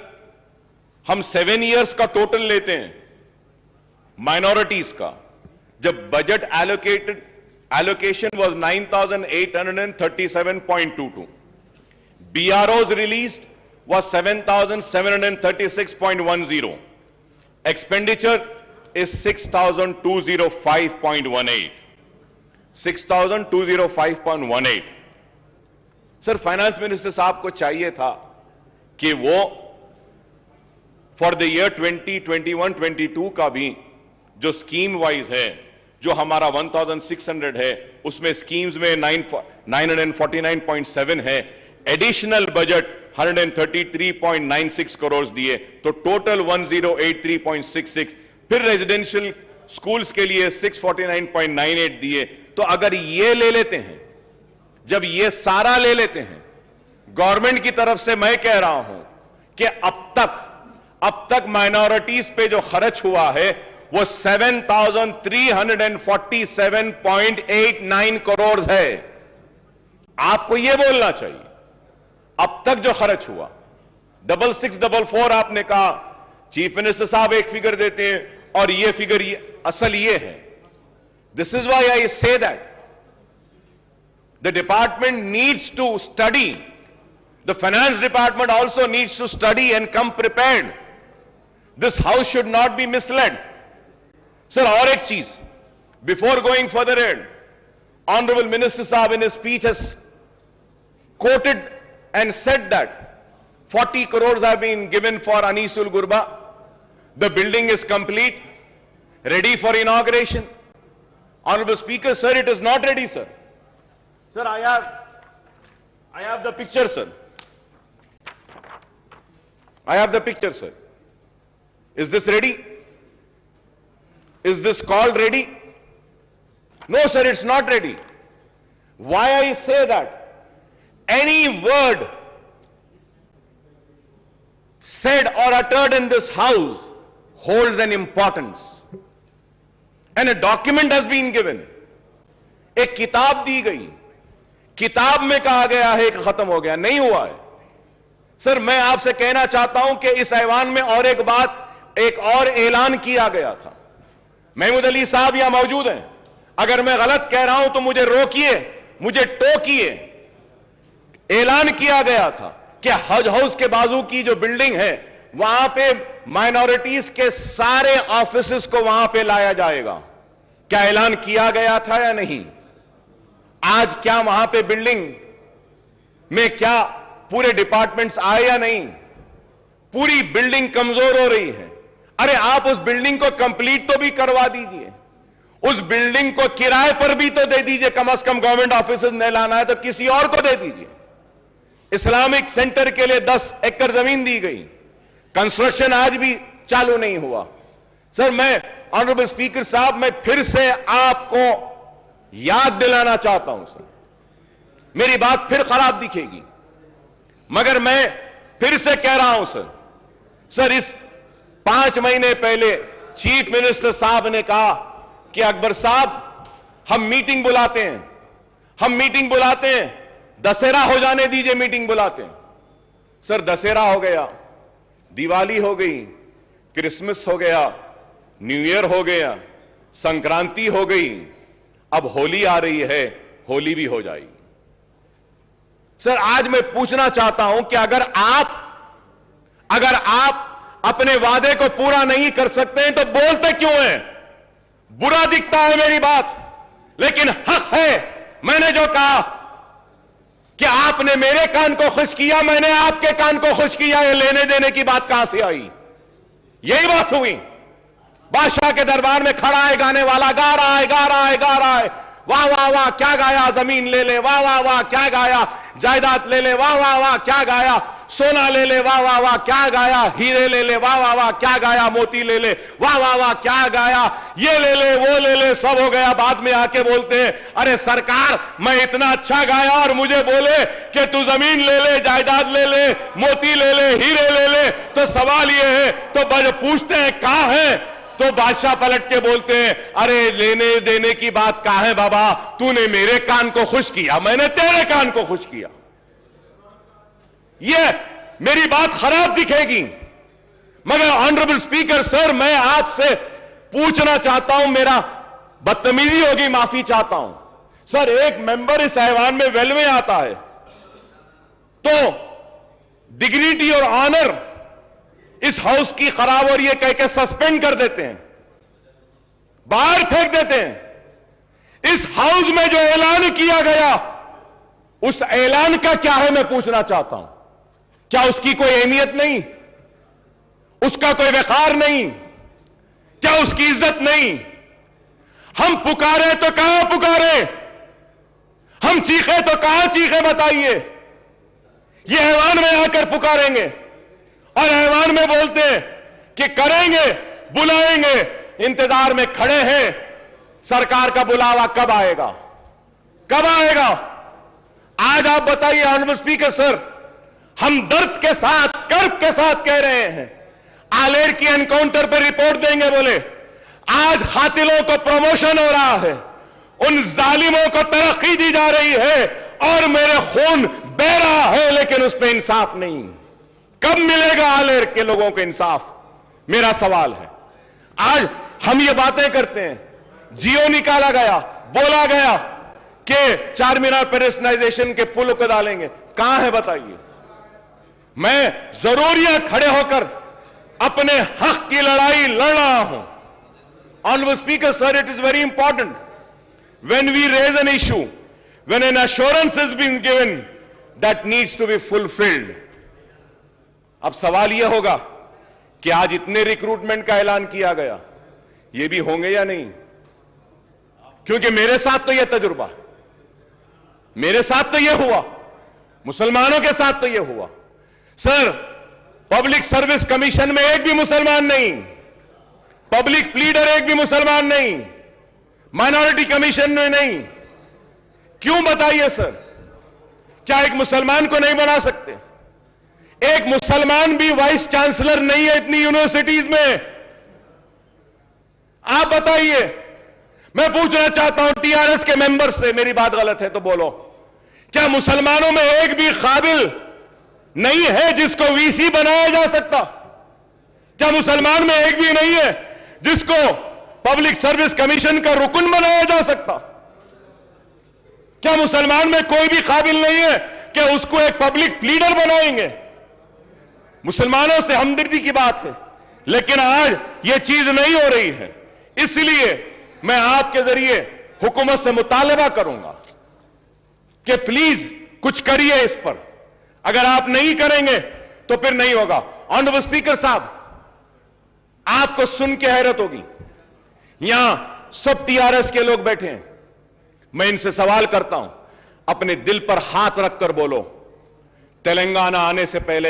हम 7 इयर्स का टोटल लेते हैं माइनॉरिटीज का, जब budget allocation was 9,837.22, BROs released was 7,736.10, expenditure is 6,205.18, 6,205.18। Sir finance minister साहब को चाहिए था कि वो फॉर द ईयर 2021-22 का भी जो स्कीम वाइज है, जो हमारा 1,600 है, उसमें स्कीम्स में 949.7 है, एडिशनल बजट 133.96 करोड़ दिए, तो टोटल 1083.66, फिर रेजिडेंशियल स्कूल्स के लिए 649.98 दिए। तो अगर ये ले लेते हैं, जब ये सारा ले लेते हैं, गवर्नमेंट की तरफ से मैं कह रहा हूं कि अब तक माइनॉरिटीज पे जो खर्च हुआ है वो 7,347.89 करोड़ है। आपको यह बोलना चाहिए अब तक जो खर्च हुआ। 6644 आपने कहा, चीफ मिनिस्टर साहब एक फिगर देते हैं और ये फिगर असल ये है। This is why I say that the department needs to study, the finance department also needs to study and come prepared. This house should not be misled. Sir और एक चीज, before going further add, honourable minister साहब in speech has quoted and said that 40 crores have been given for Anisul Gurba. The building is complete, ready for inauguration. Honorable Speaker, sir, it is not ready, sir. Sir, I have the picture, sir. I have the picture, sir. Is this ready? Is this called ready? No, sir, it's not ready. Why I say that? Any word said or uttered in this house holds an importance. And a document has been given. एक किताब दी गई, किताब में कहा गया है कि खत्म हो गया, नहीं हुआ है। सर मैं आपसे कहना चाहता हूं कि इस ऐवान में और एक बात, एक और ऐलान किया गया था। महमूद अली साहब यहां मौजूद हैं, अगर मैं गलत कह रहा हूं तो मुझे रोकिए, मुझे टोकिए। ऐलान किया गया था कि हज हाउस के बाजू की जो बिल्डिंग है वहां पे माइनॉरिटीज के सारे ऑफिसेस को वहां पे लाया जाएगा। क्या ऐलान किया गया था या नहीं? आज क्या वहां पे बिल्डिंग में क्या पूरे डिपार्टमेंट्स आए या नहीं? पूरी बिल्डिंग कमजोर हो रही है। अरे आप उस बिल्डिंग को कंप्लीट तो भी करवा दीजिए, उस बिल्डिंग को किराए पर भी तो दे दीजिए, कम से कम गवर्नमेंट ऑफिसेज नहीं लाना है तो किसी और को दे दीजिए। इस्लामिक सेंटर के लिए 10 एकड़ जमीन दी गई, कंस्ट्रक्शन आज भी चालू नहीं हुआ। सर मैं ऑनरेबल स्पीकर साहब, मैं फिर से आपको याद दिलाना चाहता हूं सर, मेरी बात फिर खराब दिखेगी मगर मैं फिर से कह रहा हूं सर इस 5 महीने पहले चीफ मिनिस्टर साहब ने कहा कि अकबर साहब हम मीटिंग बुलाते हैं, दशहरा हो जाने दीजिए, मीटिंग बुलाते हैं। सर दशहरा हो गया, दिवाली हो गई, क्रिसमस हो गया, न्यू ईयर हो गया, संक्रांति हो गई, अब होली आ रही है, होली भी हो जाएगी। सर आज मैं पूछना चाहता हूं कि अगर आप अपने वादे को पूरा नहीं कर सकते हैं तो बोलते क्यों हैं? बुरा दिखता है मेरी बात, लेकिन हक है। मैंने जो कहा कि आपने मेरे कान को खुश किया, मैंने आपके कान को खुश किया, ये लेने देने की बात कहां से आई? यही बात हुई। बादशाह के दरबार में खड़ा है गाने वाला, गा रहा है, वाह वाह वाह क्या गाया, जमीन ले ले, वाह वाह वाह क्या गाया, जायदाद ले ले, वाह वाह वाह क्या गाया, सोना ले ले, वाह वाह वाह क्या गाया, हीरे ले ले, वाह वाह वाह क्या गाया, मोती ले ले, वाह वाह वाह क्या गाया, ये ले ले, वो ले ले, सब हो गया। बाद में आके बोलते हैं अरे सरकार मैं इतना अच्छा गाया और मुझे बोले कि तू जमीन ले ले, जायदाद ले ले, मोती ले ले, हीरे ले ले। तो सवाल ये है, तो पूछते हैं कहां है तो बादशाह पलट के बोलते हैं, अरे लेने देने की बात कहां है बाबा, तूने मेरे कान को खुश किया, मैंने तेरे कान को खुश किया। ये मेरी बात खराब दिखेगी, मगर ऑनरेबल स्पीकर सर, मैं आपसे पूछना चाहता हूं, मेरा बदतमीजी होगी, माफी चाहता हूं सर। एक मेंबर इस ऐवान में वेल में आता है तो डिग्निटी और ऑनर इस हाउस की खराब और ये कह के सस्पेंड कर देते हैं, बाहर फेंक देते हैं। इस हाउस में जो ऐलान किया गया, उस ऐलान का क्या है, मैं पूछना चाहता हूं। क्या उसकी कोई अहमियत नहीं, उसका कोई वकार नहीं, क्या उसकी इज्जत नहीं? हम पुकारे तो कहां पुकारे, हम चीखे तो कहां चीखे, बताइए। ये ऐवान में आकर पुकारेंगे और ऐवान में बोलते हैं कि करेंगे, बुलाएंगे, इंतजार में खड़े हैं। सरकार का बुलावा कब आएगा, कब आएगा? आज आप बताइए ऑनरेबल स्पीकर सर, हम दर्द के साथ, कर्ब के साथ कह रहे हैं, आलेर की एनकाउंटर पर रिपोर्ट देंगे, बोले आज कातिलों को प्रमोशन हो रहा है, उन जालिमों को तरक्की दी जा रही है और मेरे खून बह रहा है, लेकिन उस पर इंसाफ नहीं। कब मिलेगा आलेर के लोगों को इंसाफ, मेरा सवाल है। आज हम ये बातें करते हैं, जियो निकाला गया, बोला गया कि चार मीनार पेडेस्टलाइजेशन के पुल को डालेंगे, कहां है बताइए? मैं जरूर यहां खड़े होकर अपने हक की लड़ाई लड़ रहा हूं। Honourable speaker sir, it is very important when we raise an issue, when an assurance has been given, that needs to be fulfilled. अब सवाल यह होगा कि आज इतने रिक्रूटमेंट का ऐलान किया गया, ये भी होंगे या नहीं? क्योंकि मेरे साथ तो यह तजुर्बा, मेरे साथ तो यह हुआ, मुसलमानों के साथ तो यह हुआ। सर, पब्लिक सर्विस कमीशन में एक भी मुसलमान नहीं, पब्लिक प्लीडर एक भी मुसलमान नहीं, माइनॉरिटी कमीशन में नहीं। क्यों बताइए सर? क्या एक मुसलमान को नहीं बना सकते? एक मुसलमान भी वाइस चांसलर नहीं है इतनी यूनिवर्सिटीज में। आप बताइए। मैं पूछना चाहता हूं टीआरएस के मेंबर से, मेरी बात गलत है तो बोलो, क्या मुसलमानों में एक भी काबिल नहीं है जिसको वीसी बनाया जा सकता? क्या मुसलमान में एक भी नहीं है जिसको पब्लिक सर्विस कमीशन का रुकन बनाया जा सकता? क्या मुसलमान में कोई भी काबिल नहीं है कि उसको एक पब्लिक लीडर बनाएंगे? मुसलमानों से हमदर्दी की बात है, लेकिन आज यह चीज नहीं हो रही है। इसलिए मैं आपके जरिए हुकूमत से मुतालबा करूंगा कि प्लीज कुछ करिए इस पर। अगर आप नहीं करेंगे तो फिर नहीं होगा। ऑनरेबल स्पीकर साहब, आपको सुन के हैरत होगी, यहां सब टीआरएस के लोग बैठे हैं। मैं इनसे सवाल करता हूं, अपने दिल पर हाथ रखकर बोलो, तेलंगाना आने से पहले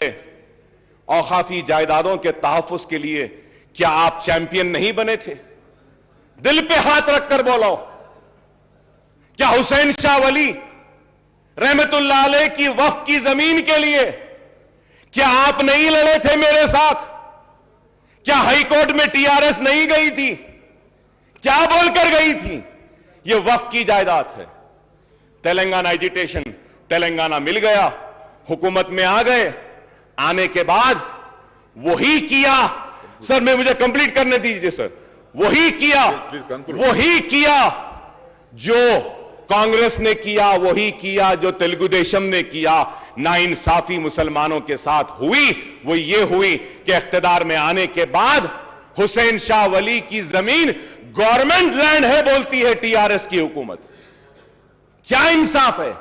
औकाफी जायदादों के तहफ्फुज के लिए क्या आप चैंपियन नहीं बने थे? दिल पे हाथ रखकर बोलो। क्या हुसैन शाह वली रहमतुल्लाह अलैह की वक्फ की जमीन के लिए क्या आप नहीं लड़े थे मेरे साथ? क्या हाईकोर्ट में टीआरएस नहीं गई थी? क्या बोलकर गई थी? यह वक्फ की जायदाद है। तेलंगाना एजिटेशन, तेलंगाना मिल गया, हुकूमत में आ गए, आने के बाद वही किया। सर, मैं मुझे कंप्लीट करने दीजिए सर। वही किया जो कांग्रेस ने किया, वही किया जो तेलुगु देशम ने किया। नाइंसाफी मुसलमानों के साथ हुई, वो ये हुई कि इख्तिदार में आने के बाद हुसैन शाह वली की जमीन गवर्नमेंट लैंड है बोलती है टीआरएस की हुकूमत। क्या इंसाफ है?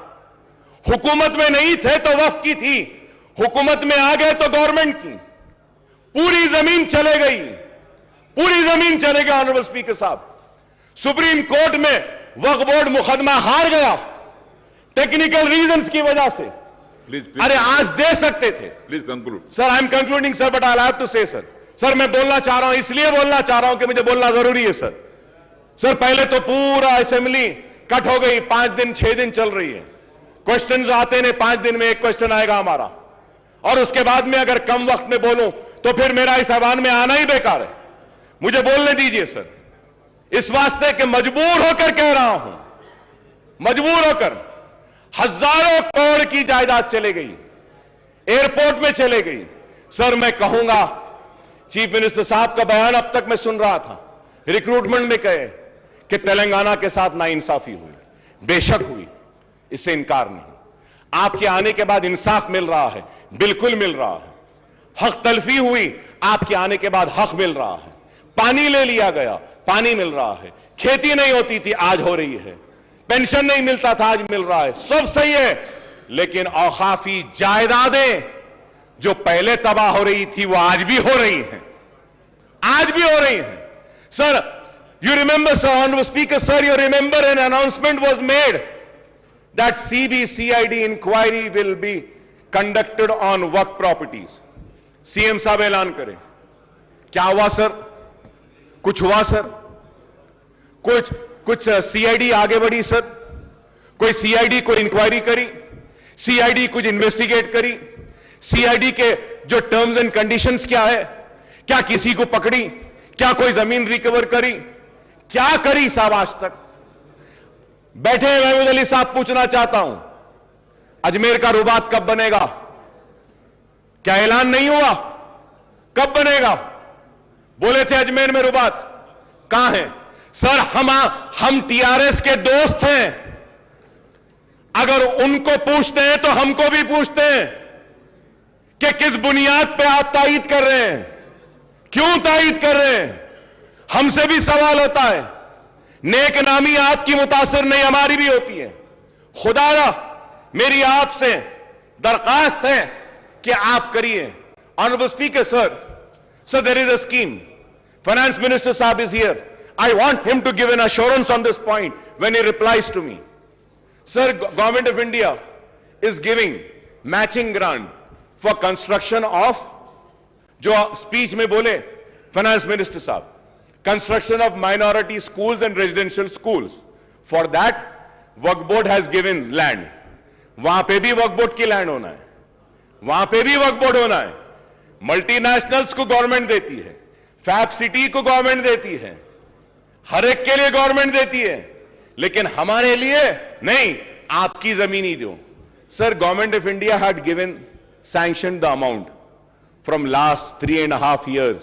हुकूमत में नहीं थे तो वक्फ की थी, हुकूमत में आ गए तो गवर्नमेंट की। पूरी जमीन चले गई, पूरी जमीन चले गई। ऑनरेबल स्पीकर साहब, सुप्रीम कोर्ट में वक्फ बोर्ड मुकदमा हार गया टेक्निकल रीजंस की वजह से। प्लीज अरे आज दे सकते थे। Please conclude sir, I am concluding sir, but I have to say sir. Sir, मैं बोलना चाह रहा हूं, इसलिए बोलना चाह रहा हूं कि मुझे बोलना जरूरी है सर। सर, पहले तो पूरा असेंबली कट हो गई, 5 दिन 6 दिन चल रही है। क्वेश्चन आते ने 5 दिन में एक क्वेश्चन आएगा हमारा, और उसके बाद में अगर कम वक्त में बोलूं तो फिर मेरा इस ऐवान में आना ही बेकार है। मुझे बोलने दीजिए सर, इस वास्ते कि मजबूर होकर कह रहा हूं, मजबूर होकर हजारों करोड़ की जायदाद चले गई, एयरपोर्ट में चले गई। सर मैं कहूंगा, चीफ मिनिस्टर साहब का बयान अब तक मैं सुन रहा था, रिक्रूटमेंट में कहे कि तेलंगाना के साथ नाइंसाफी हुई, बेशक हुई, इससे इनकार नहीं। आपके आने के बाद इंसाफ मिल रहा है, बिल्कुल मिल रहा है। हक तलफी हुई, आपके आने के बाद हक मिल रहा है। पानी ले लिया गया, पानी मिल रहा है। खेती नहीं होती थी, आज हो रही है। पेंशन नहीं मिलता था, आज मिल रहा है। सब सही है, लेकिन औकाफी जायदादें जो पहले तबाह हो रही थी, वो आज भी हो रही हैं, आज भी हो रही हैं। Sir, you remember, sir, Honorable Speaker, sir, you remember an announcement was made that CID inquiry will be conducted on work properties. CM साहब ऐलान करें। क्या हुआ सर? कुछ हुआ सर? कुछ सीआईडी आगे बढ़ी सर? कोई सीआईडी कोई इंक्वायरी करी? सीआईडी कुछ इन्वेस्टिगेट करी? सीआईडी के जो टर्म्स एंड कंडीशंस क्या है? क्या किसी को पकड़ी? क्या कोई जमीन रिकवर करी? क्या करी साहब आज तक? बैठे महमूद अली साहब, पूछना चाहता हूं, अजमेर का रुबात कब बनेगा? क्या ऐलान नहीं हुआ? कब बनेगा? बोले थे अजमेर में रुबात, कहां है? सर, हम टीआरएस के दोस्त हैं, अगर उनको पूछते हैं तो हमको भी पूछते हैं कि किस बुनियाद पे आप तायीद कर रहे हैं, क्यों तायीद कर रहे हैं? हमसे भी सवाल होता है। नेक नामी आपकी मुतासिर नहीं, हमारी भी होती है। खुदारा, मेरी आपसे दरखास्त है कि आप करिए। Honourable speaker sir, there is a scheme, finance minister साहब is here, I want him to give an assurance on this point when he replies to me. Sir, Government of India is giving matching grant for construction of, जो speech में बोले Finance Minister साहब, construction of minority schools and residential schools. For that, Waqf Board has given land. वहां पे भी Waqf Board की land होना है, वहां पे भी Waqf Board होना है। मल्टीनेशनल्स को गवर्नमेंट देती है, फैब सिटी को गवर्नमेंट देती है, हर एक के लिए गवर्नमेंट देती है, लेकिन हमारे लिए नहीं। आपकी जमीन ही दो। Sir, government of India had given sanction the amount from last 3.5 years.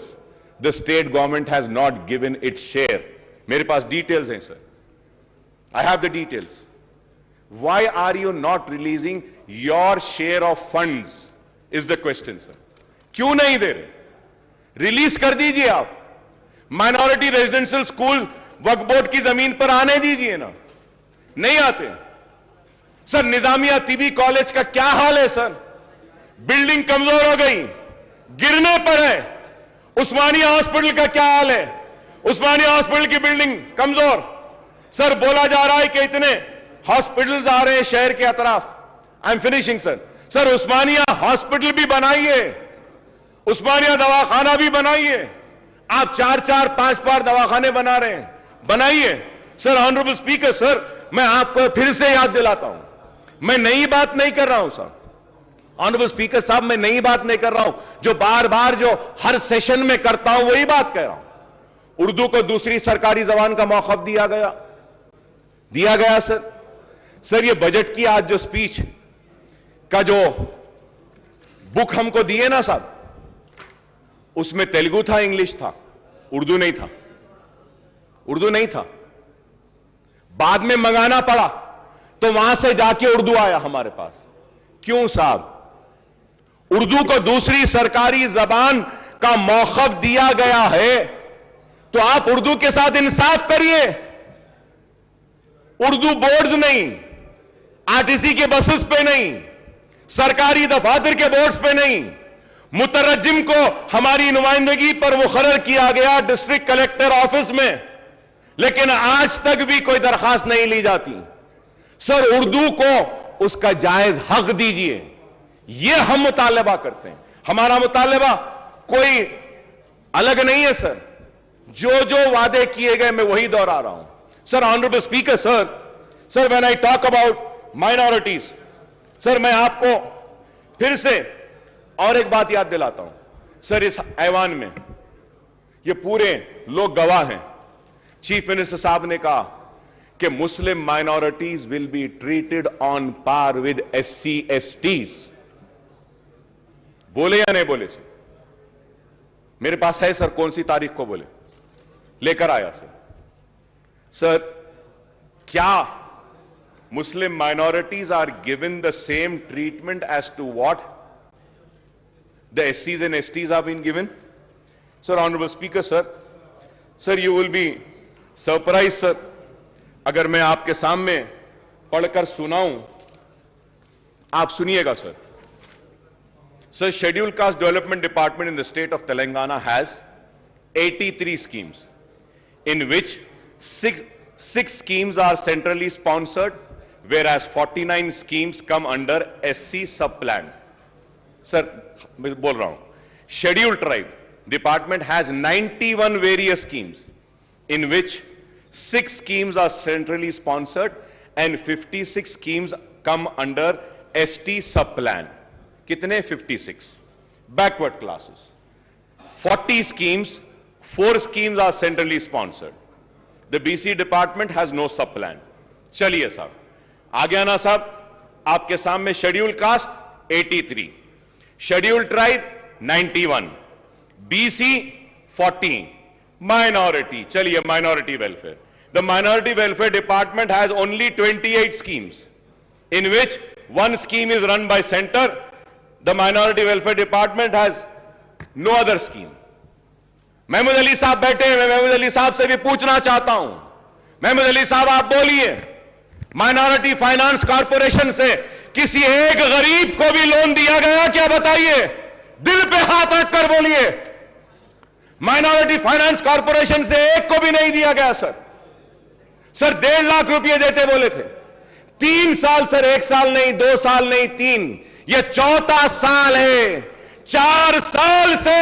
The state government has not given its share. मेरे पास डिटेल्स हैं sir, I have the details. Why are you not releasing your share of funds is the question sir. क्यों नहीं दे रहे? Release कर दीजिए आप। माइनॉरिटी रेजिडेंशियल स्कूल वक्फ बोर्ड की जमीन पर आने दीजिए ना, नहीं आते। सर, निजामिया तिबी कॉलेज का क्या हाल है सर? बिल्डिंग कमजोर हो गई, गिरने पर है। उस्मानिया हॉस्पिटल का क्या हाल है? उस्मानिया हॉस्पिटल की बिल्डिंग कमजोर। सर, बोला जा रहा है कि इतने हॉस्पिटल्स आ रहे हैं शहर के अतराफ। I am finishing sir. Sir, Osmania hospital भी बनाइए, उस्मानिया दवाखाना भी बनाइए। आप 4-4, 5 दवाखाने बना रहे हैं, बनाइए। सर, ऑनरेबल स्पीकर सर, मैं आपको फिर से याद दिलाता हूं, मैं नई बात नहीं कर रहा हूं सर। ऑनरेबल स्पीकर साहब, मैं नई बात नहीं कर रहा हूं, जो बार बार जो हर सेशन में करता हूं वही बात कह रहा हूं। उर्दू को दूसरी सरकारी जबान का मौखब दिया गया सर। सर, ये बजट की आज जो स्पीच का जो बुक हमको दिए ना साहब, उसमें तेलुगु था, इंग्लिश था, उर्दू नहीं था। उर्दू नहीं था, बाद में मंगाना पड़ा तो वहां से जाके उर्दू आया हमारे पास। क्यों साहब? उर्दू को दूसरी सरकारी जबान का मौखब दिया गया है तो आप उर्दू के साथ इंसाफ करिए। उर्दू बोर्ड्स नहीं, आरटीसी के बसेस पे नहीं, सरकारी दफातर के बोर्ड्स पे नहीं, मुतरज्जिम को हमारी नुमाइंदगी पर मुकर्रर किया गया डिस्ट्रिक्ट कलेक्टर ऑफिस में, लेकिन आज तक भी कोई दरखास्त नहीं ली जाती। सर, उर्दू को उसका जायज हक दीजिए, यह हम मुतालबा करते हैं। हमारा मुतालबा कोई अलग नहीं है सर, जो वादे किए गए मैं वही दोहरा रहा हूं। Sir, honourable speaker sir, when I talk about minorities, sir मैं आपको फिर से और एक बात याद दिलाता हूं। सर, इस ऐवान में ये पूरे लोग गवाह हैं। चीफ मिनिस्टर साहब ने कहा कि Muslim minorities will be treated on par with SC STs। बोले या नहीं बोले सर? मेरे पास है सर, कौन सी तारीख को बोले, लेकर आया सर। सर, क्या Muslim minorities are given the same treatment as to what the SCs and STs have been given? Sir, Honorable Speaker, sir, you will be surprised, sir, अगर मैं आपके सामने पढ़कर सुनाऊं, आप सुनिएगा sir. Sir, Scheduled Caste Development Department in the state of Telangana has 83 schemes, in which six schemes are centrally sponsored, whereas 49 schemes come under SC sub-plan. Sir, मैं बोल रहा हूं, Scheduled Tribe Department has 91 various schemes, in which 6 schemes are centrally sponsored and 56 schemes come under ST sub-plan. कितने? 56. Backward classes. 40 schemes, 4 schemes are centrally sponsored. The BC department has no sub-plan. चलिए साहब, आगे आना साहब, आपके सामने scheduled caste 83, scheduled tribe 91, BC 14, minority. चलिए minority welfare. The minority welfare department has only 28 schemes, in which one scheme is run by center. The minority welfare department has no other scheme. Mahmood Ali साहब बैठे हैं, मैं महमूद अली साहब से भी पूछना चाहता हूं। महमूद अली साहब, आप बोलिए, माइनॉरिटी फाइनेंस कॉर्पोरेशन से किसी एक गरीब को भी लोन दिया गया क्या? बताइए, दिल पे हाथ रखकर बोलिए। माइनॉरिटी फाइनेंस कॉर्पोरेशन से एक को भी नहीं दिया गया सर। सर 1.5 लाख रुपए देते बोले थे। 3 साल सर, 1 साल नहीं, 2 साल नहीं, 3, ये 4था साल है। 4 साल से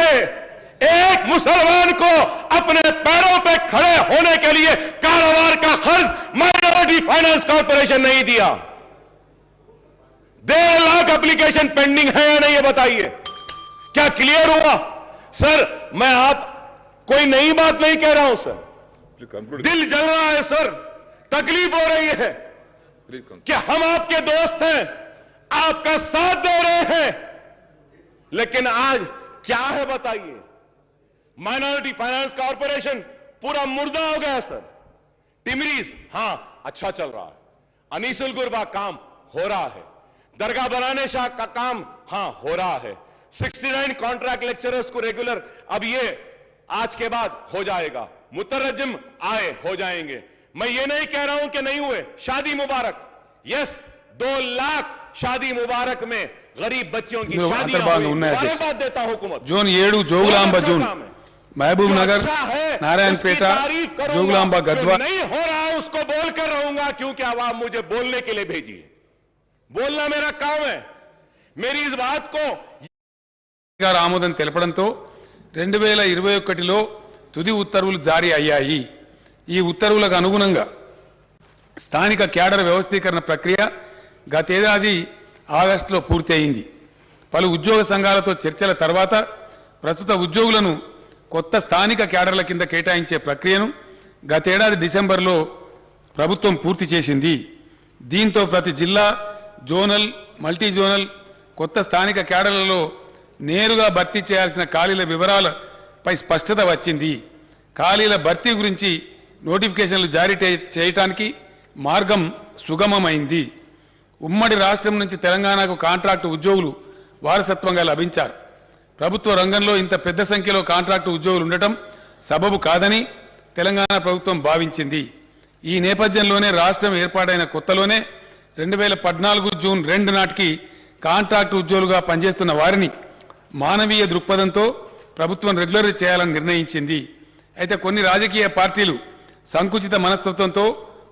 एक मुसलमान को अपने पैरों पे खड़े होने के लिए कारोबार का खर्च माइनॉरिटी फाइनेंस कॉर्पोरेशन नहीं दिया। 1.5 लाख एप्लीकेशन पेंडिंग है या नहीं, ये बताइए। क्या क्लियर हुआ? सर, मैं आप कोई नई बात नहीं कह रहा हूं सर, दिल जल रहा है सर, तकलीफ हो रही है कि हम आपके दोस्त हैं, आपका साथ दे रहे हैं, लेकिन आज क्या है बताइए? माइनॉरिटी फाइनेंस कॉर्पोरेशन पूरा मुर्दा हो गया सर। टिमरीज, हां अच्छा चल रहा है। अनीसुल गुरबा काम हो रहा है। दरगाह बनाने शाह का काम हां हो रहा है। 69 कॉन्ट्रैक्ट लेक्चरर्स को रेगुलर अब ये आज के बाद हो जाएगा। मुतरज्जिम आए हो जाएंगे। मैं ये नहीं कह रहा हूं कि नहीं हुए। शादी मुबारक, यस, 2 लाख शादी मुबारक में गरीब बच्चों की शादियां हुई। मुबारकबाद देता हूं हुकूमत। जोन 7 जोगलांबा जोन, महबूब नगर, नारायणपेटा, जोगलांबा, गद्वा। नहीं हो रहा है उसको बोल कर रहूंगा, क्योंकि आवाम मुझे बोलने के लिए भेजी है। बोलना मेरा काम है। मेरी इस बात को ఆమోదం తెలపడంతో 2021లో తుది ఉత్తర్వులు జారీ అయ్యాయి. ఈ ఉత్తర్వులకు అనుగుణంగా స్థానిక క్యాడర్ వ్యవస్థీకరణ ప్రక్రియ గతేడాది ఆగస్టులో పూర్తి అయింది. పలు ఉద్యోగ సంఘాలతో చర్చల తర్వాత ప్రస్తుత ఉద్యోగులను కొత్త స్థానిక క్యాడర్ల కింద కేటాయించే ప్రక్రియను గతేడాది డిసెంబర్లో ప్రభుత్వం పూర్తి చేసింది. దీంతో ప్రతి జిల్లా, జోనల్, మల్టీ జోనల్ కొత్త స్థానిక క్యాడర్లలో నేరుగా భర్తీ చేయాల్సిన ఖాళీల వివరాలపై స్పష్టత వచ్చింది. ఖాళీల భర్తీ గురించి నోటిఫికేషన్లు జారీ చేయడానికి మార్గం సుగమమైంది. ఉమ్మడి రాష్ట్రం నుంచి తెలంగాణకు కాంట్రాక్టు ఉద్యోగులు వారసత్వంగా లభించారు. ప్రభుత్వ రంగంలో ఇంత పెద్ద సంఖ్యలో కాంట్రాక్టు ఉద్యోగులు ఉండటం సబబు కాదని తెలంగాణ ప్రభుత్వం భావించింది. ఈ నేపథ్యంలోనే రాష్ట్రం ఏర్పాటైన కొత్తలోనే 2014 జూన్ 2 నాటికి కాంట్రాక్టు ఉద్యోగులుగా పనిచేస్తున్న వారిని మానవీయ దృక్పథంతో ప్రభుత్వం రెగ్యులర్ చేయాలని నిర్ణయించింది. అయితే కొన్ని రాజకీయ పార్టీలు సంకుచిత మనస్తత్వంతో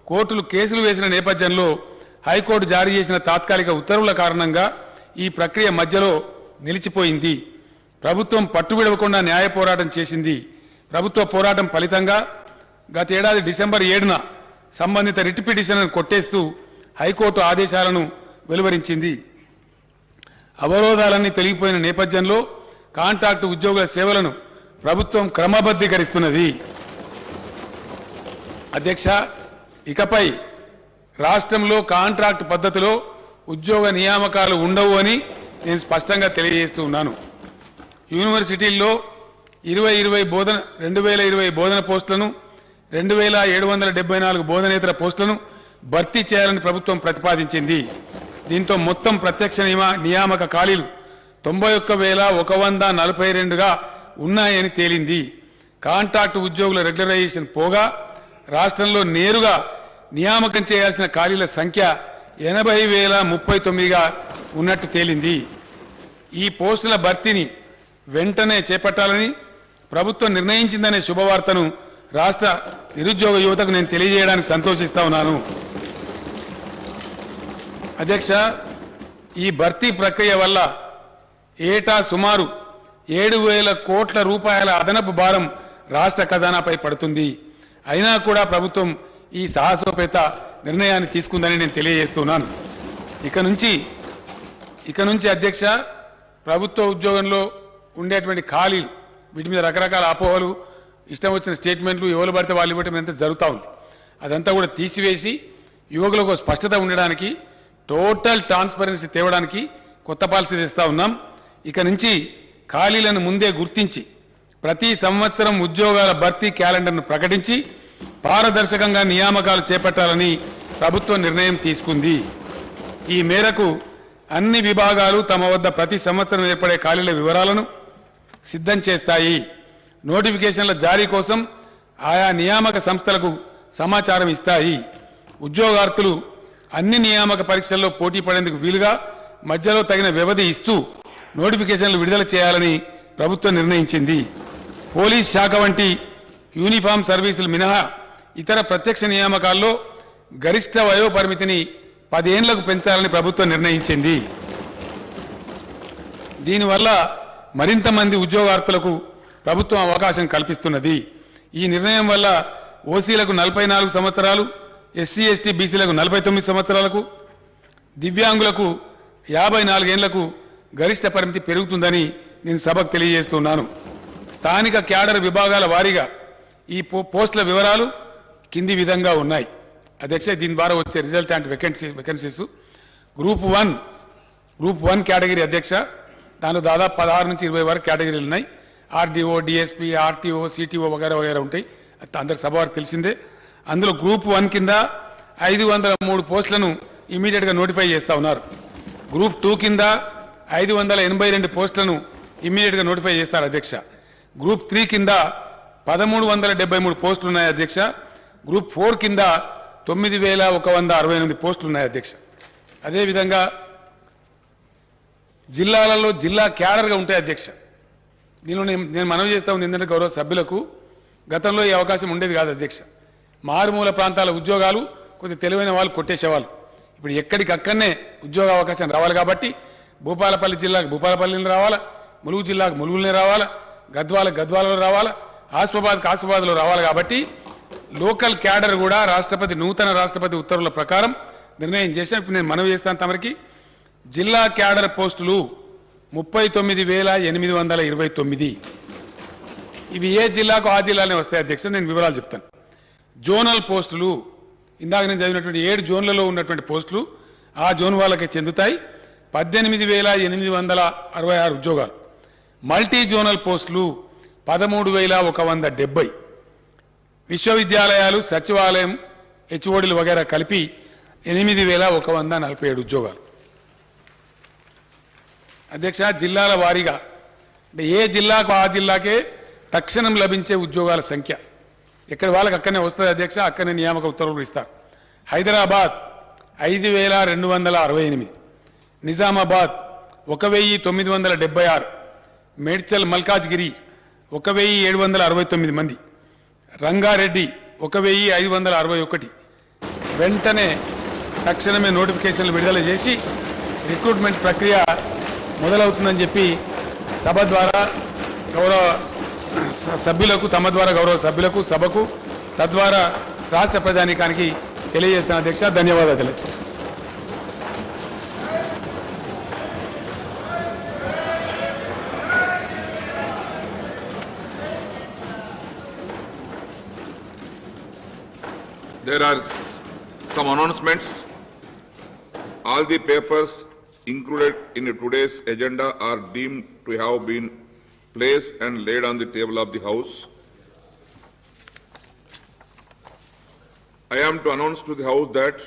కోర్టులు కేసులు వేసిన నేపథ్యంలో హైకోర్టు జారీ చేసిన తాత్కాలిక ఉత్తర్వుల కారణంగా ఈ ప్రక్రియ మధ్యలో నిలిచిపోయింది. ప్రభుత్వం పట్టువిడవకుండా న్యాయ పోరాటం చేసింది. ప్రభుత్వ పోరాటం ఫలితంగా గత ఏడాది డిసెంబర్ 7న సంబంధిత రిట్ పిటిషన్ను కొట్టేస్తూ హైకోర్టు ఆదేశాలను వెలువరించింది. అవరోధాలన్నీ తొలగిపోయిన నేపథ్యంలో కాంట్రాక్టు ఉద్యోగుల సేవలను ప్రభుత్వం క్రమబద్ధీకరిస్తున్నది. అధ్యక్ష, ఇకపై రాష్ట్రంలో కాంట్రాక్ట్ పద్ధతిలో ఉద్యోగ నియామకాలు ఉండవు అని నేను స్పష్టంగా తెలియజేస్తూ ఉన్నాను. యూనివర్సిటీల్లో 2020 బోధన పోస్టులను 2774 బోధనేతర పోస్టులను భర్తీ చేయాలని ప్రభుత్వం ప్రతిపాదించింది. దీంతో మొత్తం ప్రత్యక్ష నియామక ఖాళీలు 91,142గా ఉన్నాయని తేలింది. కాంట్రాక్టు ఉద్యోగుల రెగ్యులరైజేషన్ పోగా రాష్ట్రంలో నేరుగా నియామకం చేయాల్సిన ఖాళీల సంఖ్య 80,039గా ఉన్నట్టు తేలింది. ఈ పోస్టుల భర్తీని వెంటనే చేపట్టాలని ప్రభుత్వం నిర్ణయించిందనే శుభవార్తను రాష్ట్ర నిరుద్యోగ యువతకు నేను తెలియజేయడానికి సంతోషిస్తా ఉన్నాను. అధ్యక్ష, ఈ భర్తీ ప్రక్రియ వల్ల ఏటా సుమారు 7,000 కోట్ల రూపాయల అదనపు భారం రాష్ట్ర ఖజానాపై పడుతుంది. అయినా కూడా ప్రభుత్వం ఈ సాహసోపేత నిర్ణయాన్ని తీసుకుందని నేను తెలియజేస్తున్నాను. ఇక నుంచి అధ్యక్ష, ప్రభుత్వ ఉద్యోగంలో ఉండేటువంటి ఖాళీలు, వీటి మీద రకరకాల అపోహలు, ఇష్టం వచ్చిన స్టేట్మెంట్లు, ఎవరు పడితే వాళ్ళు ఇవ్వటం ఎంత జరుగుతూ ఉంది. అదంతా కూడా తీసివేసి యువకులకు స్పష్టత ఉండడానికి, టోటల్ ట్రాన్స్పరెన్సీ తేవడానికి కొత్త పాలసీ తెస్తా ఉన్నాం. ఇక నుంచి ఖాళీలను ముందే గుర్తించి ప్రతి సంవత్సరం ఉద్యోగాల భర్తీ క్యాలెండర్ను ప్రకటించి పారదర్శకంగా నియామకాలు చేపట్టాలని ప్రభుత్వం నిర్ణయం తీసుకుంది. ఈ మేరకు అన్ని విభాగాలు తమ వద్ద ప్రతి సంవత్సరం ఏర్పడే ఖాళీల వివరాలను సిద్ధం చేస్తాయి. నోటిఫికేషన్ల జారీ కోసం ఆయా నియామక సంస్థలకు సమాచారం ఇస్తాయి. ఉద్యోగార్థులు అన్ని నియామక పరీక్షల్లో పోటీ పడేందుకు వీలుగా మధ్యలో తగిన వ్యవధి ఇస్తూ నోటిఫికేషన్లు విడుదల చేయాలని ప్రభుత్వం నిర్ణయించింది. పోలీస్ శాఖ వంటి యూనిఫామ్ సర్వీసులు మినహా ఇతర ప్రత్యక్ష నియామకాల్లో గరిష్ట వయోపరిమితిని 10 ఏళ్లకు పెంచాలని ప్రభుత్వం నిర్ణయించింది. దీనివల్ల మరింత మంది ఉద్యోగార్థులకు ప్రభుత్వం అవకాశం కల్పిస్తున్నది. ఈ నిర్ణయం వల్ల ఓసీలకు 44 సంవత్సరాలు, ఎస్సీ ఎస్టీ బీసీలకు 49 సంవత్సరాలకు, దివ్యాంగులకు 54 ఏళ్లకు గరిష్ట పరిమితి పెరుగుతుందని నేను సభకు తెలియజేస్తున్నాను. స్థానిక క్యాడర్ విభాగాల వారీగా ఈ పోస్టుల వివరాలు కింది విధంగా ఉన్నాయి. అధ్యక్ష, దీని ద్వారా వచ్చే రిజల్టాంట్ వేకెన్సీస్ గ్రూప్ 1 కేటగిరీ అధ్యక్ష, దానిలో దాదాపు 16 నుంచి 20 వరకు కేటగిరీలు ఉన్నాయి. ఆర్డీఓ, డిఎస్పీ, ఆర్టీఓ, సిటీఓ వగైరా ఉంటాయి. అందరికి సభ వారికి తెలిసిందే. అందులో గ్రూప్ 1 కింద 503 పోస్టులను ఇమీడియట్ గా నోటిఫై చేస్తా ఉన్నారు. గ్రూప్ 2 కింద 582 పోస్టులను ఇమీడియట్ గా నోటిఫై చేస్తారు అధ్యక్ష. గ్రూప్ 3 కింద 1373 పోస్టులు ఉన్నాయి అధ్యక్ష. గ్రూప్ 4 కింద 9168 పోస్టులు ఉన్నాయి అధ్యక్ష. అదేవిధంగా జిల్లాలలో జిల్లా క్యాడర్గా ఉంటాయి అధ్యక్ష. దీనిలో నేను మనవి చేస్తా ఉంది ఏంటంటే గౌరవ సభ్యులకు, గతంలో ఈ అవకాశం ఉండేది కాదు అధ్యక్ష. మారుమూల ప్రాంతాల ఉద్యోగాలు కొద్ది తెలివైన వాళ్ళు కొట్టేసేవాళ్ళు. ఇప్పుడు ఎక్కడికక్కడనే ఉద్యోగ అవకాశం రావాలి కాబట్టి భూపాలపల్లి జిల్లాకు భూపాలపల్లిని రావాలా, ములుగు జిల్లాకు ములుగులనే రావాలా, గద్వాలలో రావాలా, ఆసిఫాబాద్లో రావాలి. కాబట్టి లోకల్ క్యాడర్ కూడా నూతన రాష్ట్రపతి ఉత్తర్వుల ప్రకారం నిర్ణయం చేశాం. ఇప్పుడు నేను మనవి చేస్తాను తమరికి, జిల్లా క్యాడర్ పోస్టులు 39,829. ఇవి ఏ జిల్లాకు ఆ జిల్లానే వస్తాయి అధ్యక్ష. నేను వివరాలు చెప్తాను. జోనల్ పోస్టులు, ఇందాక నేను చదివినటువంటి 7 జోన్లలో ఉన్నటువంటి పోస్టులు ఆ జోన్ వాళ్ళకే చెందుతాయి. 18,866 ఉద్యోగాలు. మల్టీ జోనల్ పోస్టులు 13,170. విశ్వవిద్యాలయాలు, సచివాలయం, హెచ్ఓడీలు వగైరా కలిపి 8,147 ఉద్యోగాలు. అధ్యక్ష, జిల్లాల వారీగా అంటే ఏ జిల్లాకు ఆ జిల్లాకే తక్షణం లభించే ఉద్యోగాల సంఖ్య ఎక్కడి వాళ్ళకి అక్కడనే వస్తుంది అధ్యక్ష. అక్కడనే నియామక ఉత్తర్వులు ఇస్తారు. హైదరాబాద్ 5,268, నిజామాబాద్ 1,976, మేడ్చల్ మల్కాజ్గిరి 1,769 మంది, రంగారెడ్డి 1,561. వెంటనే తక్షణమే నోటిఫికేషన్లు విడుదల చేసి రిక్రూట్మెంట్ ప్రక్రియ మొదలవుతుందని చెప్పి సభ ద్వారా గౌరవ సభ్యులకు, తమ ద్వారా గౌరవ సభ్యులకు, సభకు, తద్వారా రాష్ట్ర ప్రజానీకానికి తెలియజేస్తున్న అధ్యక్ష. ధన్యవాదాలు తెలియజేస్తాను. There are some announcements. All the papers included in today's agenda are deemed to have been placed and laid on the table of the House. I am to announce to the House that